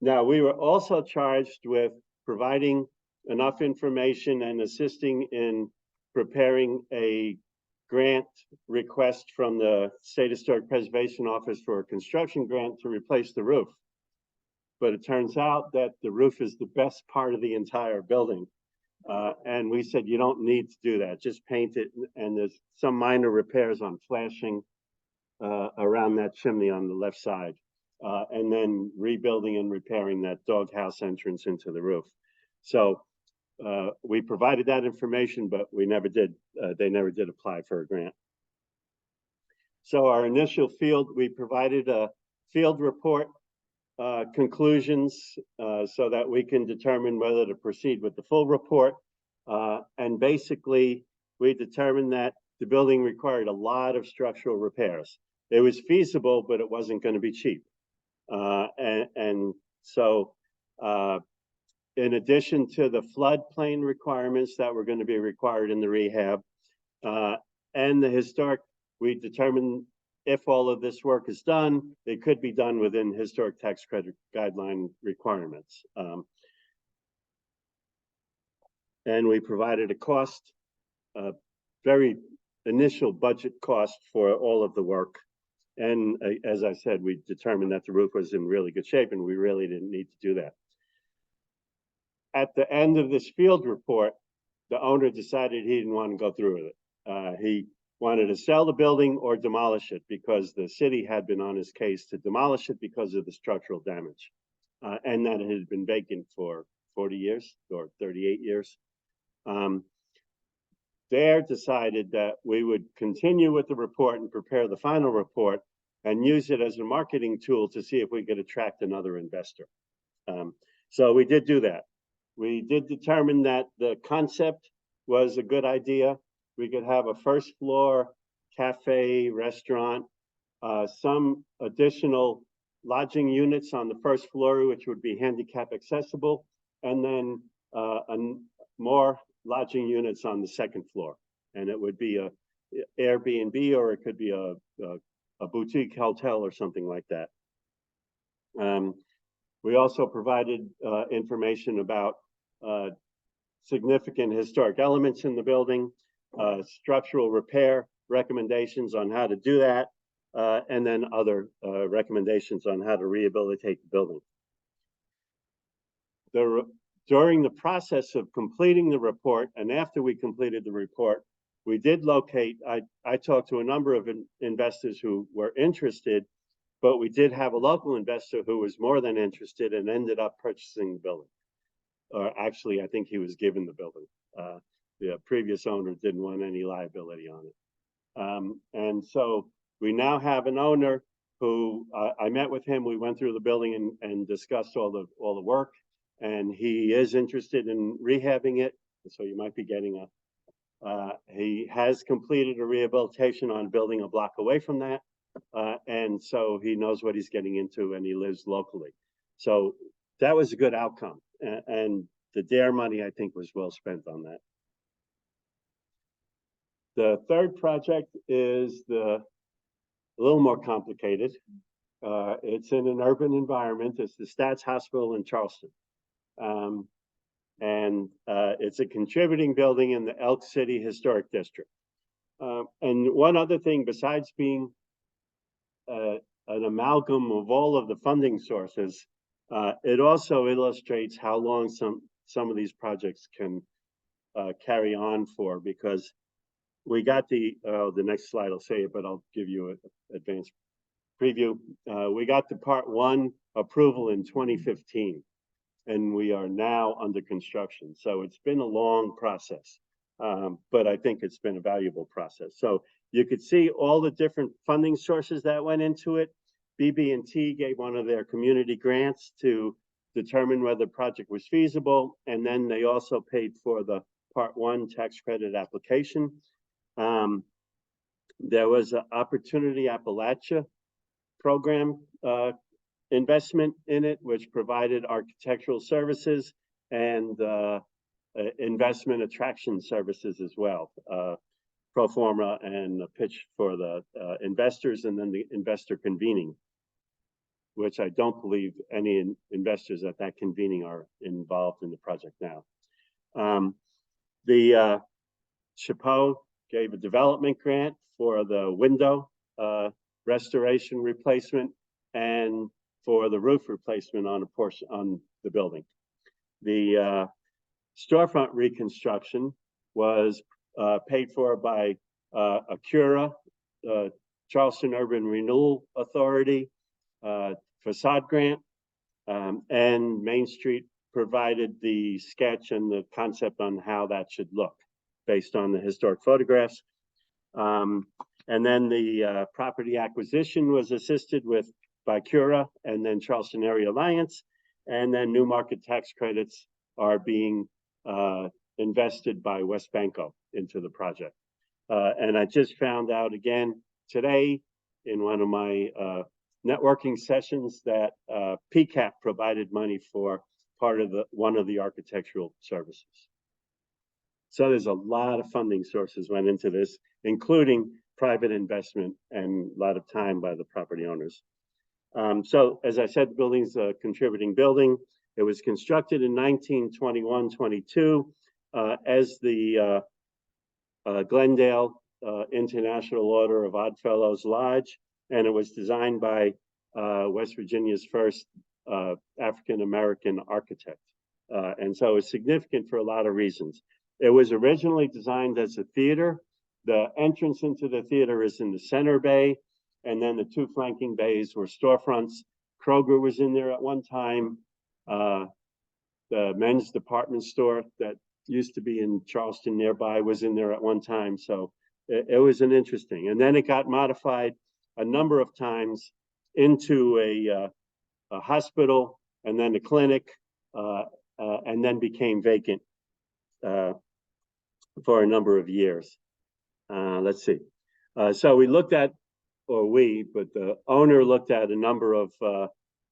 Now, we were also charged with providing enough information and assisting in preparing a grant request from the State Historic Preservation Office for a construction grant to replace the roof. But it turns out that the roof is the best part of the entire building. And we said, you don't need to do that, just paint it. And there's some minor repairs on flashing around that chimney on the left side. And then rebuilding and repairing that doghouse entrance into the roof. So we provided that information, but we never did, they never did apply for a grant. So our initial field, we provided a field report conclusions so that we can determine whether to proceed with the full report. And basically, we determined that the building required a lot of structural repairs. It was feasible, but it wasn't going to be cheap. And so in addition to the floodplain requirements that were going to be required in the rehab and the historic, we determined if all of this work is done, it could be done within historic tax credit guideline requirements. And we provided a cost, very initial budget cost for all of the work. And as I said, we determined that the roof was in really good shape and we really didn't need to do that. At the end of this field report, the owner decided he didn't want to go through with it. He wanted to sell the building or demolish it because the city had been on his case to demolish it because of the structural damage. And that it had been vacant for 40 years or 38 years. Dare decided that we would continue with the report and prepare the final report and use it as a marketing tool to see if we could attract another investor. So we did do that. We did determine that the concept was a good idea. We could have a first floor cafe, restaurant, some additional lodging units on the first floor, which would be handicap accessible, and then more lodging units on the second floor. And it would be a Airbnb, or it could be a boutique hotel or something like that. We also provided information about significant historic elements in the building, structural repair recommendations on how to do that, and then other recommendations on how to rehabilitate the building. During the process of completing the report, and after we completed the report, we did locate, I talked to a number of investors who were interested, but we did have a local investor who was more than interested and ended up purchasing the building. Or actually, I think he was given the building. The previous owner didn't want any liability on it. And so we now have an owner who, I met with him, we went through the building and discussed all the work, and he is interested in rehabbing it. So you might be getting he has completed a rehabilitation on a building a block away from that. And so he knows what he's getting into, and he lives locally. So that was a good outcome. And the DARE money, I think, was well spent on that. The third project is a little more complicated. It's in an urban environment. It's the Stats Hospital in Charleston. It's a contributing building in the Elk City Historic District. And one other thing, besides being an amalgam of all of the funding sources, it also illustrates how long some of these projects can carry on for, because we got the next slide will say it, but I'll give you an advanced preview. We got the part 1 approval in 2015, and we are now under construction. So it's been a long process, but I think it's been a valuable process. So you could see all the different funding sources that went into it. BB&T gave one of their community grants to determine whether the project was feasible, and then they also paid for the Part 1 tax credit application. There was an Opportunity Appalachia program investment in it, which provided architectural services and investment attraction services as well. Pro forma and a pitch for the investors, and then the investor convening, which I don't believe any investors at that convening are involved in the project now. The Chapeau gave a development grant for the window restoration replacement and for the roof replacement on a portion on the building. The storefront reconstruction was paid for by Acura, Charleston Urban Renewal Authority, facade grant, and Main Street provided the sketch and the concept on how that should look based on the historic photographs. And then the property acquisition was assisted with by Cura and then Charleston Area Alliance, and then new market tax credits are being invested by West Banco into the project. And I just found out again today in one of my networking sessions that PCAP provided money for part of one of the architectural services. So there's a lot of funding sources went into this, including private investment and a lot of time by the property owners. So as I said, the building's a contributing building. It was constructed in 1921-22 as the Glendale International Order of Odd Fellows Lodge, and it was designed by West Virginia's first African-American architect. And so it's significant for a lot of reasons. It was originally designed as a theater, The entrance into the theater is in the center bay, and then the two flanking bays were storefronts. Kroger was in there at one time. The men's department store that used to be in Charleston nearby was in there at one time. So it was an interesting. And then it got modified a number of times into a hospital and then a clinic, and then became vacant for a number of years. Let's see. So we looked at, but the owner looked at a number of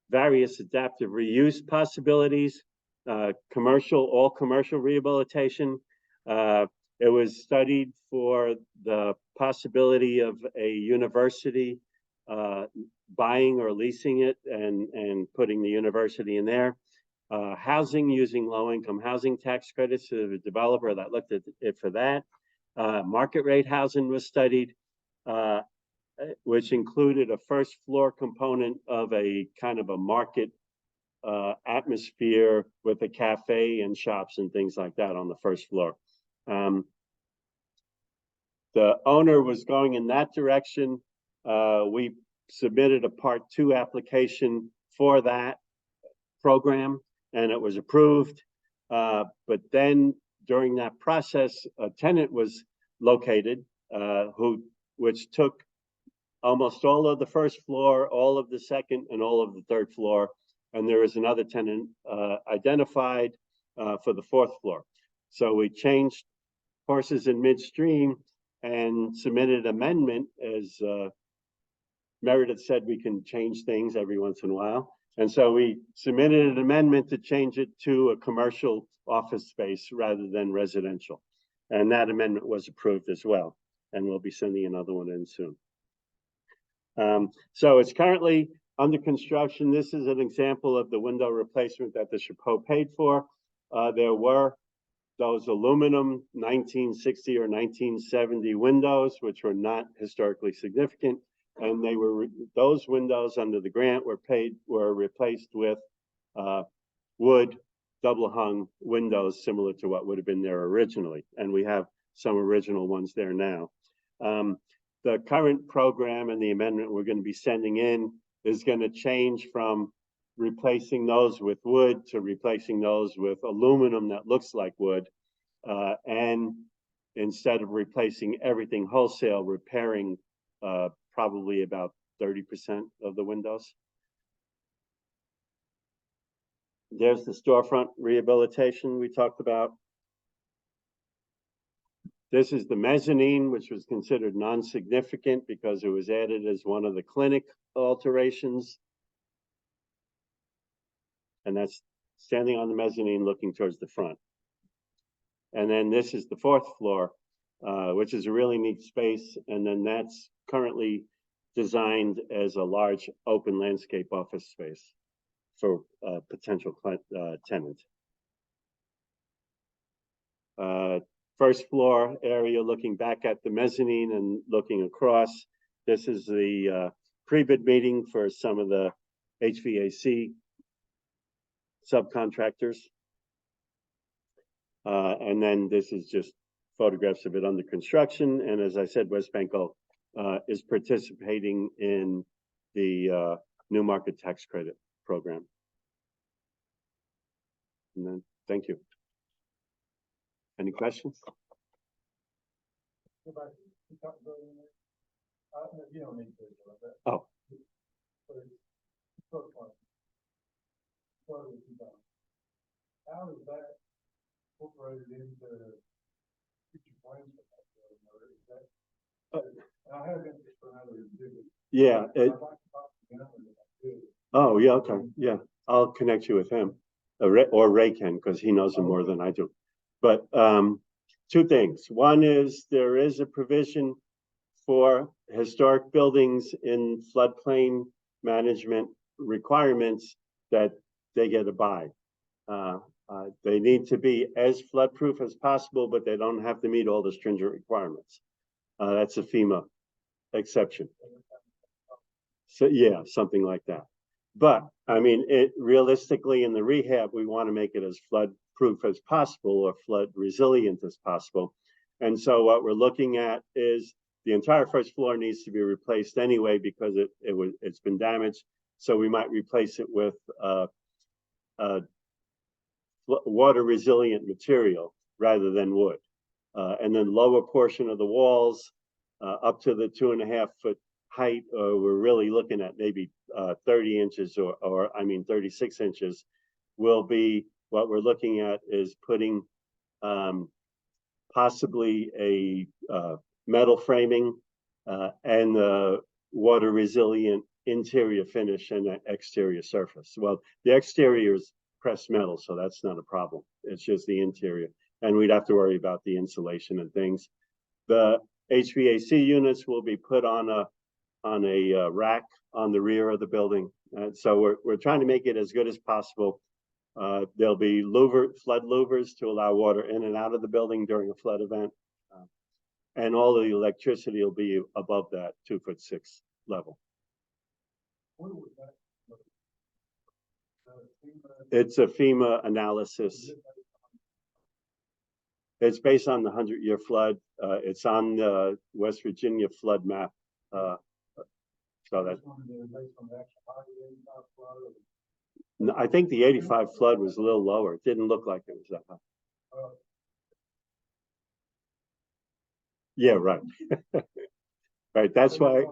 various adaptive reuse possibilities, all commercial rehabilitation. It was studied for the possibility of a university buying or leasing it and putting the university in there. Housing using low-income housing tax credits to the developer that looked at it for that. Market rate housing was studied, which included a first floor component of a kind of a market atmosphere with a cafe and shops and things like that on the first floor. The owner was going in that direction. We submitted a Part 2 application for that program, and it was approved. But then during that process, a tenant was located which took almost all of the first floor, all of the second, and all of the third floor. And there is another tenant identified for the fourth floor. So we changed horses in midstream and submitted amendment. As Meredith said, we can change things every once in a while. And so we submitted an amendment to change it to a commercial office space rather than residential. And that amendment was approved as well. And we'll be sending another one in soon. So it's currently under construction. This is an example of the window replacement that the Chapeau paid for. There were those aluminum 1960 or 1970 windows, which were not historically significant. And those windows under the grant were replaced with wood double hung windows similar to what would have been there originally. And we have some original ones there now. The current program and the amendment we're going to be sending in is going to change from replacing those with wood to replacing those with aluminum that looks like wood. And instead of replacing everything wholesale, repairing probably about 30% of the windows. There's the storefront rehabilitation we talked about. This is the mezzanine, which was considered non-significant because it was added as one of the clinic alterations. And that's standing on the mezzanine looking towards the front. And then this is the fourth floor, which is a really neat space. And then that's currently designed as a large open landscape office space for a potential tenant. First floor area looking back at the mezzanine and looking across. This is the pre-bid meeting for some of the HVAC subcontractors. And then this is just photographs of it under construction. And as I said, West Banco is participating in the new market tax credit program. And then, thank you. Any questions? You don't need to. Oh. How is that incorporated into future plans for that building? I have interest for another exhibit. Yeah. Oh, yeah, okay. Yeah, I'll connect you with him. Or Ray can, because he knows him more than I do. But two things. One is there is a provision for historic buildings in floodplain management requirements that they get a buy. They need to be as flood-proof as possible, but they don't have to meet all the stringent requirements. That's a FEMA exception. So yeah, something like that. But I mean, realistically in the rehab, we want to make it as flood-proof as possible or flood resilient as possible. And so what we're looking at is the entire first floor needs to be replaced anyway because it's been damaged. So we might replace it with water resilient material rather than wood. And then lower portion of the walls up to the 2.5 foot height, we're really looking at maybe 30 inches or 36 inches will be what we're looking at is putting possibly a metal framing and the water resilient interior finish and an exterior surface. Well, the exterior is pressed metal, so that's not a problem. It's just the interior. And we'd have to worry about the insulation and things. The HVAC units will be put on a rack on the rear of the building. And so we're trying to make it as good as possible. There'll be flood louvers to allow water in and out of the building during a flood event. And all the electricity will be above that 2'6" level. It's a FEMA analysis. It's based on the 100-year flood. It's on the West Virginia flood map. So that. I think the 85 flood was a little lower. It didn't look like it was that high. Yeah, right. Right. That's why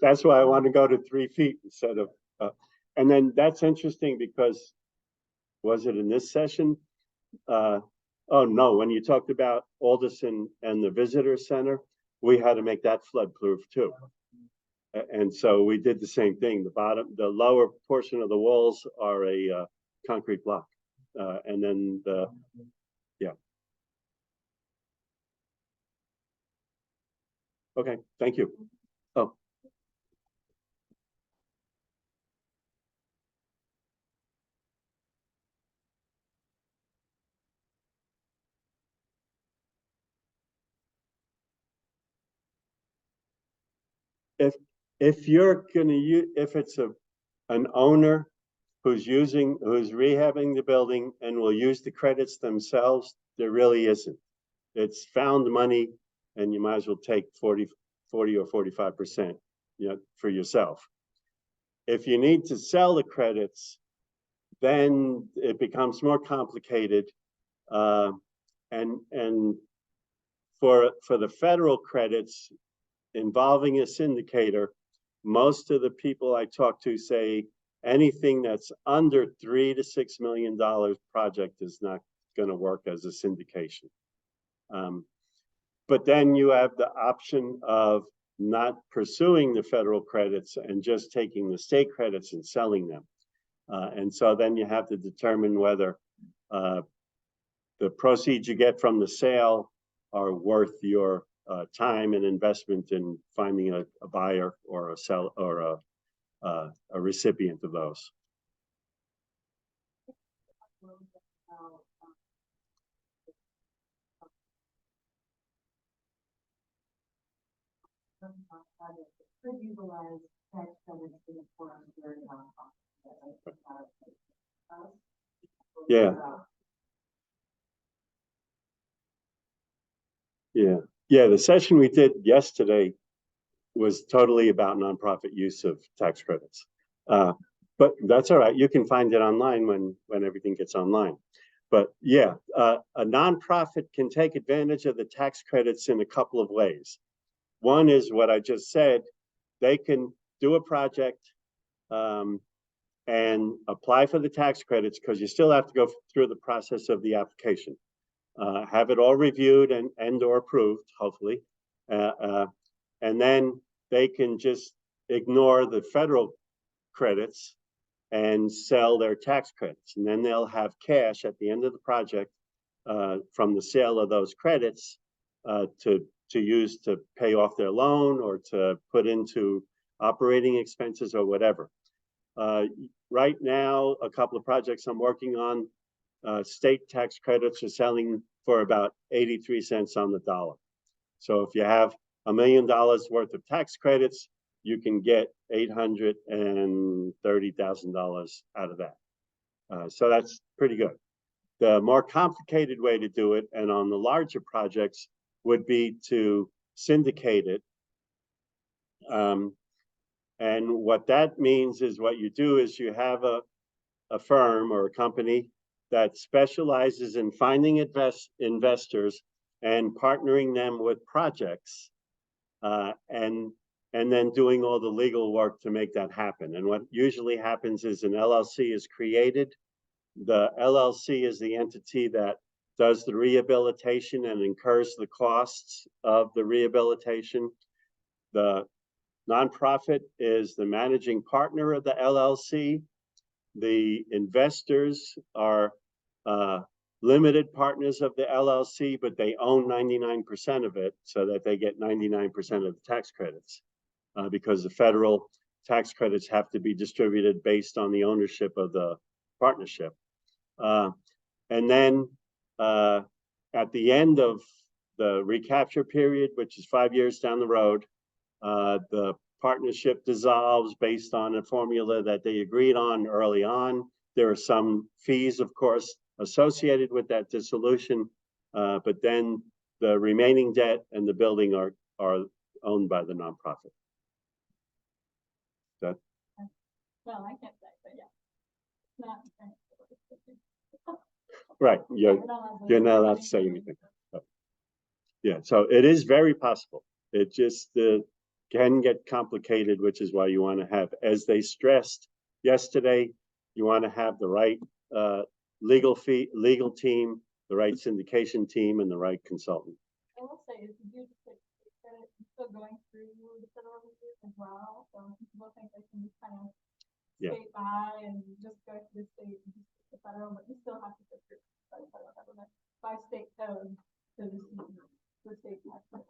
I want to go to 3 feet instead of. And then that's interesting because was it in this session? Oh no, when you talked about Alderson and the visitor center, we had to make that flood proof too. And so we did the same thing. The lower portion of the walls are a concrete block. And then yeah. Okay, thank you. Oh. If you're gonna use, if it's an owner who's rehabbing the building and will use the credits themselves, there really isn't. It's found money, and you might as well take 40 or 45%, for yourself. If you need to sell the credits, then it becomes more complicated. And for the federal credits involving a syndicator, most of the people I talk to say anything that's under $3 to $6 million project is not going to work as a syndication. But then you have the option of not pursuing the federal credits and just taking the state credits and selling them. And so then you have to determine whether the proceeds you get from the sale are worth your time and investment in finding a buyer or a recipient of those. Could utilize tax credits in the form of very Yeah. Yeah, the session we did yesterday was totally about nonprofit use of tax credits. But that's all right. You can find it online when everything gets online. But yeah, a nonprofit can take advantage of the tax credits in a couple of ways. One is what I just said. They can do a project and apply for the tax credits because you still have to go through the process of the application. Have it all reviewed and or approved, hopefully. And then they can just ignore the federal credits and sell their tax credits. And then they'll have cash at the end of the project from the sale of those credits to use to pay off their loan or to put into operating expenses or whatever. Right now, a couple of projects I'm working on, state tax credits are selling for about 83 cents on the dollar. So if you have $1 million worth of tax credits, you can get $830,000 out of that. So that's pretty good. The more complicated way to do it, and on the larger projects, would be to syndicate it. And what that means is what you do is you have a firm or a company that specializes in finding investors and partnering them with projects, and then doing all the legal work to make that happen. And what usually happens is an LLC is created. The LLC is the entity that does the rehabilitation and incurs the costs of the rehabilitation. The nonprofit is the managing partner of the LLC. The investors are limited partners of the LLC, but they own 99% of it so that they get 99% of the tax credits, because the federal tax credits have to be distributed based on the ownership of the partnership. And then at the end of the recapture period, which is 5 years down the road, the partnership dissolves based on a formula that they agreed on early on. There are some fees, of course, associated with that dissolution, but then the remaining debt and the building are owned by the nonprofit. That, Well, I can't say, but yeah. It's not. right, you're not allowed to say anything. But, yeah, so it is very possible. It just can get complicated, which is why you want to have, as they stressed yesterday, you want to have the right legal team, the right syndication team, and the right consultant. I will say, if you do just take credit, it's still going through the federal review as well. So people think they can just kind of skate by and just go to the state and just the federal, but you still have to go through by the federal government, by state code to receive the state tax credit.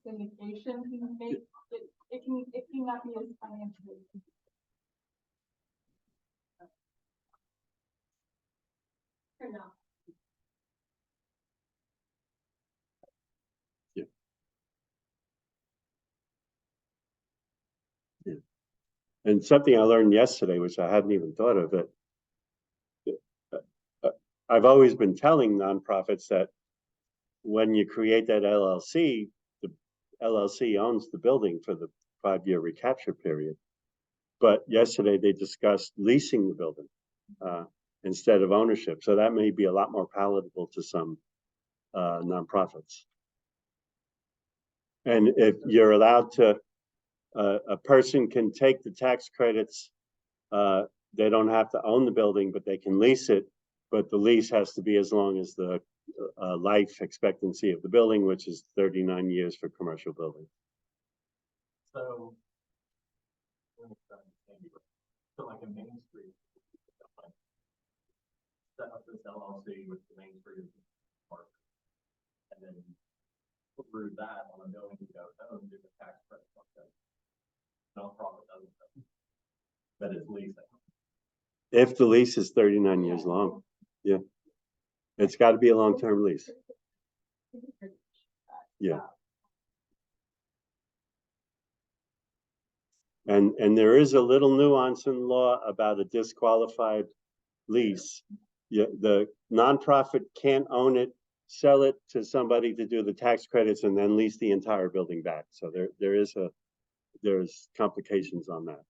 Syndication can make it cannot be as financially. Or not. Yeah. Yeah. And something I learned yesterday, which I hadn't even thought of, that I've always been telling nonprofits that when you create that LLC, the LLC owns the building for the 5-year recapture period. But yesterday they discussed leasing the building instead of ownership. So that may be a lot more palatable to some nonprofits. And if you're allowed to, a person can take the tax credits. They don't have to own the building, but they can lease it. But the lease has to be as long as the life expectancy of the building, which is 39 years for commercial buildings. So, like a Main Street, set up this LLC with the Main Street park, and then through that on a building you don't own, do the tax credit function. Nonprofit doesn't, that is leasing. If the lease is 39 years long, yeah, it's got to be a long-term lease. Yeah. And there is a little nuance in law about a disqualified lease. Yeah, the nonprofit can't own it, sell it to somebody to do the tax credits, and then lease the entire building back. So there's complications on that.